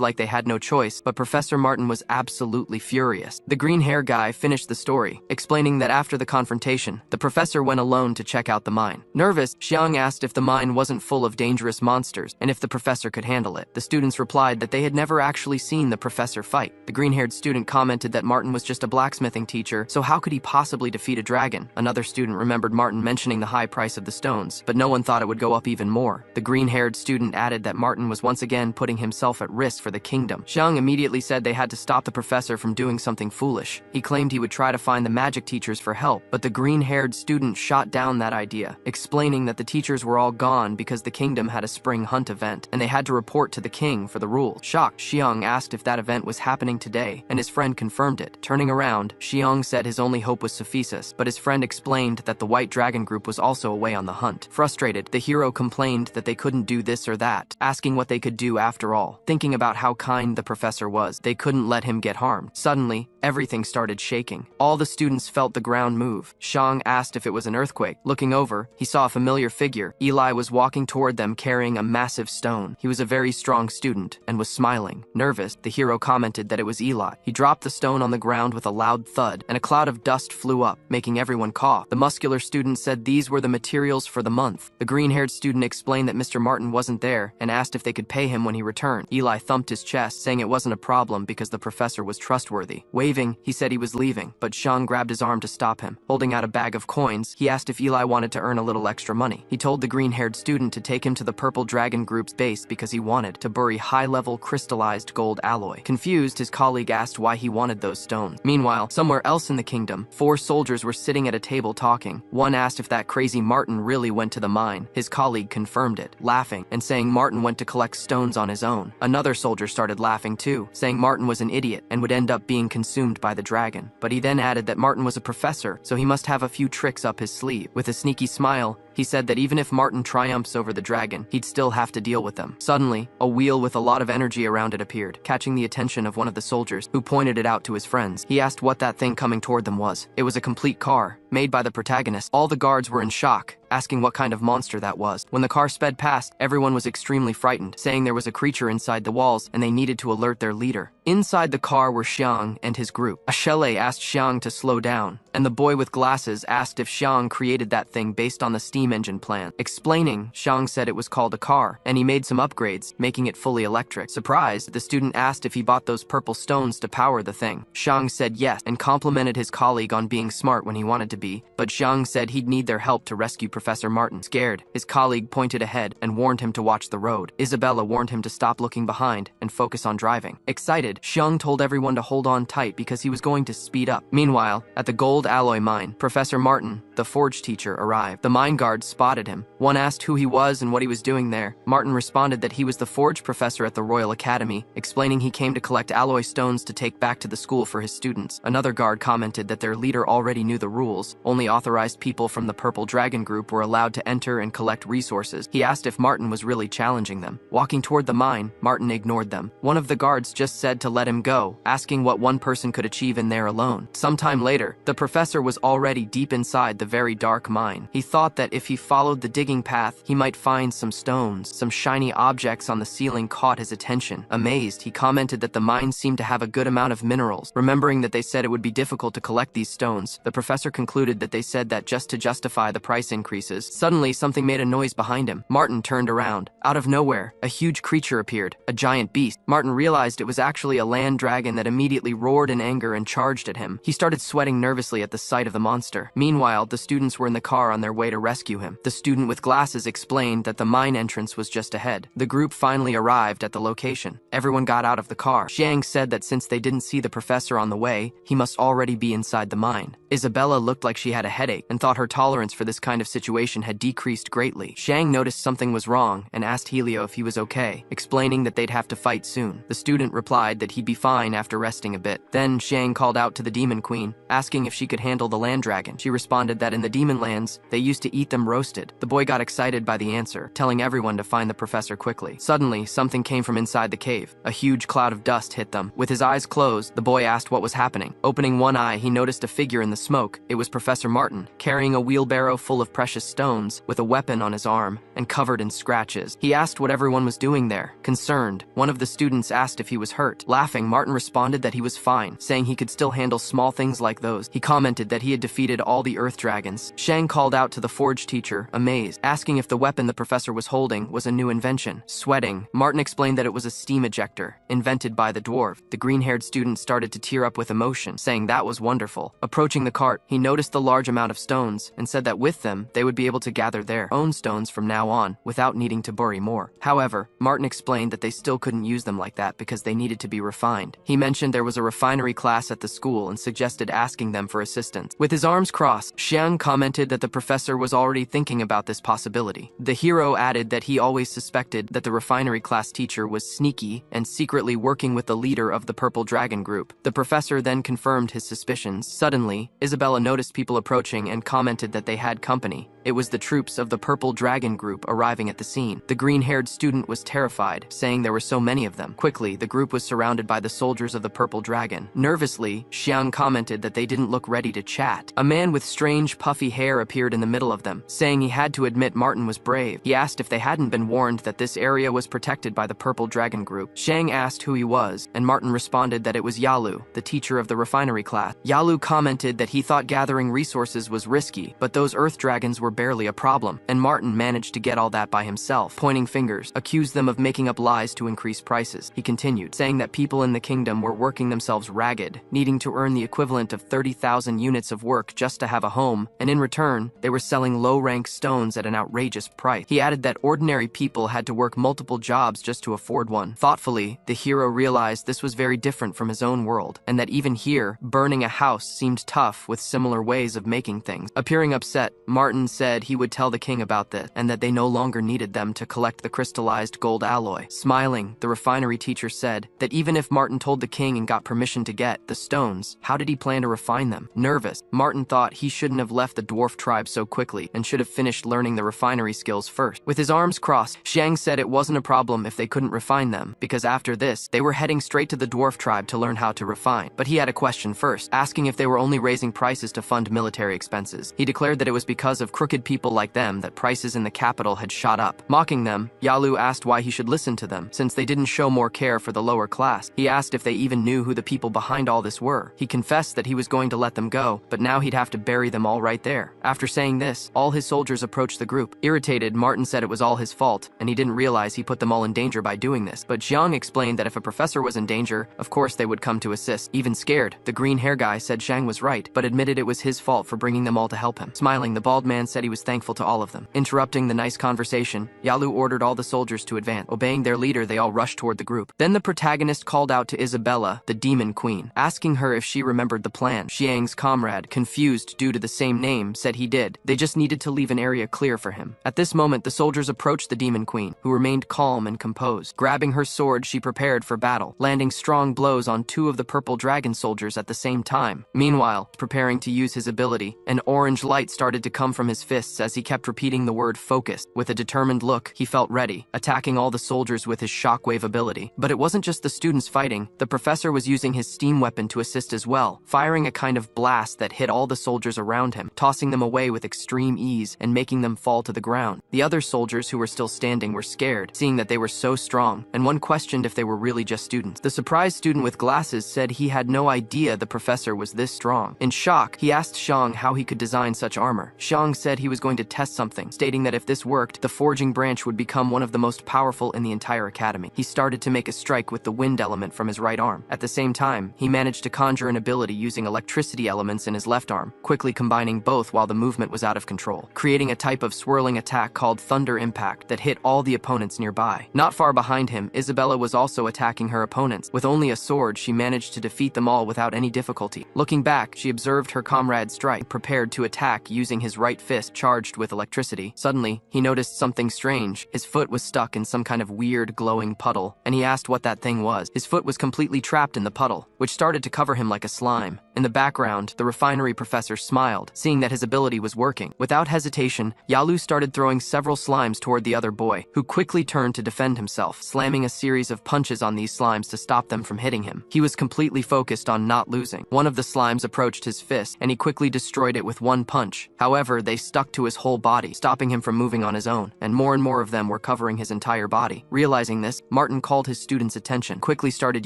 like they had no choice, but Professor Martin was absolutely furious. The green hair guy finished the story, explaining that after the confrontation, the professor went alone to check out the mine. Nervous, Xiang asked if the mine wasn't full of dangerous monsters, and if the professor could handle it. The students replied that they had never actually seen the professor fight. The green-haired student commented that Martin was just a blacksmithing teacher, so how could he possibly defeat a dragon? Another student remembered Martin mentioning the high price of the stones, but no one thought it would go up even more. The green-haired student added that Martin was once again putting himself at risk for the kingdom. Xiang immediately said they had to stop the professor from doing something foolish. He claimed he would try to find the magic teachers for help, but the green-haired student shot down that idea, explaining that the teachers were all gone because the kingdom had a spring hunt event, and they had to report to the king for the rule. Shocked, Xiang asked if that event was happening today, and his friend confirmed it. Turning around, Xiang said his only hope was Sophis, but his friend explained that the White Dragon group was also away on the hunt. Frustrated, the hero complained that they couldn't do this or that, asking what they could do after all. Thinking about how kind the professor was, they couldn't let him get harmed. Suddenly, everything started shaking. All the students felt the ground move. Xiang asked if it was an earthquake. Looking over, he saw a familiar figure. Eli was walking toward them carrying a massive stone. He was a very strong student and was smiling. Nervous, the hero commented that it was Eli. He dropped the stone on the ground with a loud thud, and a cloud of dust flew up, making everyone cough. The muscular student said these were the materials for the month. The green-haired student explained that Mr. Martin wasn't there and asked if they could pay him when he returned. Eli thumped his chest, saying it wasn't a problem because the professor was trustworthy. Waving, he said he was leaving, but Xiang grabbed his arm to stop him. Holding out a bag of coins, he asked if Eli wanted to earn a little extra money. He told the green-haired student to take him to the Purple Dragon Group's base because he wanted to bury high-level crystallized gold alloy. Confused, his colleague asked why he wanted those stones. Meanwhile, somewhere else in the kingdom, 4 soldiers were sitting at a table talking. One asked if that crazy Martin really went to the mine. His colleague confirmed it, laughing and saying Martin went to collect stones on his own. Another soldier started laughing too, saying Martin was an idiot and would end up being consumed by the dragon. But he then added that Martin was a professor, so he must have a few tricks up his sleeve. With a sneaky smile, he said that even if Martin triumphs over the dragon, he'd still have to deal with them. Suddenly, a wheel with a lot of energy around it appeared, catching the attention of one of the soldiers, who pointed it out to his friends. He asked what that thing coming toward them was. It was a complete car, made by the protagonist. All the guards were in shock, asking what kind of monster that was. When the car sped past, everyone was extremely frightened, saying there was a creature inside the walls and they needed to alert their leader. Inside the car were Xiang and his group. Achille asked Xiang to slow down, and the boy with glasses asked if Xiang created that thing based on the steam engine plan. Explaining, Xiang said it was called a car, and he made some upgrades, making it fully electric. Surprised, the student asked if he bought those purple stones to power the thing. Xiang said yes, and complimented his colleague on being smart when he wanted to be, but Xiang said he'd need their help to rescue Professor Martin. Scared, his colleague pointed ahead and warned him to watch the road. Isabella warned him to stop looking behind and focus on driving. Excited, Xiang told everyone to hold on tight because he was going to speed up. Meanwhile, at the gold alloy mine, Professor Martin, the forge teacher, arrived. The mine guards spotted him. One asked who he was and what he was doing there. Martin responded that he was the forge professor at the Royal Academy, explaining he came to collect alloy stones to take back to the school for his students. Another guard commented that their leader already knew the rules. Only authorized people from the Purple Dragon Group were allowed to enter and collect resources. He asked if Martin was really challenging them. Walking toward the mine, Martin ignored them. One of the guards just said to let him go, asking what one person could achieve in there alone. Sometime later, the professor was already deep inside the very dark mine. He thought that if he followed the digging path, he might find some stones. Some shiny objects on the ceiling caught his attention. Amazed, he commented that the mine seemed to have a good amount of minerals. Remembering that they said it would be difficult to collect these stones, the professor concluded that they said that just to justify the price increases. Suddenly, something made a noise behind him. Martin turned around. Out of nowhere, a huge creature appeared, a giant beast. Martin realized it was actually a land dragon that immediately roared in anger and charged at him. He started sweating nervously at the sight of the monster. Meanwhile, the students were in the car on their way to rescue him. The student with glasses explained that the mine entrance was just ahead. The group finally arrived at the location. Everyone got out of the car. Xiang said that since they didn't see the professor on the way, he must already be inside the mine. Isabella looked like she had a headache and thought her tolerance for this kind of situation had decreased greatly. Xiang noticed something was wrong and asked Helio if he was okay, explaining that they'd have to fight soon. The student replied that he'd be fine after resting a bit. Then Xiang called out to the demon queen, asking if she could handle the land dragon. She responded that in the demon lands, they used to eat them roasted. The boy got excited by the answer, telling everyone to find the professor quickly. Suddenly, something came from inside the cave. A huge cloud of dust hit them. With his eyes closed, the boy asked what was happening. Opening one eye, he noticed a figure in the smoke. It was Professor Martin, carrying a wheelbarrow full of precious precious stones, with a weapon on his arm, and covered in scratches. He asked what everyone was doing there. Concerned, one of the students asked if he was hurt. Laughing, Martin responded that he was fine, saying he could still handle small things like those. He commented that he had defeated all the earth dragons. Shang called out to the forge teacher, amazed, asking if the weapon the professor was holding was a new invention. Sweating, Martin explained that it was a steam ejector, invented by the dwarf. The green-haired student started to tear up with emotion, saying that was wonderful. Approaching the cart, he noticed the large amount of stones and said that with them, they would be able to gather their own stones from now on without needing to bury more. However, Martin explained that they still couldn't use them like that because they needed to be refined. He mentioned there was a refinery class at the school and suggested asking them for assistance. With his arms crossed, Xiang commented that the professor was already thinking about this possibility. The hero added that he always suspected that the refinery class teacher was sneaky and secretly working with the leader of the Purple Dragon group. The professor then confirmed his suspicions. Suddenly, Isabella noticed people approaching and commented that they had company. It was the troops of the Purple Dragon group arriving at the scene. The green-haired student was terrified, saying there were so many of them. Quickly, the group was surrounded by the soldiers of the Purple Dragon. Nervously, Xiang commented that they didn't look ready to chat. A man with strange, puffy hair appeared in the middle of them, saying he had to admit Martin was brave. He asked if they hadn't been warned that this area was protected by the Purple Dragon group. Xiang asked who he was, and Martin responded that it was Yalu, the teacher of the refinery class. Yalu commented that he thought gathering resources was risky, but those earth dragons were barely a problem, and Martin managed to get all that by himself. Pointing fingers, accused them of making up lies to increase prices. He continued, saying that people in the kingdom were working themselves ragged, needing to earn the equivalent of 30,000 units of work just to have a home, and in return, they were selling low-rank stones at an outrageous price. He added that ordinary people had to work multiple jobs just to afford one. Thoughtfully, the hero realized this was very different from his own world, and that even here, burning a house seemed tough with similar ways of making things. Appearing upset, Martin said he would tell the king about this, and that they no longer needed them to collect the crystallized gold alloy. Smiling, the refinery teacher said that even if Martin told the king and got permission to get the stones, how did he plan to refine them? Nervous, Martin thought he shouldn't have left the dwarf tribe so quickly and should have finished learning the refinery skills first. With his arms crossed, Xiang said it wasn't a problem if they couldn't refine them, because after this, they were heading straight to the dwarf tribe to learn how to refine. But he had a question first, asking if they were only raising prices to fund military expenses. He declared that it was because of crooked people like them that prices in the capital had shot up. Mocking them, Yalu asked why he should listen to them, since they didn't show more care for the lower class. He asked if they even knew who the people behind all this were. He confessed that he was going to let them go, but now he'd have to bury them all right there. After saying this, all his soldiers approached the group. Irritated, Martin said it was all his fault, and he didn't realize he put them all in danger by doing this. But Jiang explained that if a professor was in danger, of course they would come to assist. Even scared, the green hair guy said Shang was right, but admitted it was his fault for bringing them all to help him. Smiling, the bald man said he was thankful to all of them. Interrupting the nice conversation, Yalu ordered all the soldiers to advance. Obeying their leader, they all rushed toward the group. Then the protagonist called out to Isabella, the demon queen, asking her if she remembered the plan. Xiang's comrade, confused due to the same name, said he did. They just needed to leave an area clear for him. At this moment, the soldiers approached the demon queen, who remained calm and composed. Grabbing her sword, she prepared for battle, landing strong blows on two of the purple dragon soldiers at the same time. Meanwhile, preparing to use his ability, an orange light started to come from his fists as he kept repeating the word focus. With a determined look, he felt ready, attacking all the soldiers with his shockwave ability. But it wasn't just the students fighting. The professor was using his steam weapon to assist as well, firing a kind of blast that hit all the soldiers around him, tossing them away with extreme ease and making them fall to the ground. The other soldiers who were still standing were scared, seeing that they were so strong, and one questioned if they were really just students. The surprised student with glasses said he had no idea the professor was this strong. In shock, he asked Xiang how he could design such armor. Xiang said he was going to test something, stating that if this worked, the forging branch would become one of the most powerful in the entire academy. He started to make a strike with the wind element from his right arm. At the same time, he managed to conjure an ability using electricity elements in his left arm, quickly combining both while the movement was out of control, creating a type of swirling attack called Thunder Impact that hit all the opponents nearby. Not far behind him, Isabella was also attacking her opponents. With only a sword, she managed to defeat them all without any difficulty. Looking back, she observed her comrade strike, prepared to attack using his right fist charged with electricity. Suddenly, he noticed something strange. His foot was stuck in some kind of weird glowing puddle, and he asked what that thing was. His foot was completely trapped in the puddle, which started to cover him like a slime. In the background, the refinery professor smiled, seeing that his ability was working. Without hesitation, Yalu started throwing several slimes toward the other boy, who quickly turned to defend himself, slamming a series of punches on these slimes to stop them from hitting him. He was completely focused on not losing. One of the slimes approached his fist, and he quickly destroyed it with one punch. However, they stuck to his whole body, stopping him from moving on his own, and more of them were covering his entire body. Realizing this, Martin called his students' attention, quickly started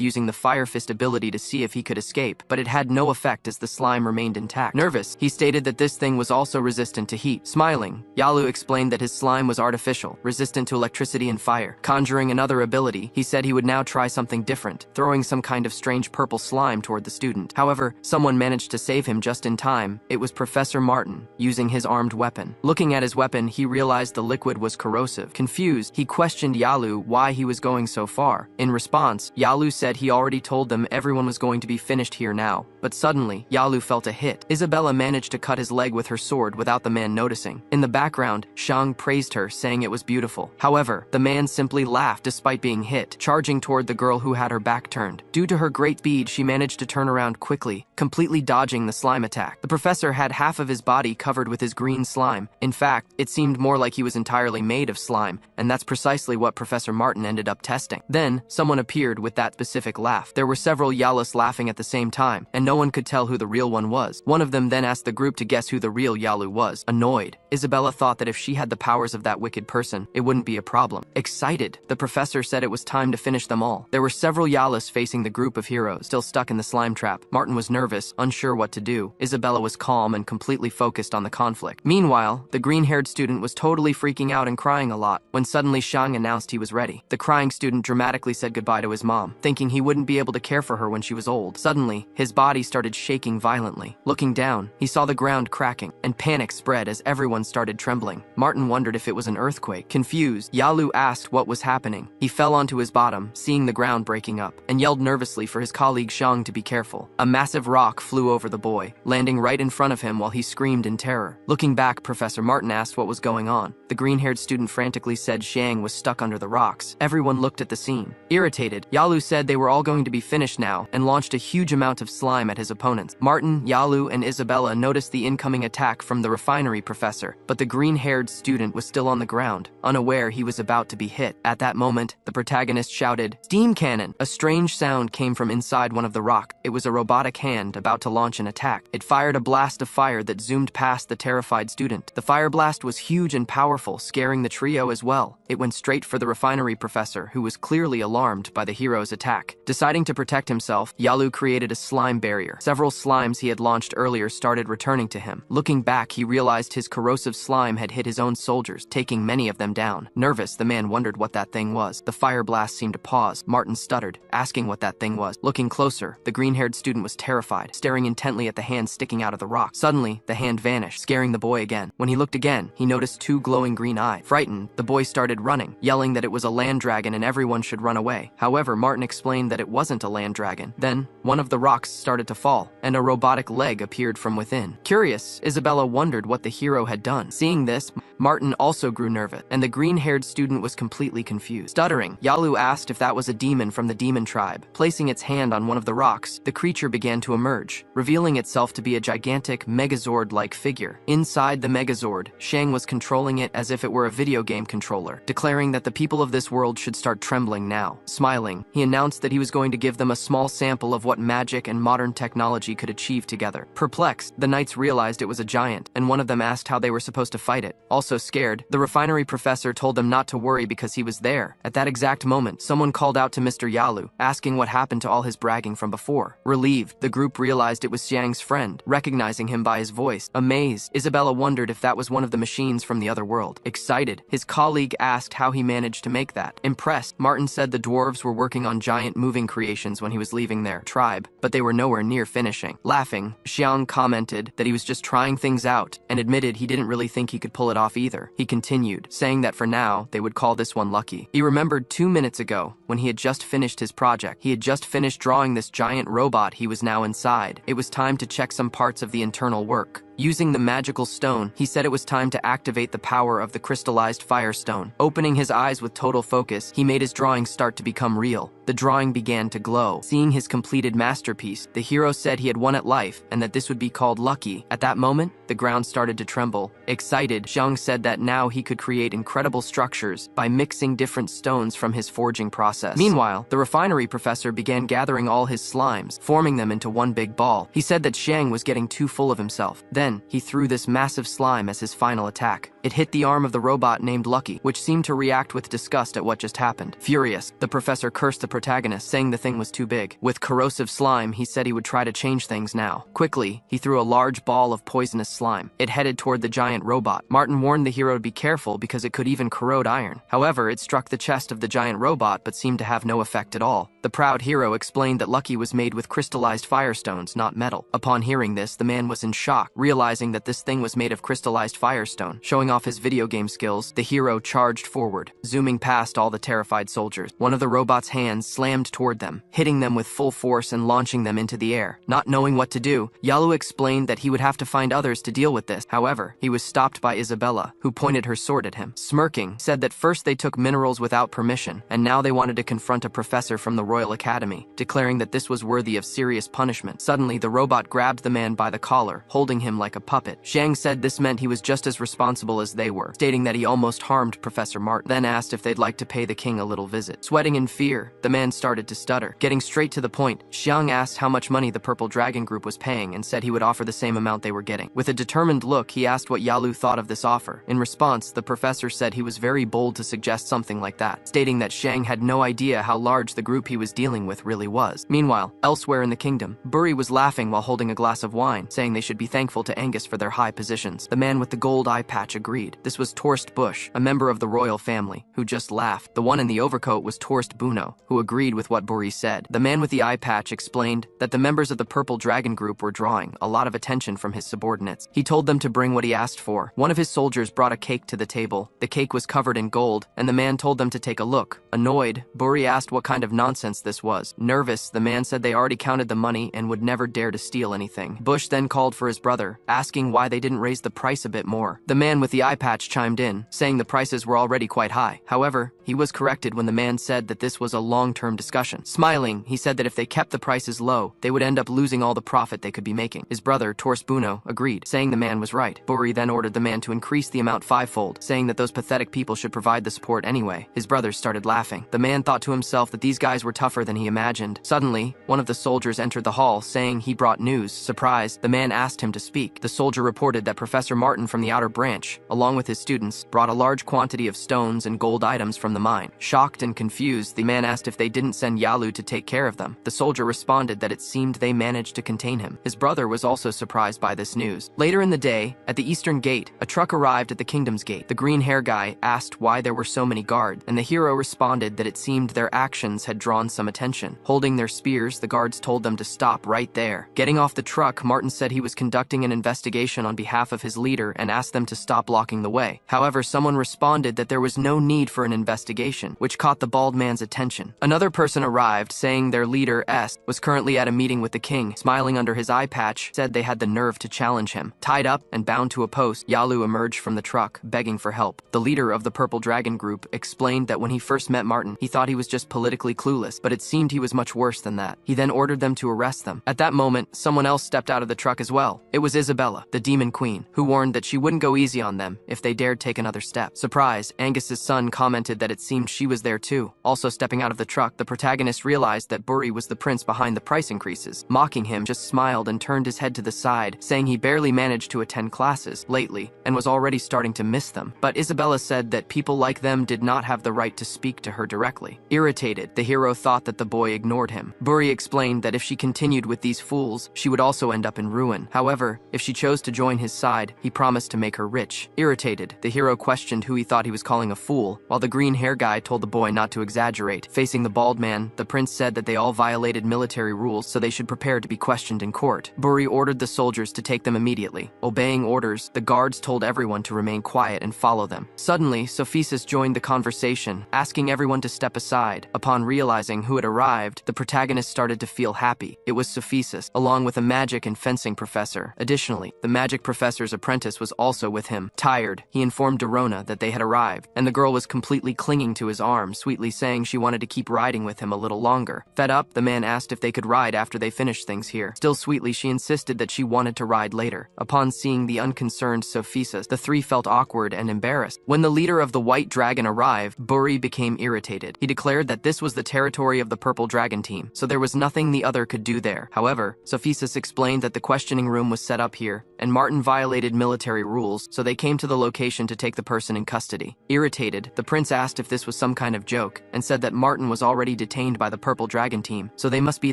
using the fire fist ability to see if he could escape, but it had no effect as the slime remained intact. Nervous, he stated that this thing was also resistant to heat. Smiling, Yalu explained that his slime was artificial, resistant to electricity and fire. Conjuring another ability, he said he would now try something different, throwing some kind of strange purple slime toward the student. However, someone managed to save him just in time. It was Professor Martin, using his armed weapon. Looking at his weapon, he realized the liquid was corrosive. Confused, he questioned Yalu why he was going so far. In response, Yalu said he already told them everyone was going to be finished here now. But suddenly, Yalu felt a hit. Isabella managed to cut his leg with her sword without the man noticing. In the background, Shang praised her, saying it was beautiful. However, the man simply laughed despite being hit, charging toward the girl who had her back turned. Due to her great speed, she managed to turn around quickly, completely dodging the slime attack. The professor had half of his body covered with his green slime. In fact, it seemed more like he was entirely made of slime, and that's precisely what Professor Martin ended up testing. Then, someone appeared with that specific laugh. There were several Yalas laughing at the same time, and no one could tell who the real one was. One of them then asked the group to guess who the real Yalu was. Annoyed, Isabella thought that if she had the powers of that wicked person, it wouldn't be a problem. Excited, the professor said it was time to finish them all. There were several Yalas facing the group of heroes, still stuck in the slime trap. Martin was nervous, unsure what to do. Isabella was calm and completely focused on the conflict. Meanwhile, the green-haired student was totally freaking out and crying a lot, when suddenly Shang announced he was ready. The crying student dramatically said goodbye to his mom, thinking he wouldn't be able to care for her when she was old. Suddenly, his body started shaking violently. Looking down, he saw the ground cracking, and panic spread as everyone started trembling. Martin wondered if it was an earthquake. Confused, Yalu asked what was happening. He fell onto his bottom, seeing the ground breaking up, and yelled nervously for his colleague Shang to be careful. A massive rock flew over the boy, landing right in front of him while he screamed in terror. Looking back, Professor Martin asked what was going on. The green-haired student frantically said Shang was stuck under the rocks. Everyone looked at the scene. Irritated, Yalu said they were all going to be finished now, and launched a huge amount of slime at his opponents. Martin, Yalu, and Isabella noticed the incoming attack from the refinery professor, but the green-haired student was still on the ground, unaware he was about to be hit. At that moment, the protagonist shouted, "Steam cannon!" A strange sound came from inside one of the rocks. It was a robotic hand about to launch an attack. It fired a blast of fire that zoomed past the terrified student. The fire blast was huge and powerful, scaring the trio as well. It went straight for the refinery professor, who was clearly alarmed by the hero's attack. Deciding to protect himself, Yalu created a slime barrier. Several slimes he had launched earlier started returning to him. Looking back, he realized his corrosive slime had hit his own soldiers, taking many of them down. Nervous, the man wondered what that thing was. The fire blast seemed to pause. Martin stuttered, asking what that thing was. Looking closer, the green-haired student was terrified, staring intently at the hand sticking out of the rock. Suddenly, the hand vanished, scaring the boy again. When he looked again, he noticed two glowing green eyes. Frightened, the boy started running, yelling that it was a land dragon and everyone should run away. However, Martin explained that it wasn't a land dragon. Then, one of the rocks started to fall, and a robotic leg appeared from within. Curious, Isabella wondered what the hero had done. Seeing this, Martin also grew nervous, and the green-haired student was completely confused. Stuttering, Yalu asked if that was a demon from the demon tribe. Placing its hand on one of the rocks, the creature began to emerge, revealing itself to be a gigantic Megazord-like figure. Inside the Megazord, Shang was controlling it as if it were a video game controller, declaring that the people of this world should start trembling now. Smiling, he announced that he was going to give them a small sample of what magic and modern technology could achieve together. Perplexed, the knights realized it was a giant, and one of them asked how they were supposed to fight it. Also scared, the refinery professor told them not to worry because he was there. At that exact moment, someone called out to Mr. Yalu, asking what happened to all his bragging from before. Relieved, the group realized it was Xiang's friend, recognizing him by his voice. Amazed, Isabella wondered if that was one of the machines from the other world. Excited, his colleague asked how he managed to make that. Impressed, Martin said the dwarves were working on giant moving creations when he was leaving their tribe, but they were nowhere near finishing. Laughing, Xiang commented that he was just trying things out, and admitted he didn't really think he could pull it off either. He continued, saying that for now, they would call this one lucky. He remembered 2 minutes ago, when he had just finished his project. He had just finished drawing this giant robot he was now inside. It was time to check some parts of the internal work. Using the magical stone, he said it was time to activate the power of the crystallized firestone. Opening his eyes with total focus, he made his drawing start to become real. The drawing began to glow. Seeing his completed masterpiece, the hero said he had won at life and that this would be called lucky. At that moment, the ground started to tremble. Excited, Zhang said that now he could create incredible structures by mixing different stones from his forging process. Meanwhile, the refinery professor began gathering all his slimes, forming them into one big ball. He said that Zhang was getting too full of himself. Then, he threw this massive slime as his final attack. It hit the arm of the robot named Lucky, which seemed to react with disgust at what just happened. Furious, the professor cursed the protagonist, saying the thing was too big. With corrosive slime, he said he would try to change things now. Quickly, he threw a large ball of poisonous slime. It headed toward the giant robot. Martin warned the hero to be careful because it could even corrode iron. However, it struck the chest of the giant robot but seemed to have no effect at all. The proud hero explained that Lucky was made with crystallized firestones, not metal. Upon hearing this, the man was in shock, realizing that this thing was made of crystallized firestone. Showing off his video game skills, the hero charged forward, zooming past all the terrified soldiers. One of the robot's hands slammed toward them, hitting them with full force and launching them into the air. Not knowing what to do, Yalu explained that he would have to find others to deal with this. However, he was stopped by Isabella, who pointed her sword at him. Smirking, said that first they took minerals without permission, and now they wanted to confront a professor from the Royal Academy, declaring that this was worthy of serious punishment. Suddenly, the robot grabbed the man by the collar, holding him like a puppet. Zhang said this meant he was just as responsible as they were, stating that he almost harmed Professor Martin, then asked if they'd like to pay the king a little visit. Sweating in fear, the man started to stutter. Getting straight to the point, Xiang asked how much money the Purple Dragon Group was paying and said he would offer the same amount they were getting. With a determined look, he asked what Yalu thought of this offer. In response, the professor said he was very bold to suggest something like that, stating that Xiang had no idea how large the group he was dealing with really was. Meanwhile, elsewhere in the kingdom, Buri was laughing while holding a glass of wine, saying they should be thankful to Angus for their high positions. The man with the gold eye patch agreed. This was Torst Bush, a member of the royal family, who just laughed. The one in the overcoat was Torst Buno, who agreed with what Buri said. The man with the eye patch explained that the members of the Purple Dragon Group were drawing a lot of attention from his subordinates. He told them to bring what he asked for. One of his soldiers brought a cake to the table. The cake was covered in gold, and the man told them to take a look. Annoyed, Buri asked what kind of nonsense this was. Nervous, the man said they already counted the money and would never dare to steal anything. Bush then called for his brother, asking why they didn't raise the price a bit more. The man with the eye patch chimed in, saying the prices were already quite high. However, he was corrected when the man said that this was a long-term discussion. Smiling, he said that if they kept the prices low, they would end up losing all the profit they could be making. His brother, Torst Buno, agreed, saying the man was right. Buri then ordered the man to increase the amount fivefold, saying that those pathetic people should provide the support anyway. His brothers started laughing. The man thought to himself that these guys were tougher than he imagined. Suddenly, one of the soldiers entered the hall, saying he brought news. Surprised, the man asked him to speak. The soldier reported that Professor Martin from the outer branch, along with his students, brought a large quantity of stones and gold items from the mine. Shocked and confused, the man asked if they didn't send Yalu to take care of them. The soldier responded that it seemed they managed to contain him. His brother was also surprised by this news. Later in the day, at the eastern gate, a truck arrived at the kingdom's gate. The green hair guy asked why there were so many guards, and the hero responded that it seemed their actions had drawn some attention. Holding their spears, the guards told them to stop right there. Getting off the truck, Martin said he was conducting an investigation on behalf of his leader and asked them to stop blocking the way. However, someone responded that there was no need for an investigation, which caught the bald man's attention. Another person arrived, saying their leader, S, was currently at a meeting with the king. Smiling under his eye patch, said they had the nerve to challenge him. Tied up and bound to a post, Yalu emerged from the truck, begging for help. The leader of the Purple Dragon Group explained that when he first met Martin, he thought he was just politically clueless, but it seemed he was much worse than that. He then ordered them to arrest them. At that moment, someone else stepped out of the truck as well. It was Isabella, the demon queen, who warned that she wouldn't go easy on them if they dared take another step. Surprised, Angus's son commented that it seemed she was there too. Also stepping out of the truck, the protagonist realized that Buri was the prince behind the price increases. Mocking him, just smiled and turned his head to the side, saying he barely managed to attend classes lately and was already starting to miss them. But Isabella said that people like them did not have the right to speak to her directly. Irritated, the hero thought that the boy ignored him. Buri explained that if she continued with these fools, she would also end up in ruin. However, if she chose to join his side, he promised to make her rich. Irritated, the hero questioned who he thought he was calling a fool, while the green hair guy told the boy not to exaggerate. Facing the bald man, the prince said that they all violated military rules, so they should prepare to be questioned in court. Buri ordered the soldiers to take them immediately. Obeying orders, the guards told everyone to remain quiet and follow them. Suddenly, Sophis joined the conversation, asking everyone to step aside. Upon realizing who had arrived, the protagonist started to feel happy. It was Sophis, along with a magic and fencing professor. Additionally, the magic professor's apprentice was also with him. Tired, he informed Dorona that they had arrived, and the girl was completely clinging to his arm, sweetly saying she wanted to keep riding with him a little longer. Fed up, the man asked if they could ride after they finished things here. Still sweetly, she insisted that she wanted to ride later. Upon seeing the unconcerned Sophis, the three felt awkward and embarrassed. When the leader of the White Dragon arrived, Buri became irritated. He declared that this was the territory of the Purple Dragon team, so there was nothing the other could do there. However, Sophis explained that the questioning room was set up here, and Martin violated military rules, so they came to the location to take the person in custody. Irritated, the prince asked if this was some kind of joke, and said that Martin was already detained by the Purple Dragon team, so they must be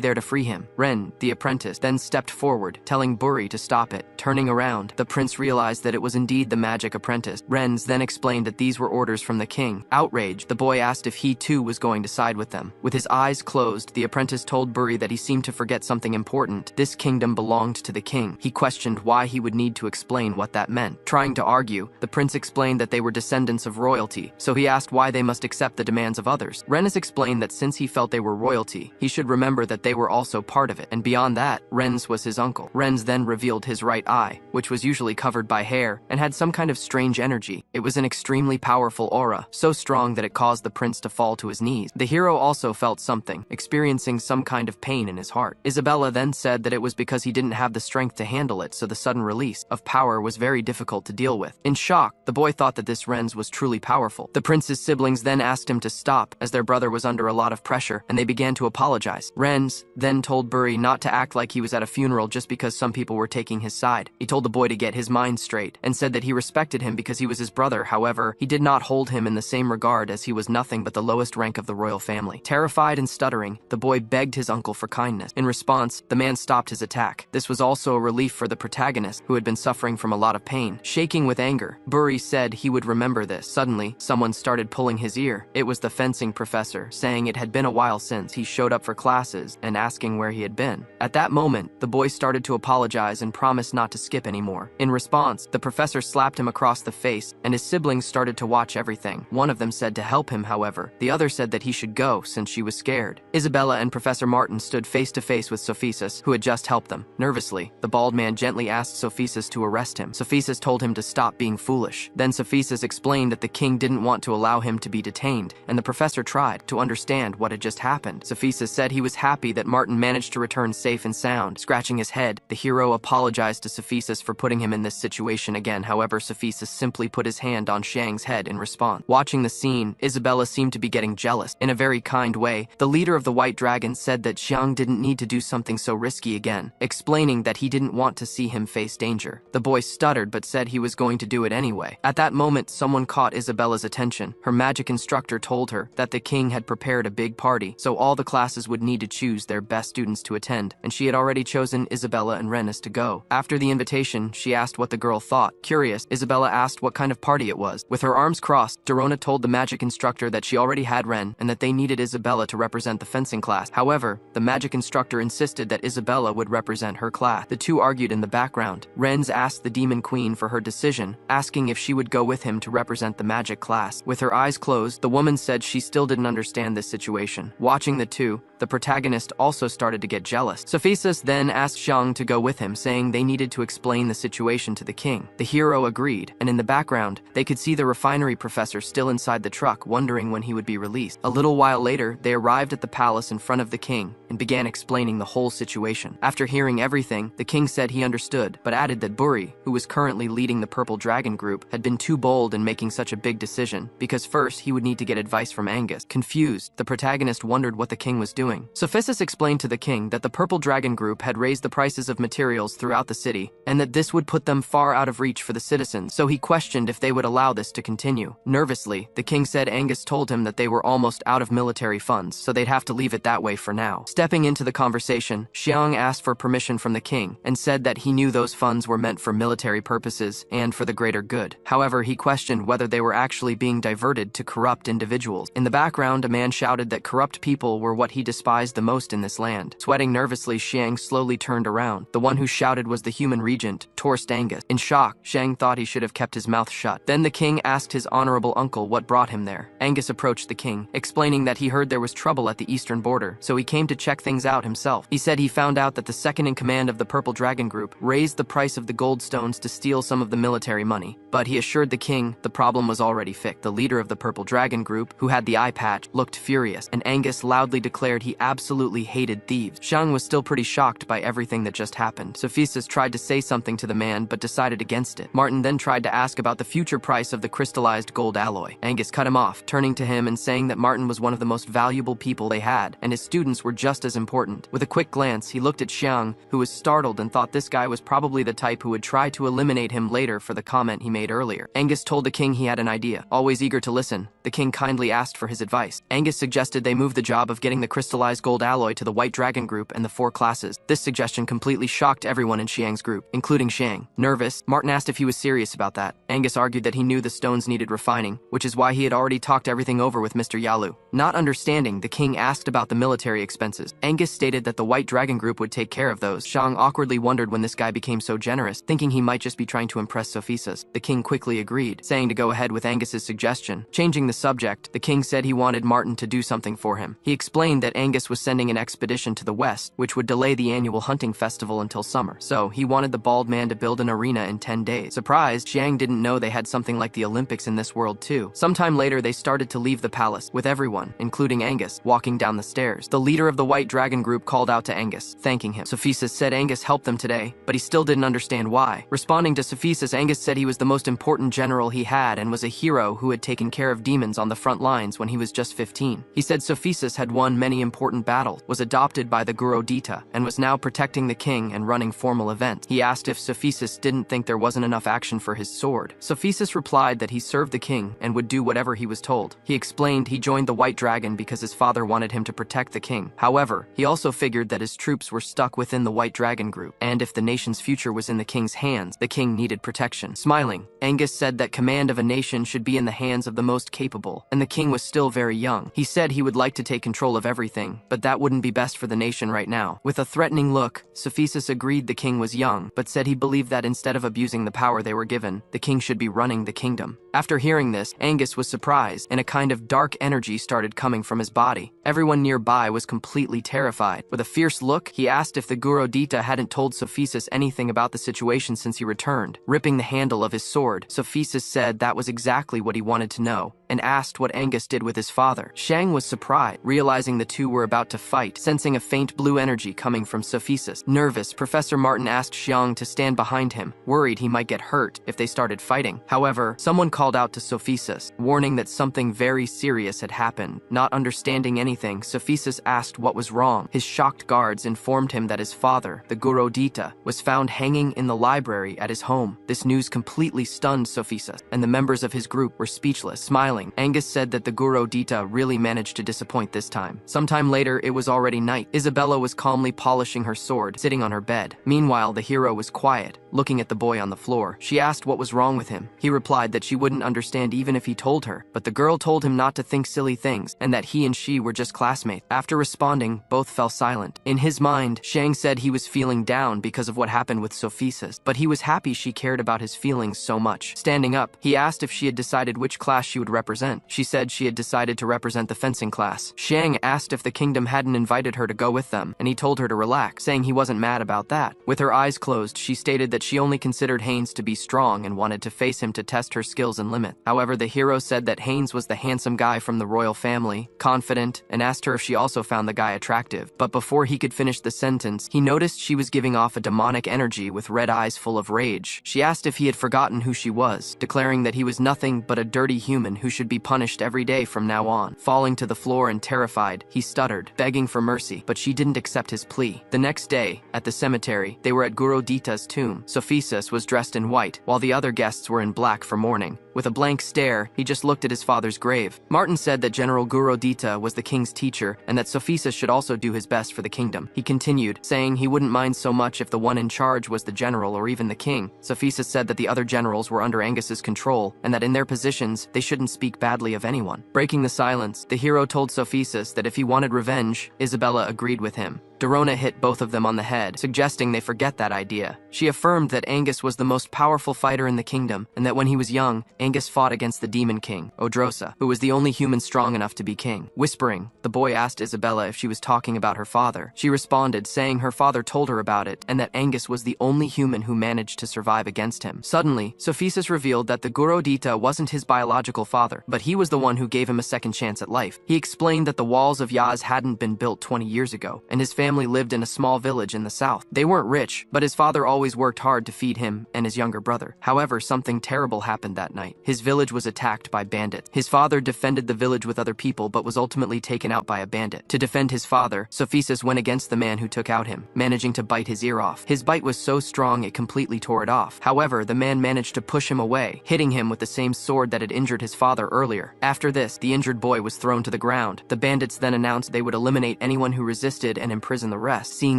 there to free him. Ren, the apprentice, then stepped forward, telling Buri to stop it. Turning around, the prince realized that it was indeed the magic apprentice. Ren's then explained that these were orders from the king. Outraged, the boy asked if he too was going to side with them. With his eyes closed, the apprentice told Buri that he seemed to forget something important. This kingdom belonged to the king. He questioned why he would need to explain what that meant. Trying to argue, the prince explained that they were descendants of royalty, so he asked why they must accept the demands of others. Ren's explained that since he felt they were royalty, he should remember that they were also part of it, and beyond that, Ren's was his uncle. Ren's then revealed his right eye, which was usually covered by hair, and had some kind of strange energy. It was an extremely powerful aura, so strong that it caused the prince to fall to his knees. The hero also felt something, experiencing some kind of pain in his heart. Isabella then said that it was because he didn't have the strength to handle it, so the sudden release of power was very difficult to deal with. In shock, the boy thought that this Ren's was truly powerful. The prince's siblings then asked him to stop, as their brother was under a lot of pressure, and they began to apologize. Ren's then told Buri not to act like he was at a funeral just because some people were taking his side. He told the boy to get his mind straight, and said that he respected him because he was his brother. However, he did not hold him in the same regard, as he was nothing but the lowest rank of the royal family. Terrified and stuttering, the boy begged his uncle for kindness. In response, the man stopped his attack. This was also a relief for the protagonist, who had been suffering from a lot of pain. Shaking with anger, Buri said he would remember this. Suddenly, someone started pulling his ear. It was the fencing professor, saying it had been a while since he showed up for classes and asking where he had been. At that moment, the boy started to apologize and promised not to skip anymore. In response, the professor slapped him across the face, and his siblings started to watch everything. One of them said to help him, however. The other said that he should go since she was scared. Isabella and Professor Martin stood face to face with Sophis, who had just helped them. Nervously, the bald man gently asked Sophis to arrest him. Sophis told him to stop being foolish. Then Sophis explained that the king didn't want to allow him to be detained, and the professor tried to understand what had just happened. Sophis said he was happy that Martin managed to return safe and sound. Scratching his head, the hero apologized to Sophis for putting him in this situation again. However, Sophis simply put his hand on Shang's head in response. Watching the scene, Isabella seemed to be getting jealous. In a very kind way, the leader of the White Dragon said that Xiang didn't need to do something so risky again, explaining that he didn't want to see him face danger. The boy stuttered but said he was going to do it anyway. At that moment, someone caught Isabella's attention. Her magic instructor told her that the king had prepared a big party, so all the classes would need to choose their best students to attend, and she had already chosen Isabella and Rennis to go. After the invitation, she asked what the girl thought. Curious, Isabella asked what kind of party it was. With her arms crossed, Dorona told the magic instructor that she already had Ren, and that they needed Isabella to represent the fencing class. However, the magic instructor insisted that Isabella would represent her class. The two argued in the background. Ren's asked the demon queen for her decision, asking if she would go with him to represent the magic class. With her eyes closed, the woman said she still didn't understand this situation. Watching the two, the protagonist also started to get jealous. Sophis then asked Xiang to go with him, saying they needed to explain the situation to the king. The hero agreed, and in the background, they could see the refinery professor still inside the truck, wondering when he would be released. A little while later, they arrived at the palace in front of the king and began explaining the whole situation. After hearing everything, the king said he understood, but added that Buri, who was currently leading the Purple Dragon group, had been too bold in making such a big decision, because first he would need to get advice from Angus. Confused, the protagonist wondered what the king was doing. doing. Sophis explained to the king that the Purple Dragon Group had raised the prices of materials throughout the city, and that this would put them far out of reach for the citizens, so he questioned if they would allow this to continue. Nervously, the king said Angus told him that they were almost out of military funds, so they'd have to leave it that way for now. Stepping into the conversation, Xiang asked for permission from the king, and said that he knew those funds were meant for military purposes and for the greater good. However, he questioned whether they were actually being diverted to corrupt individuals. In the background, a man shouted that corrupt people were what he despised the most in this land. Sweating nervously, Xiang slowly turned around. The one who shouted was the human regent, Torst Angus. In shock, Xiang thought he should have kept his mouth shut. Then the king asked his honorable uncle what brought him there. Angus approached the king, explaining that he heard there was trouble at the eastern border, so he came to check things out himself. He said he found out that the second-in-command of the Purple Dragon Group raised the price of the gold stones to steal some of the military money, but he assured the king the problem was already fixed. The leader of the Purple Dragon Group, who had the eye patch, looked furious, and Angus loudly declared he absolutely hated thieves. Xiang was still pretty shocked by everything that just happened. Sophis tried to say something to the man, but decided against it. Martin then tried to ask about the future price of the crystallized gold alloy. Angus cut him off, turning to him and saying that Martin was one of the most valuable people they had, and his students were just as important. With a quick glance, he looked at Xiang, who was startled and thought this guy was probably the type who would try to eliminate him later for the comment he made earlier. Angus told the king he had an idea. Always eager to listen, the king kindly asked for his advice. Angus suggested they move the job of getting the crystallized gold alloy to the White Dragon Group and the 4 classes. This suggestion completely shocked everyone in Xiang's group, including Xiang. Nervous, Martin asked if he was serious about that. Angus argued that he knew the stones needed refining, which is why he had already talked everything over with Mr. Yalu. Not understanding, the king asked about the military expenses. Angus stated that the White Dragon Group would take care of those. Xiang awkwardly wondered when this guy became so generous, thinking he might just be trying to impress Sophis. The king quickly agreed, saying to go ahead with Angus's suggestion. Changing the subject, the king said he wanted Martin to do something for him. He explained that Angus was sending an expedition to the west, which would delay the annual hunting festival until summer. So he wanted the bald man to build an arena in 10 days. Surprised, Xiang didn't know they had something like the Olympics in this world too. Sometime later, they started to leave the palace, with everyone, including Angus, walking down the stairs. The leader of the White Dragon Group called out to Angus, thanking him. Sophis said Angus helped them today, but he still didn't understand why. Responding to Sophis, Angus said he was the most important general he had and was a hero who had taken care of demons on the front lines when he was just 15. He said Sophis had won many important battles, was adopted by the Guru Dita, and was now protecting the king and running formal events. He asked if Sophis didn't think there wasn't enough action for his sword. Sophis replied that he served the king and would do whatever he was told. He explained he joined the White Dragon because his father wanted him to protect the king. However, he also figured that his troops were stuck within the White Dragon Group, and if the nation's future was in the king's hands, the king needed protection. Smiling, Angus said that command of a nation should be in the hands of the most capable, and the king was still very young. He said he would like to take control of everything, but that wouldn't be best for the nation right now. With a threatening look, Sophis agreed the king was young, but said he believed that instead of abusing the power they were given, the king should be running the kingdom. After hearing this, Angus was surprised, and a kind of dark energy started coming from his body. Everyone nearby was completely terrified. With a fierce look, he asked if the Guru Dita hadn't told Sophis anything about the situation since he returned. Ripping the handle of his sword, Sophis said that was exactly what he wanted to know, and asked what Angus did with his father. Xiang was surprised, realizing the two were about to fight, sensing a faint blue energy coming from Sophis. Nervous, Professor Martin asked Xiang to stand behind him, worried he might get hurt if they started fighting. However, someone called out to Sophis, warning that something very serious had happened. Not understanding anything, Sophis asked what was wrong. His shocked guards informed him that his father, the Guru Dita, was found hanging in the library at his home. This news completely stunned Sophis, and the members of his group were speechless. Smiling, Angus said that the Guru Dita really managed to disappoint this time. Sometime later, it was already night. Isabella was calmly polishing her sword, sitting on her bed. Meanwhile, the hero was quiet, looking at the boy on the floor. She asked what was wrong with him. He replied that she wouldn't understand even if he told her, but the girl told him not to think silly things, and that he and she were just classmates. After responding, both fell silent. In his mind, Xiang said he was feeling down because of what happened with Sophis, but he was happy she cared about his feelings so much. Standing up, he asked if she had decided which class she would represent. She said she had decided to represent the fencing class. Xiang asked if the kingdom hadn't invited her to go with them, and he told her to relax, saying he wasn't mad about that. With her eyes closed, she stated that she only considered Haynes to be strong and wanted to face him to test her skills and limits. However, the hero said that Haynes was the handsome guy from the royal family, confident, and asked her if she also found the guy attractive. But before he could finish the sentence, he noticed she was giving off a demonic energy with red eyes full of rage. She asked if he had forgotten who she was, declaring that he was nothing but a dirty human who should should be punished every day from now on. Falling to the floor and terrified, he stuttered, begging for mercy, but she didn't accept his plea. The next day, at the cemetery, they were at Guru Dita's tomb. Sophis was dressed in white, while the other guests were in black for mourning. With a blank stare, he just looked at his father's grave. Martin said that General Guru Dita was the king's teacher and that Sophis should also do his best for the kingdom. He continued, saying he wouldn't mind so much if the one in charge was the general or even the king. Sophis said that the other generals were under Angus's control and that in their positions, they shouldn't speak badly of anyone. Breaking the silence, the hero told Sophis that if he wanted revenge, Isabella agreed with him. Dorona hit both of them on the head, suggesting they forget that idea. She affirmed that Angus was the most powerful fighter in the kingdom, and that when he was young, Angus fought against the demon king, Odrosa, who was the only human strong enough to be king. Whispering, the boy asked Isabella if she was talking about her father. She responded, saying her father told her about it, and that Angus was the only human who managed to survive against him. Suddenly, Sophis revealed that the Guru Dita wasn't his biological father, but he was the one who gave him a second chance at life. He explained that the walls of Yaz hadn't been built 20 years ago, and his family lived in a small village in the south. They weren't rich, but his father always worked hard to feed him and his younger brother. However, something terrible happened that night. His village was attacked by bandits. His father defended the village with other people, but was ultimately taken out by a bandit. To defend his father, Sophis went against the man who took out him, managing to bite his ear off. His bite was so strong it completely tore it off. However, the man managed to push him away, hitting him with the same sword that had injured his father earlier. After this, the injured boy was thrown to the ground. The bandits then announced they would eliminate anyone who resisted and imprison the rest. Seeing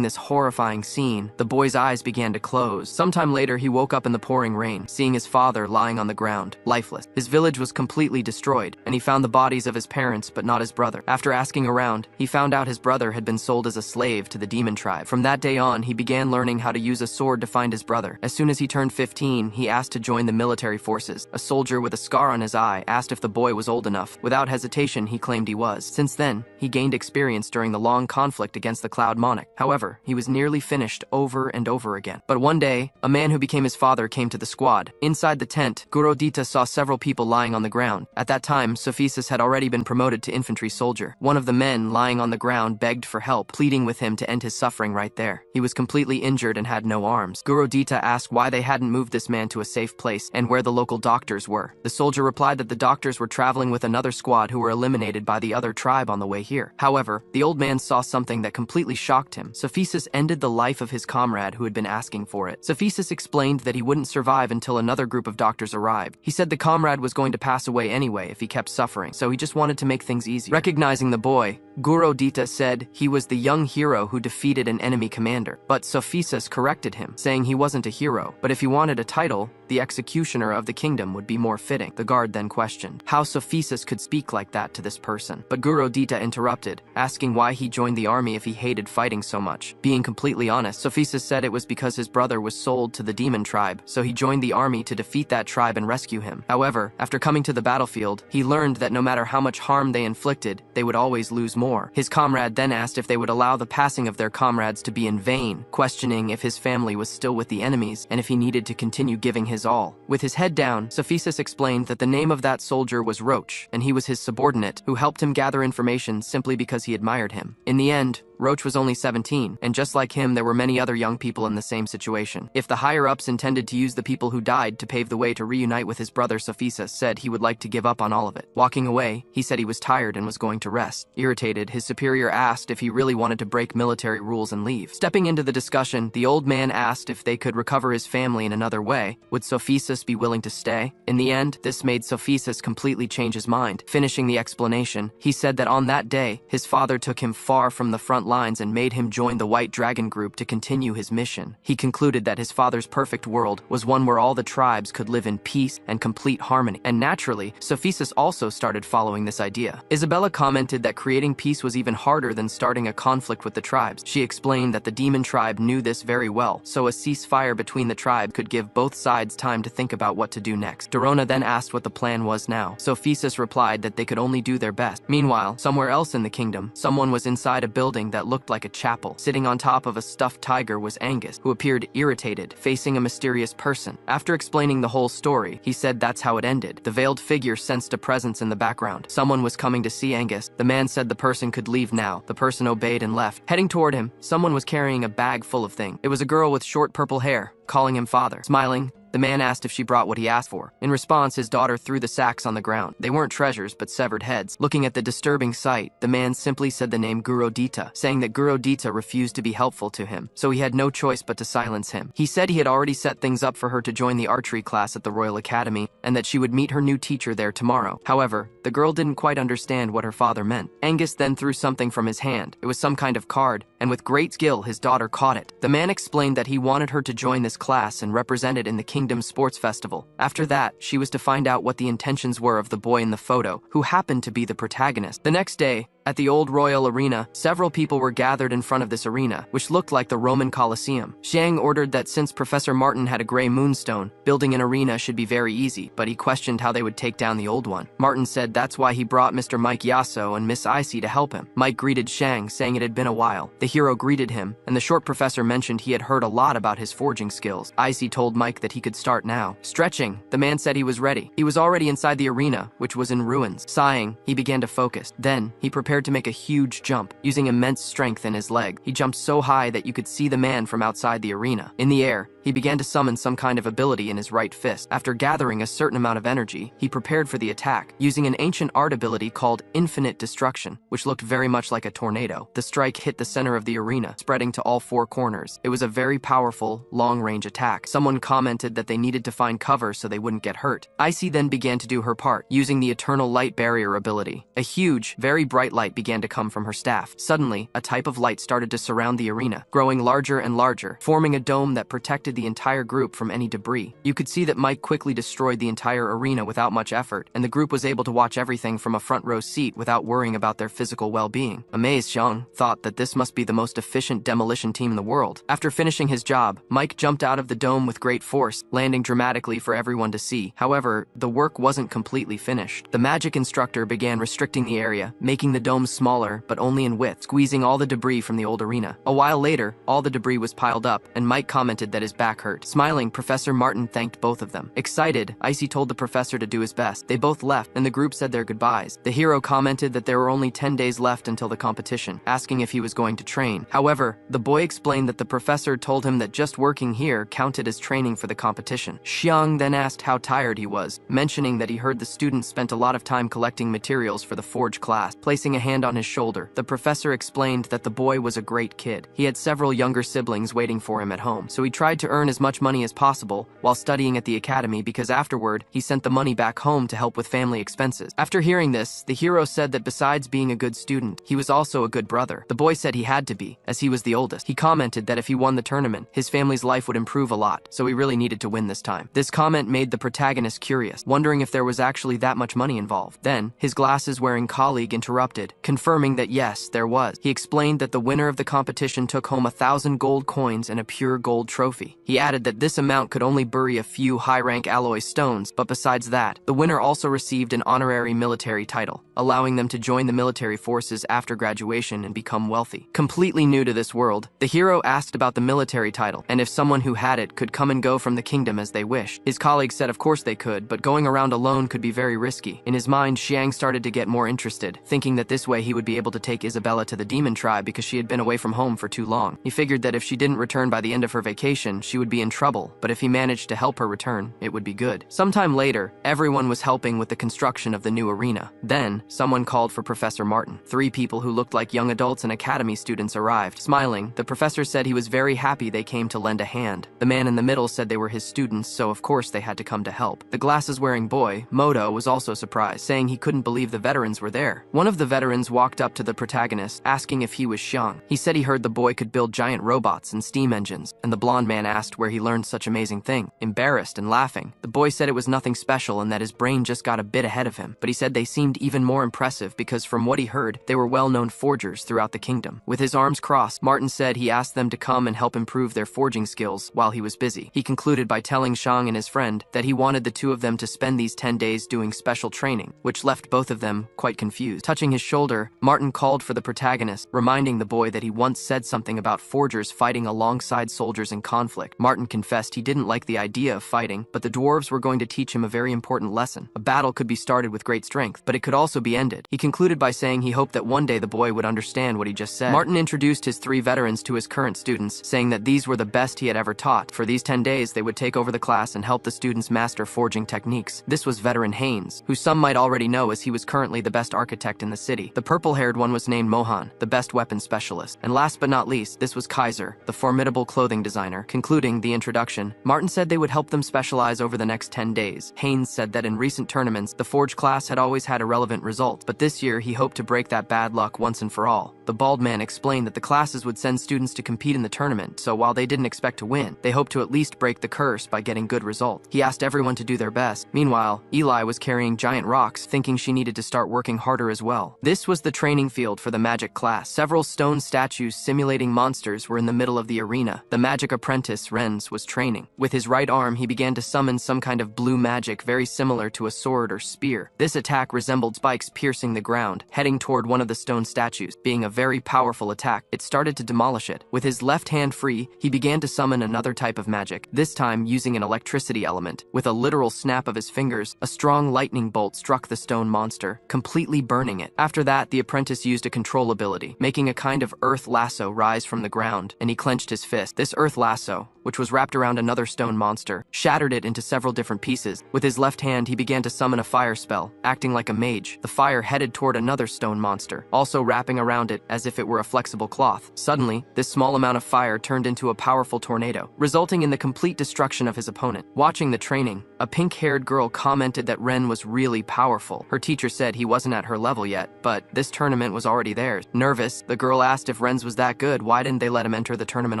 this horrifying scene, the boy's eyes began to close. Sometime later, he woke up in the pouring rain, seeing his father lying on the ground, lifeless. His village was completely destroyed, and he found the bodies of his parents but not his brother. After asking around, he found out his brother had been sold as a slave to the demon tribe. From that day on, he began learning how to use a sword to find his brother. As soon as he turned 15, he asked to join the military forces. A soldier with a scar on his eye asked if the boy was old enough. Without hesitation, he claimed he was. Since then, he gained experience during the long conflict against the Cloud Monarch. However, he was nearly finished over and over again. But one day, a man who became his father came to the squad. Inside the tent, Guru Dita saw several people lying on the ground. At that time, Sophis had already been promoted to infantry soldier. One of the men lying on the ground begged for help, pleading with him to end his suffering right there. He was completely injured and had no arms. Guru Dita asked why they hadn't moved this man to a safe place and where the local doctors were. The soldier replied that the doctors were traveling with another squad who were eliminated by the other tribe on the way here. However, the old man saw something that completely shocked him. Sophis ended the life of his comrade who had been asking for it. Sophis explained that he wouldn't survive until another group of doctors arrived. He said the comrade was going to pass away anyway if he kept suffering, so he just wanted to make things easy. Recognizing the boy, Guru Dita said he was the young hero who defeated an enemy commander. But Sophis corrected him, saying he wasn't a hero, but if he wanted a title, the executioner of the kingdom would be more fitting. The guard then questioned how Sophis could speak like that to this person. But Guru Dita interrupted, asking why he joined the army if he hated fighting so much. Being completely honest, Sophis said it was because his brother was sold to the demon tribe, so he joined the army to defeat that tribe and rescue him. However, after coming to the battlefield, he learned that no matter how much harm they inflicted, they would always lose more. His comrade then asked if they would allow the passing of their comrades to be in vain, questioning if his family was still with the enemies and if he needed to continue giving his all. With his head down, Sophis explained that the name of that soldier was Roach, and he was his subordinate who helped him gather information simply because he admired him. In the end, Roach was only 17, and just like him, there were many other young people in the same situation. If the higher-ups intended to use the people who died to pave the way to reunite with his brother, Sophis said he would like to give up on all of it. Walking away, he said he was tired and was going to rest. Irritated, his superior asked if he really wanted to break military rules and leave. Stepping into the discussion, the old man asked if they could recover his family in another way. Would Sophis be willing to stay? In the end, this made Sophis completely change his mind. Finishing the explanation, he said that on that day, his father took him far from the front lines and made him join the White Dragon group to continue his mission. He concluded that his father's perfect world was one where all the tribes could live in peace and complete harmony. And naturally, Sophis also started following this idea. Isabella commented that creating peace was even harder than starting a conflict with the tribes. She explained that the demon tribe knew this very well, so a ceasefire between the tribe could give both sides time to think about what to do next. Dorona then asked what the plan was now. Sophis replied that they could only do their best. Meanwhile, somewhere else in the kingdom, someone was inside a building that looked like a chapel. Sitting on top of a stuffed tiger was Angus, who appeared irritated, facing a mysterious person. After explaining the whole story, he said that's how it ended. The veiled figure sensed a presence in the background. Someone was coming to see Angus. The man said the person could leave now. The person obeyed and left. Heading toward him, someone was carrying a bag full of things. It was a girl with short purple hair, calling him father. Smiling, The man asked if she brought what he asked for. In response, his daughter threw the sacks on the ground. They weren't treasures, but severed heads. Looking at the disturbing sight, the man simply said the name Gurodita, saying that Gurodita refused to be helpful to him, so he had no choice but to silence him. He said he had already set things up for her to join the archery class at the Royal Academy, and that she would meet her new teacher there tomorrow. However, the girl didn't quite understand what her father meant. Angus then threw something from his hand. It was some kind of card, and with great skill, his daughter caught it. The man explained that he wanted her to join this class and represent it in the kingdom's sports festival. After that, she was to find out what the intentions were of the boy in the photo, who happened to be the protagonist. The next day, at the old royal arena, several people were gathered in front of this arena, which looked like the Roman Colosseum. Xiang ordered that since Professor Martin had a gray moonstone, building an arena should be very easy, but he questioned how they would take down the old one. Martin said that's why he brought Mr. Mike Yasso and Miss Icy to help him. Mike greeted Xiang, saying it had been a while. The hero greeted him, and the short professor mentioned he had heard a lot about his forging skills. Icy told Mike that he could start now. Stretching, the man said he was ready. He was already inside the arena, which was in ruins. Sighing, he began to focus. Then, he prepared to make a huge jump, using immense strength in his leg. He jumped so high that you could see the man from outside the arena. In the air, he began to summon some kind of ability in his right fist. After gathering a certain amount of energy, he prepared for the attack, using an ancient art ability called infinite destruction, which looked very much like a tornado. The strike hit the center of the arena, spreading to all four corners. It was a very powerful, long-range attack. Someone commented that they needed to find cover so they wouldn't get hurt. Icy then began to do her part, using the eternal light barrier ability. A huge, very bright light began to come from her staff. Suddenly, a type of light started to surround the arena, growing larger and larger, forming a dome that protected the entire group from any debris. You could see that Mike quickly destroyed the entire arena without much effort, and the group was able to watch everything from a front row seat without worrying about their physical well-being. Amazed, Xiang thought that this must be the most efficient demolition team in the world. After finishing his job, Mike jumped out of the dome with great force, landing dramatically for everyone to see. However, the work wasn't completely finished. The magic instructor began restricting the area, making the dome smaller, but only in width, squeezing all the debris from the old arena. A while later, all the debris was piled up, and Mike commented that his back hurt. Smiling, Professor Martin thanked both of them. Excited, Icy told the professor to do his best. They both left, and the group said their goodbyes. The hero commented that there were only 10 days left until the competition, asking if he was going to train. However, the boy explained that the professor told him that just working here counted as training for the competition. Xiang then asked how tired he was, mentioning that he heard the students spent a lot of time collecting materials for the forge class. Placing a hand on his shoulder, the professor explained that the boy was a great kid. He had several younger siblings waiting for him at home, so he tried to earn as much money as possible while studying at the academy because afterward, he sent the money back home to help with family expenses. After hearing this, the hero said that besides being a good student, he was also a good brother. The boy said he had to be, as he was the oldest. He commented that if he won the tournament, his family's life would improve a lot, so he really needed to win this time. This comment made the protagonist curious, wondering if there was actually that much money involved. Then, his glasses-wearing colleague interrupted, confirming that yes, there was. He explained that the winner of the competition took home 1,000 gold coins and a pure gold trophy. He added that this amount could only bury a few high-rank alloy stones, but besides that, the winner also received an honorary military title, allowing them to join the military forces after graduation and become wealthy. Completely new to this world, the hero asked about the military title, and if someone who had it could come and go from the kingdom as they wished. His colleague said of course they could, but going around alone could be very risky. In his mind, Xiang started to get more interested, thinking that this way he would be able to take Isabella to the demon tribe because she had been away from home for too long. He figured that if she didn't return by the end of her vacation, she would be in trouble, but if he managed to help her return, it would be good. Sometime later, everyone was helping with the construction of the new arena. Then, someone called for Professor Martin. 3 people who looked like young adults and academy students arrived. Smiling, the professor said he was very happy they came to lend a hand. The man in the middle said they were his students, so of course they had to come to help. The glasses-wearing boy, Moto, was also surprised, saying he couldn't believe the veterans were there. One of the veterans walked up to the protagonist, asking if he was Xiang. He said he heard the boy could build giant robots and steam engines, and the blonde man asked where he learned such amazing thing. Embarrassed and laughing, the boy said it was nothing special and that his brain just got a bit ahead of him, but he said they seemed even more impressive because from what he heard, they were well-known forgers throughout the kingdom. With his arms crossed, Martin said he asked them to come and help improve their forging skills while he was busy. He concluded by telling Xiang and his friend that he wanted the two of them to spend these 10 days doing special training, which left both of them quite confused. Touching his shoulder, Martin called for the protagonist, reminding the boy that he once said something about forgers fighting alongside soldiers in conflict. subject. Martin confessed he didn't like the idea of fighting, but the dwarves were going to teach him a very important lesson. A battle could be started with great strength, but it could also be ended. He concluded by saying he hoped that one day the boy would understand what he just said. Martin introduced his 3 veterans to his current students, saying that these were the best he had ever taught. For these 10 days, they would take over the class and help the students master forging techniques. This was veteran Haynes, who some might already know as he was currently the best architect in the city. The purple-haired one was named Mohan, the best weapons specialist. And last but not least, this was Kaiser, the formidable clothing designer. Concluding the introduction, Martin said they would help them specialize over the next 10 days. Haynes said that in recent tournaments, the Forge class had always had irrelevant results, but this year he hoped to break that bad luck once and for all. The bald man explained that the classes would send students to compete in the tournament, so while they didn't expect to win, they hoped to at least break the curse by getting good results. He asked everyone to do their best. Meanwhile, Eli was carrying giant rocks, thinking she needed to start working harder as well. This was the training field for the magic class. Several stone statues simulating monsters were in the middle of the arena. The magic apprentice, Renz, was training. With his right arm, he began to summon some kind of blue magic very similar to a sword or spear. This attack resembled spikes piercing the ground, heading toward one of the stone statues. Being a very powerful attack, it started to demolish it. With his left hand free, he began to summon another type of magic, this time using an electricity element. With a literal snap of his fingers, a strong lightning bolt struck the stone monster, completely burning it. After that, the apprentice used a control ability, making a kind of earth lasso rise from the ground, and he clenched his fist. This earth lasso, which was wrapped around another stone monster, shattered it into several different pieces. With his left hand, he began to summon a fire spell, acting like a mage. The fire headed toward another stone monster, also wrapping around it as if it were a flexible cloth. Suddenly, this small amount of fire turned into a powerful tornado, resulting in the complete destruction of his opponent. Watching the training, a pink-haired girl commented that Ren was really powerful. Her teacher said he wasn't at her level yet, but this tournament was already theirs. Nervous, the girl asked if Renz was that good, why didn't they let him enter the tournament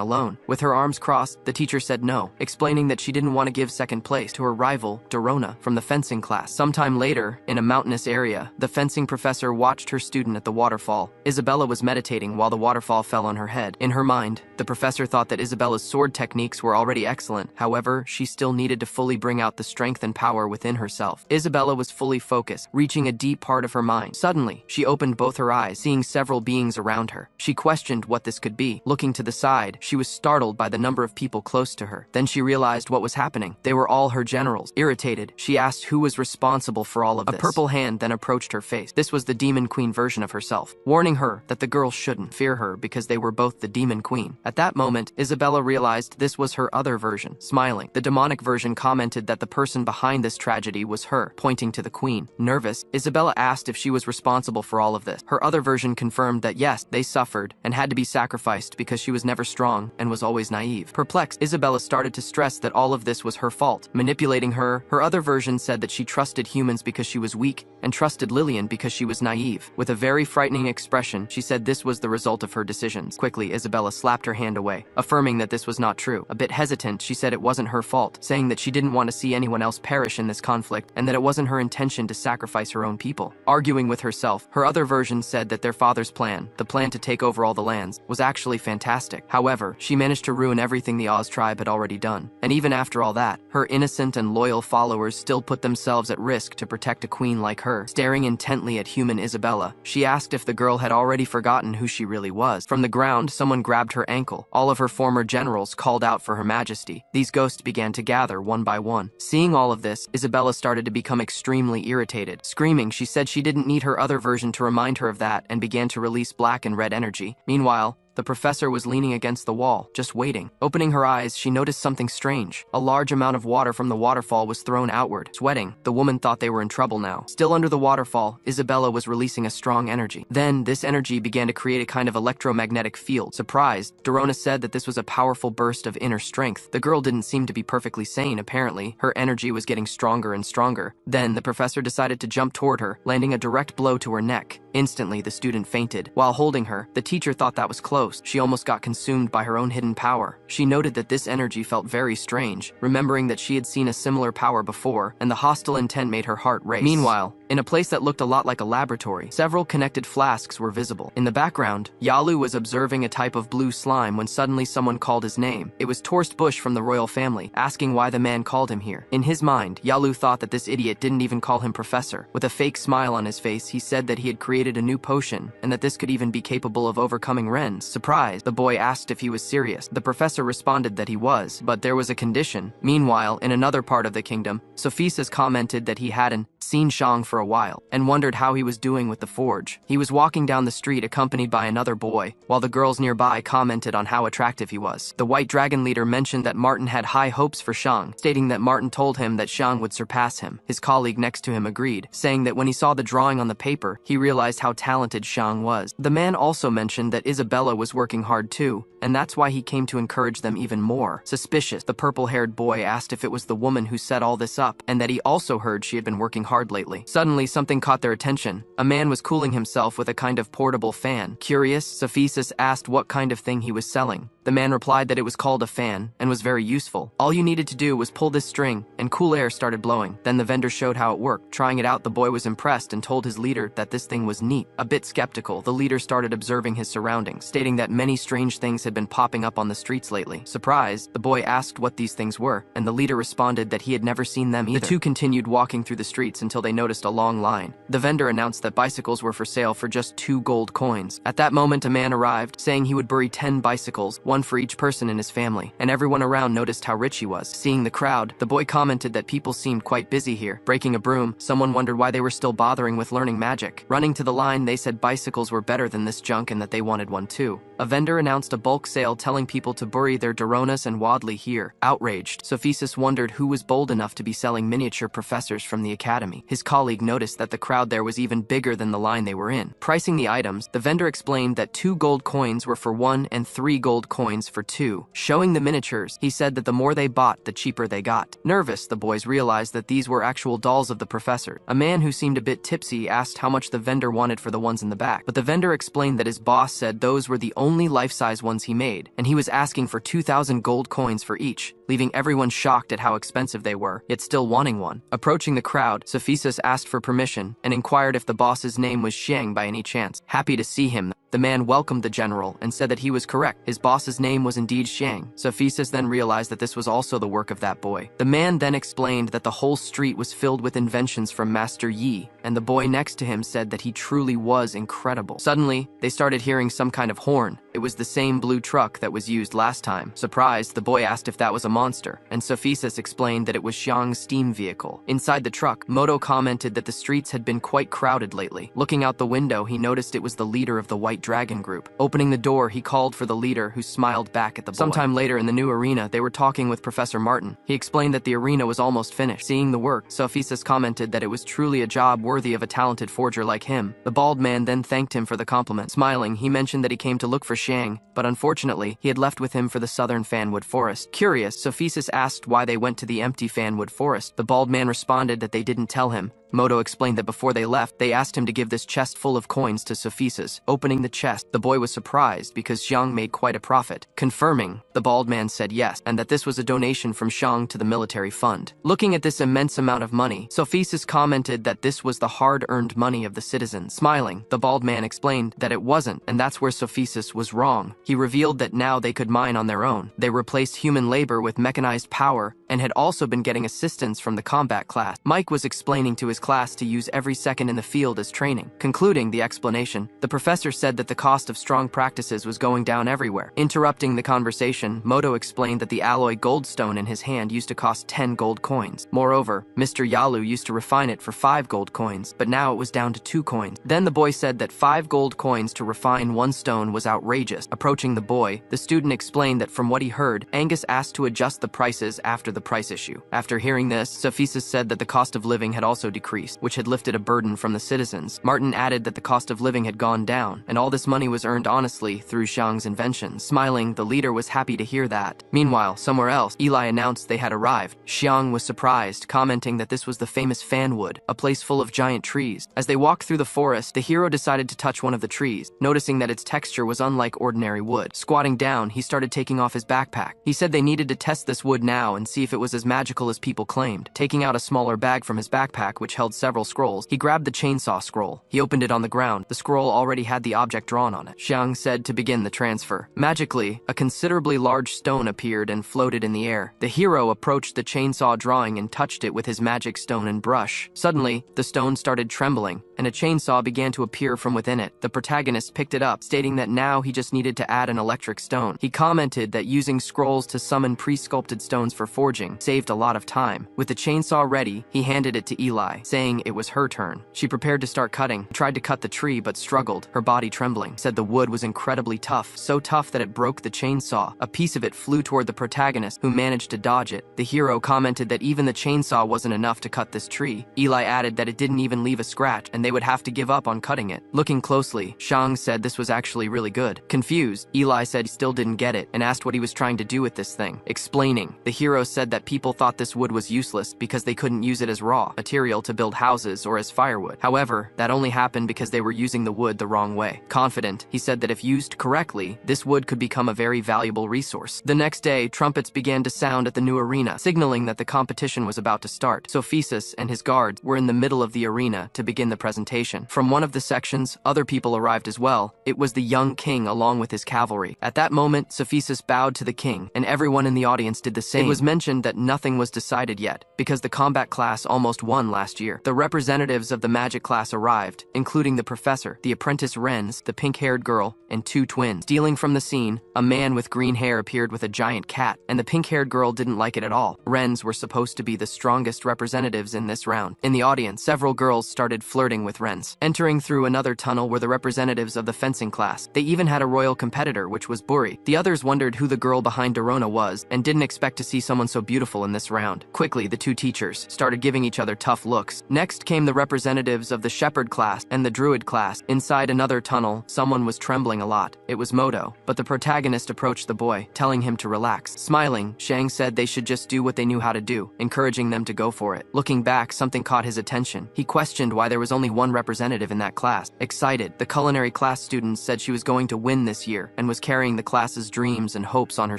alone? With her arms crossed, the teacher said no, explaining that she didn't want to give second place to her rival, Dorona, from the fencing class. Sometime later, in a mountainous area, the fencing professor watched her student at the waterfall. Isabella was meditating while the waterfall fell on her head. In her mind, the professor thought that Isabella's sword techniques were already excellent. However, she still needed to fully bring out the strength and power within herself. Isabella was fully focused, reaching a deep part of her mind. Suddenly, she opened both her eyes, seeing several beings around her. She questioned what this could be. Looking to the side, she was startled by the number of people close to her. Then she realized what was happening. They were all her generals. Irritated, she asked who was responsible for all of this. A purple hand then approached her face. This was the demon queen version of herself, warning her that the girls shouldn't fear her because they were both the demon queen. At that moment, Isabella realized this was her other version. Smiling, the demonic version commented that the person behind this tragedy was her, pointing to the queen. Nervous, Isabella asked if she was responsible for all of this. Her other version confirmed that yes, they suffered and had to be sacrificed because she was never strong and was always naive. Perplexed, Isabella started to stress that all of this was her fault. Manipulating her, her other version said that she trusted humans because she was weak and trusted Lillian because she was naive. With a very frightening expression, she said this was the result of her decisions. Quickly, Isabella slapped her hand away, affirming that this was not true. A bit hesitant, she said it wasn't her fault, saying that she didn't want to see anyone else perish in this conflict and that it wasn't her intention to sacrifice her own people. Arguing with herself, her other version said that their father's plan, the plan to take over all the lands, was actually fantastic. However, she managed to ruin everything the Oz tribe had already done. And even after all that, her innocent and loyal followers still put themselves at risk to protect a queen like her. Staring intently at human Isabella, she asked if the girl had already forgotten who she really was. From the ground, someone grabbed her ankle. All of her former generals called out for Her Majesty. These ghosts began to gather one by one. Seeing all of this, Isabella started to become extremely irritated. Screaming, she said she didn't need her other version to remind her of that and began to release black and red energy. Meanwhile, the professor was leaning against the wall, just waiting. Opening her eyes, she noticed something strange. A large amount of water from the waterfall was thrown outward. Sweating, the woman thought they were in trouble now. Still under the waterfall, Isabella was releasing a strong energy. Then, this energy began to create a kind of electromagnetic field. Surprised, Dorona said that this was a powerful burst of inner strength. The girl didn't seem to be perfectly sane, apparently. Her energy was getting stronger and stronger. Then, the professor decided to jump toward her, landing a direct blow to her neck. Instantly, the student fainted. While holding her, the teacher thought that was close. She almost got consumed by her own hidden power. She noted that this energy felt very strange, remembering that she had seen a similar power before, and the hostile intent made her heart race. Meanwhile, in a place that looked a lot like a laboratory, several connected flasks were visible. In the background, Yalu was observing a type of blue slime when suddenly someone called his name. It was Torst Bush from the royal family, asking why the man called him here. In his mind, Yalu thought that this idiot didn't even call him professor. With a fake smile on his face, he said that he had created a new potion, and that this could even be capable of overcoming Ren's. Surprised, the boy asked if he was serious. The professor responded that he was, but there was a condition. Meanwhile, in another part of the kingdom, Sophis commented that he hadn't seen Shang for a while and wondered how he was doing with the forge. He was walking down the street accompanied by another boy, while the girls nearby commented on how attractive he was. The White Dragon leader mentioned that Martin had high hopes for Shang, stating that Martin told him that Shang would surpass him. His colleague next to him agreed, saying that when he saw the drawing on the paper, he realized how talented Shang was. The man also mentioned that Isabella was working hard too, and that's why he came to encourage them even more. Suspicious, the purple-haired boy asked if it was the woman who set all this up, and that he also heard she had been working hard lately. Suddenly, something caught their attention. A man was cooling himself with a kind of portable fan. Curious, Sophis asked what kind of thing he was selling. The man replied that it was called a fan and was very useful. All you needed to do was pull this string, and cool air started blowing. Then the vendor showed how it worked. Trying it out, the boy was impressed and told his leader that this thing was neat. A bit skeptical, the leader started observing his surroundings, stating that many strange things had been popping up on the streets lately. Surprised, the boy asked what these things were, and the leader responded that he had never seen them either. The two continued walking through the streets until they noticed a long line. The vendor announced that bicycles were for sale for just 2 gold coins. At that moment, a man arrived, saying he would bury 10 bicycles, one for each person in his family, and everyone around noticed how rich he was. Seeing the crowd, the boy commented that people seemed quite busy here. Breaking a broom, someone wondered why they were still bothering with learning magic. Running to the line, they said bicycles were better than this junk and that they wanted one too. A vendor announced a bulk sale telling people to bury their Doronas and Wadley here. Outraged, Sophis wondered who was bold enough to be selling miniature professors from the academy. His colleague noticed that the crowd there was even bigger than the line they were in. Pricing the items, the vendor explained that 2 gold coins were for 1 and 3 gold coins for 2. Showing the miniatures, he said that the more they bought, the cheaper they got. Nervous, the boys realized that these were actual dolls of the professor. A man who seemed a bit tipsy asked how much the vendor wanted for the ones in the back, but the vendor explained that his boss said those were the only life-size ones he made, and he was asking for 2,000 gold coins for each, leaving everyone shocked at how expensive they were, yet still wanting one. Approaching the crowd, Sophis asked for permission and inquired if the boss's name was Xiang by any chance. Happy to see him, the man welcomed the general and said that he was correct. His boss's name was indeed Xiang. Sophis then realized that this was also the work of that boy. The man then explained that the whole street was filled with inventions from Master Yi, and the boy next to him said that he truly was incredible. Suddenly, they started hearing some kind of horn. It was the same blue truck that was used last time. Surprised, the boy asked if that was a monster, and Sophis explained that it was Xiang's steam vehicle. Inside the truck, Moto commented that the streets had been quite crowded lately. Looking out the window, he noticed it was the leader of the White Dragon group. Opening the door, he called for the leader, who smiled back at the boy. Sometime later in the new arena, they were talking with Professor Martin. He explained that the arena was almost finished. Seeing the work, Sophis commented that it was truly a job worthy of a talented forger like him. The bald man then thanked him for the compliment. Smiling, he mentioned that he came to look for Xiang, but unfortunately, he had left with him for the southern Fanwood Forest. Curious, Sophis asked why they went to the empty Fanwood Forest. The bald man responded that they didn't tell him. Moto explained that before they left, they asked him to give this chest full of coins to Sophis. Opening the chest, the boy was surprised because Xiang made quite a profit. Confirming, the bald man said yes, and that this was a donation from Xiang to the military fund. Looking at this immense amount of money, Sophis commented that this was the hard-earned money of the citizens. Smiling, the bald man explained that it wasn't, and that's where Sophis was wrong. He revealed that now they could mine on their own. They replaced human labor with mechanized power, and had also been getting assistance from the combat class. Mike was explaining to his class to use every second in the field as training. Concluding the explanation, the professor said that the cost of strong practices was going down everywhere. Interrupting the conversation, Moto explained that the alloy goldstone in his hand used to cost 10 gold coins. Moreover, Mr. Yalu used to refine it for 5 gold coins, but now it was down to 2 coins. Then the boy said that 5 gold coins to refine 1 stone was outrageous. Approaching the boy, the student explained that from what he heard, Angus asked to adjust the prices after the price issue. After hearing this, Sophis said that the cost of living had also decreased, which had lifted a burden from the citizens. Martin added that the cost of living had gone down, and all this money was earned honestly through Xiang's inventions. Smiling, the leader was happy to hear that. Meanwhile, somewhere else, Eli announced they had arrived. Xiang was surprised, commenting that this was the famous Fanwood, a place full of giant trees. As they walked through the forest, the hero decided to touch one of the trees, noticing that its texture was unlike ordinary wood. Squatting down, he started taking off his backpack. He said they needed to test this wood now and see if it was as magical as people claimed. Taking out a smaller bag from his backpack, which held held several scrolls. He grabbed the chainsaw scroll. He opened it on the ground. The scroll already had the object drawn on it. Xiang said to begin the transfer. Magically, a considerably large stone appeared and floated in the air. The hero approached the chainsaw drawing and touched it with his magic stone and brush. Suddenly, the stone started trembling, and a chainsaw began to appear from within it. The protagonist picked it up, stating that now he just needed to add an electric stone. He commented that using scrolls to summon pre-sculpted stones for forging saved a lot of time. With the chainsaw ready, he handed it to Eli, saying it was her turn. She prepared to start cutting, tried to cut the tree but struggled, her body trembling. Said the wood was incredibly tough, so tough that it broke the chainsaw. A piece of it flew toward the protagonist, who managed to dodge it. The hero commented that even the chainsaw wasn't enough to cut this tree. Eli added that it didn't even leave a scratch, and they would have to give up on cutting it. Looking closely, Xiang said this was actually really good. Confused, Eli said he still didn't get it, and asked what he was trying to do with this thing. Explaining, the hero said that people thought this wood was useless because they couldn't use it as raw material to build houses or as firewood. However, that only happened because they were using the wood the wrong way. Confident, he said that if used correctly, this wood could become a very valuable resource. The next day, trumpets began to sound at the new arena, signaling that the competition was about to start. Sophis and his guards were in the middle of the arena to begin the presentation. From one of the sections, other people arrived as well. It was the young king along with his cavalry. At that moment, Sophis bowed to the king, and everyone in the audience did the same. It was mentioned that nothing was decided yet, because the combat class almost won last year. The representatives of the magic class arrived, including the professor, the apprentice Renz, the pink-haired girl, and two twins. Stealing from the scene, a man with green hair appeared with a giant cat, and the pink-haired girl didn't like it at all. Renz were supposed to be the strongest representatives in this round. In the audience, several girls started flirting with Renz. Entering through another tunnel were the representatives of the fencing class. They even had a royal competitor, which was Buri. The others wondered who the girl behind Dorona was, and didn't expect to see someone so beautiful in this round. Quickly, the two teachers started giving each other tough looks. Next came the representatives of the shepherd class and the druid class. Inside another tunnel, someone was trembling a lot. It was Moto, but the protagonist approached the boy, telling him to relax. Smiling, Xiang said they should just do what they knew how to do, encouraging them to go for it. Looking back, something caught his attention. He questioned why there was only one representative in that class. Excited, the culinary class student said she was going to win this year and was carrying the class's dreams and hopes on her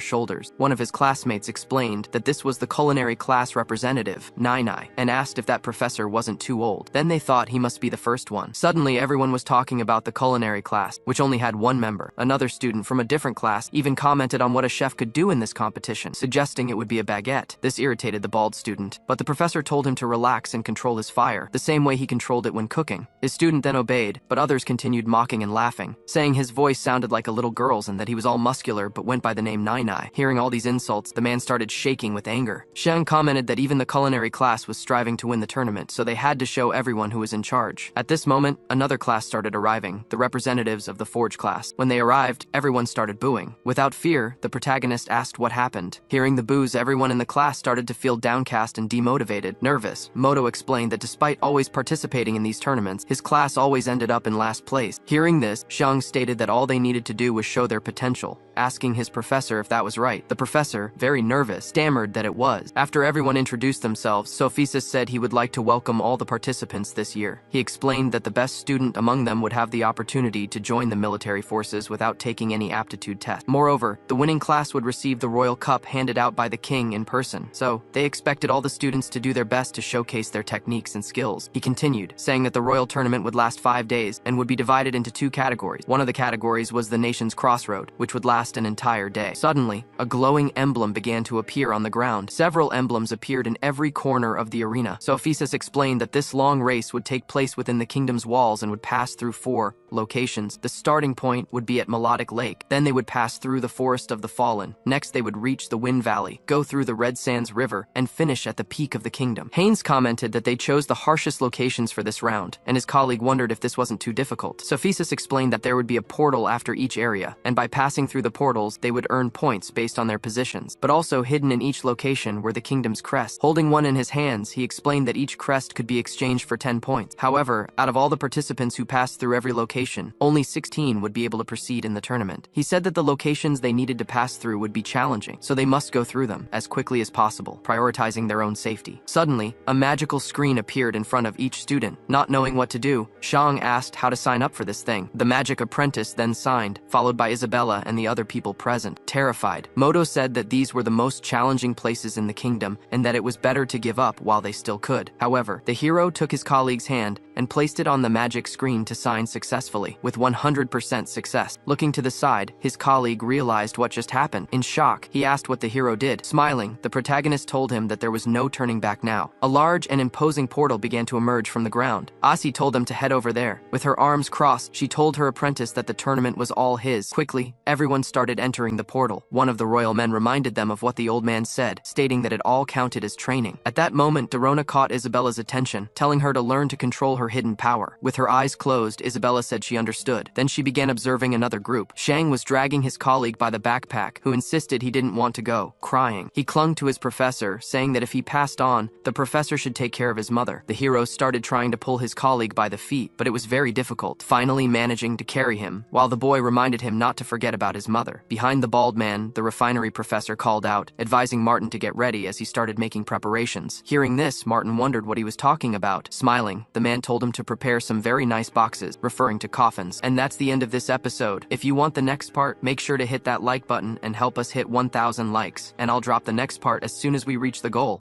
shoulders. One of his classmates explained that this was the culinary class representative, Nai, and asked if that professor wasn't too old. Then they thought he must be the first one. Suddenly, everyone was talking about the culinary class, which only had one member. Another student from a different class even commented on what a chef could do in this competition, suggesting it would be a baguette. This irritated the bald student, but the professor told him to relax and control his fire, the same way he controlled it when cooking. His student then obeyed, but others continued mocking and laughing, saying his voice sounded like a little girl's and that he was all muscular but went by the name Nai. Hearing all these insults, the man started shaking with anger. Xiang commented that even the culinary class was striving to win the tournament, so they had to show everyone who was in charge. At this moment, another class started arriving, the representatives of the forge class. When they arrived, everyone started booing. Without fear, the protagonist asked what happened. Hearing the boos, everyone in the class started to feel downcast and demotivated. Nervous, Moto explained that despite always participating in these tournaments, his class always ended up in last place. Hearing this, Xiang stated that all they needed to do was show their potential, asking his professor if that was right. The professor, very nervous, stammered that it was. After everyone introduced themselves, Sophis said he would like to welcome all the participants this year. He explained that the best student among them would have the opportunity to join the military forces without taking any aptitude test. Moreover, the winning class would receive the royal cup handed out by the king in person, so they expected all the students to do their best to showcase their techniques and skills. He continued, saying that the royal tournament would last 5 days and would be divided into 2 categories. One of the categories was the nation's crossroad, which would last an entire day. Suddenly, a glowing emblem began to appear on the ground. Several emblems appeared in every corner of the arena. Sophis explained that this long race would take place within the kingdom's walls and would pass through 4 locations. The starting point would be at Melodic Lake. Then they would pass through the Forest of the Fallen. Next, they would reach the Wind Valley, go through the Red Sands River, and finish at the peak of the kingdom. Haynes commented that they chose the harshest locations for this round, and his colleague wondered if this wasn't too difficult. Sophis explained that there would be a portal after each area, and by passing through the portals, they would earn points based on their positions. But also hidden in each location were the kingdom's crests. Holding one in his hands, he explained that each crest could be exchanged for 10 points. However, out of all the participants who passed through every location, location. Only 16 would be able to proceed in the tournament. He said that the locations they needed to pass through would be challenging, so they must go through them as quickly as possible, prioritizing their own safety. Suddenly, a magical screen appeared in front of each student. Not knowing what to do, Shang asked how to sign up for this thing. The magic apprentice then signed, followed by Isabella and the other people present. Terrified, Moto said that these were the most challenging places in the kingdom and that it was better to give up while they still could. However, the hero took his colleague's hand and placed it on the magic screen to sign successfully, with 100% success. Looking to the side, his colleague realized what just happened. In shock, he asked what the hero did. Smiling, the protagonist told him that there was no turning back now. A large and imposing portal began to emerge from the ground. Asi told them to head over there. With her arms crossed, she told her apprentice that the tournament was all his. Quickly, everyone started entering the portal. One of the royal men reminded them of what the old man said, stating that it all counted as training. At that moment, Dorona caught Isabella's attention, telling her to learn to control her hidden power. With her eyes closed, Isabella said she understood. Then she began observing another group. Shang was dragging his colleague by the backpack, who insisted he didn't want to go, crying. He clung to his professor, saying that if he passed on, the professor should take care of his mother. The hero started trying to pull his colleague by the feet, but it was very difficult, finally managing to carry him, while the boy reminded him not to forget about his mother. Behind the bald man, the refinery professor called out, advising Martin to get ready as he started making preparations. Hearing this, Martin wondered what he was talking about. Smiling, the man told him to prepare some very nice boxes, referring to coffins. And that's the end of this episode. If you want the next part, make sure to hit that like button and help us hit 1,000 likes, and I'll drop the next part as soon as we reach the goal.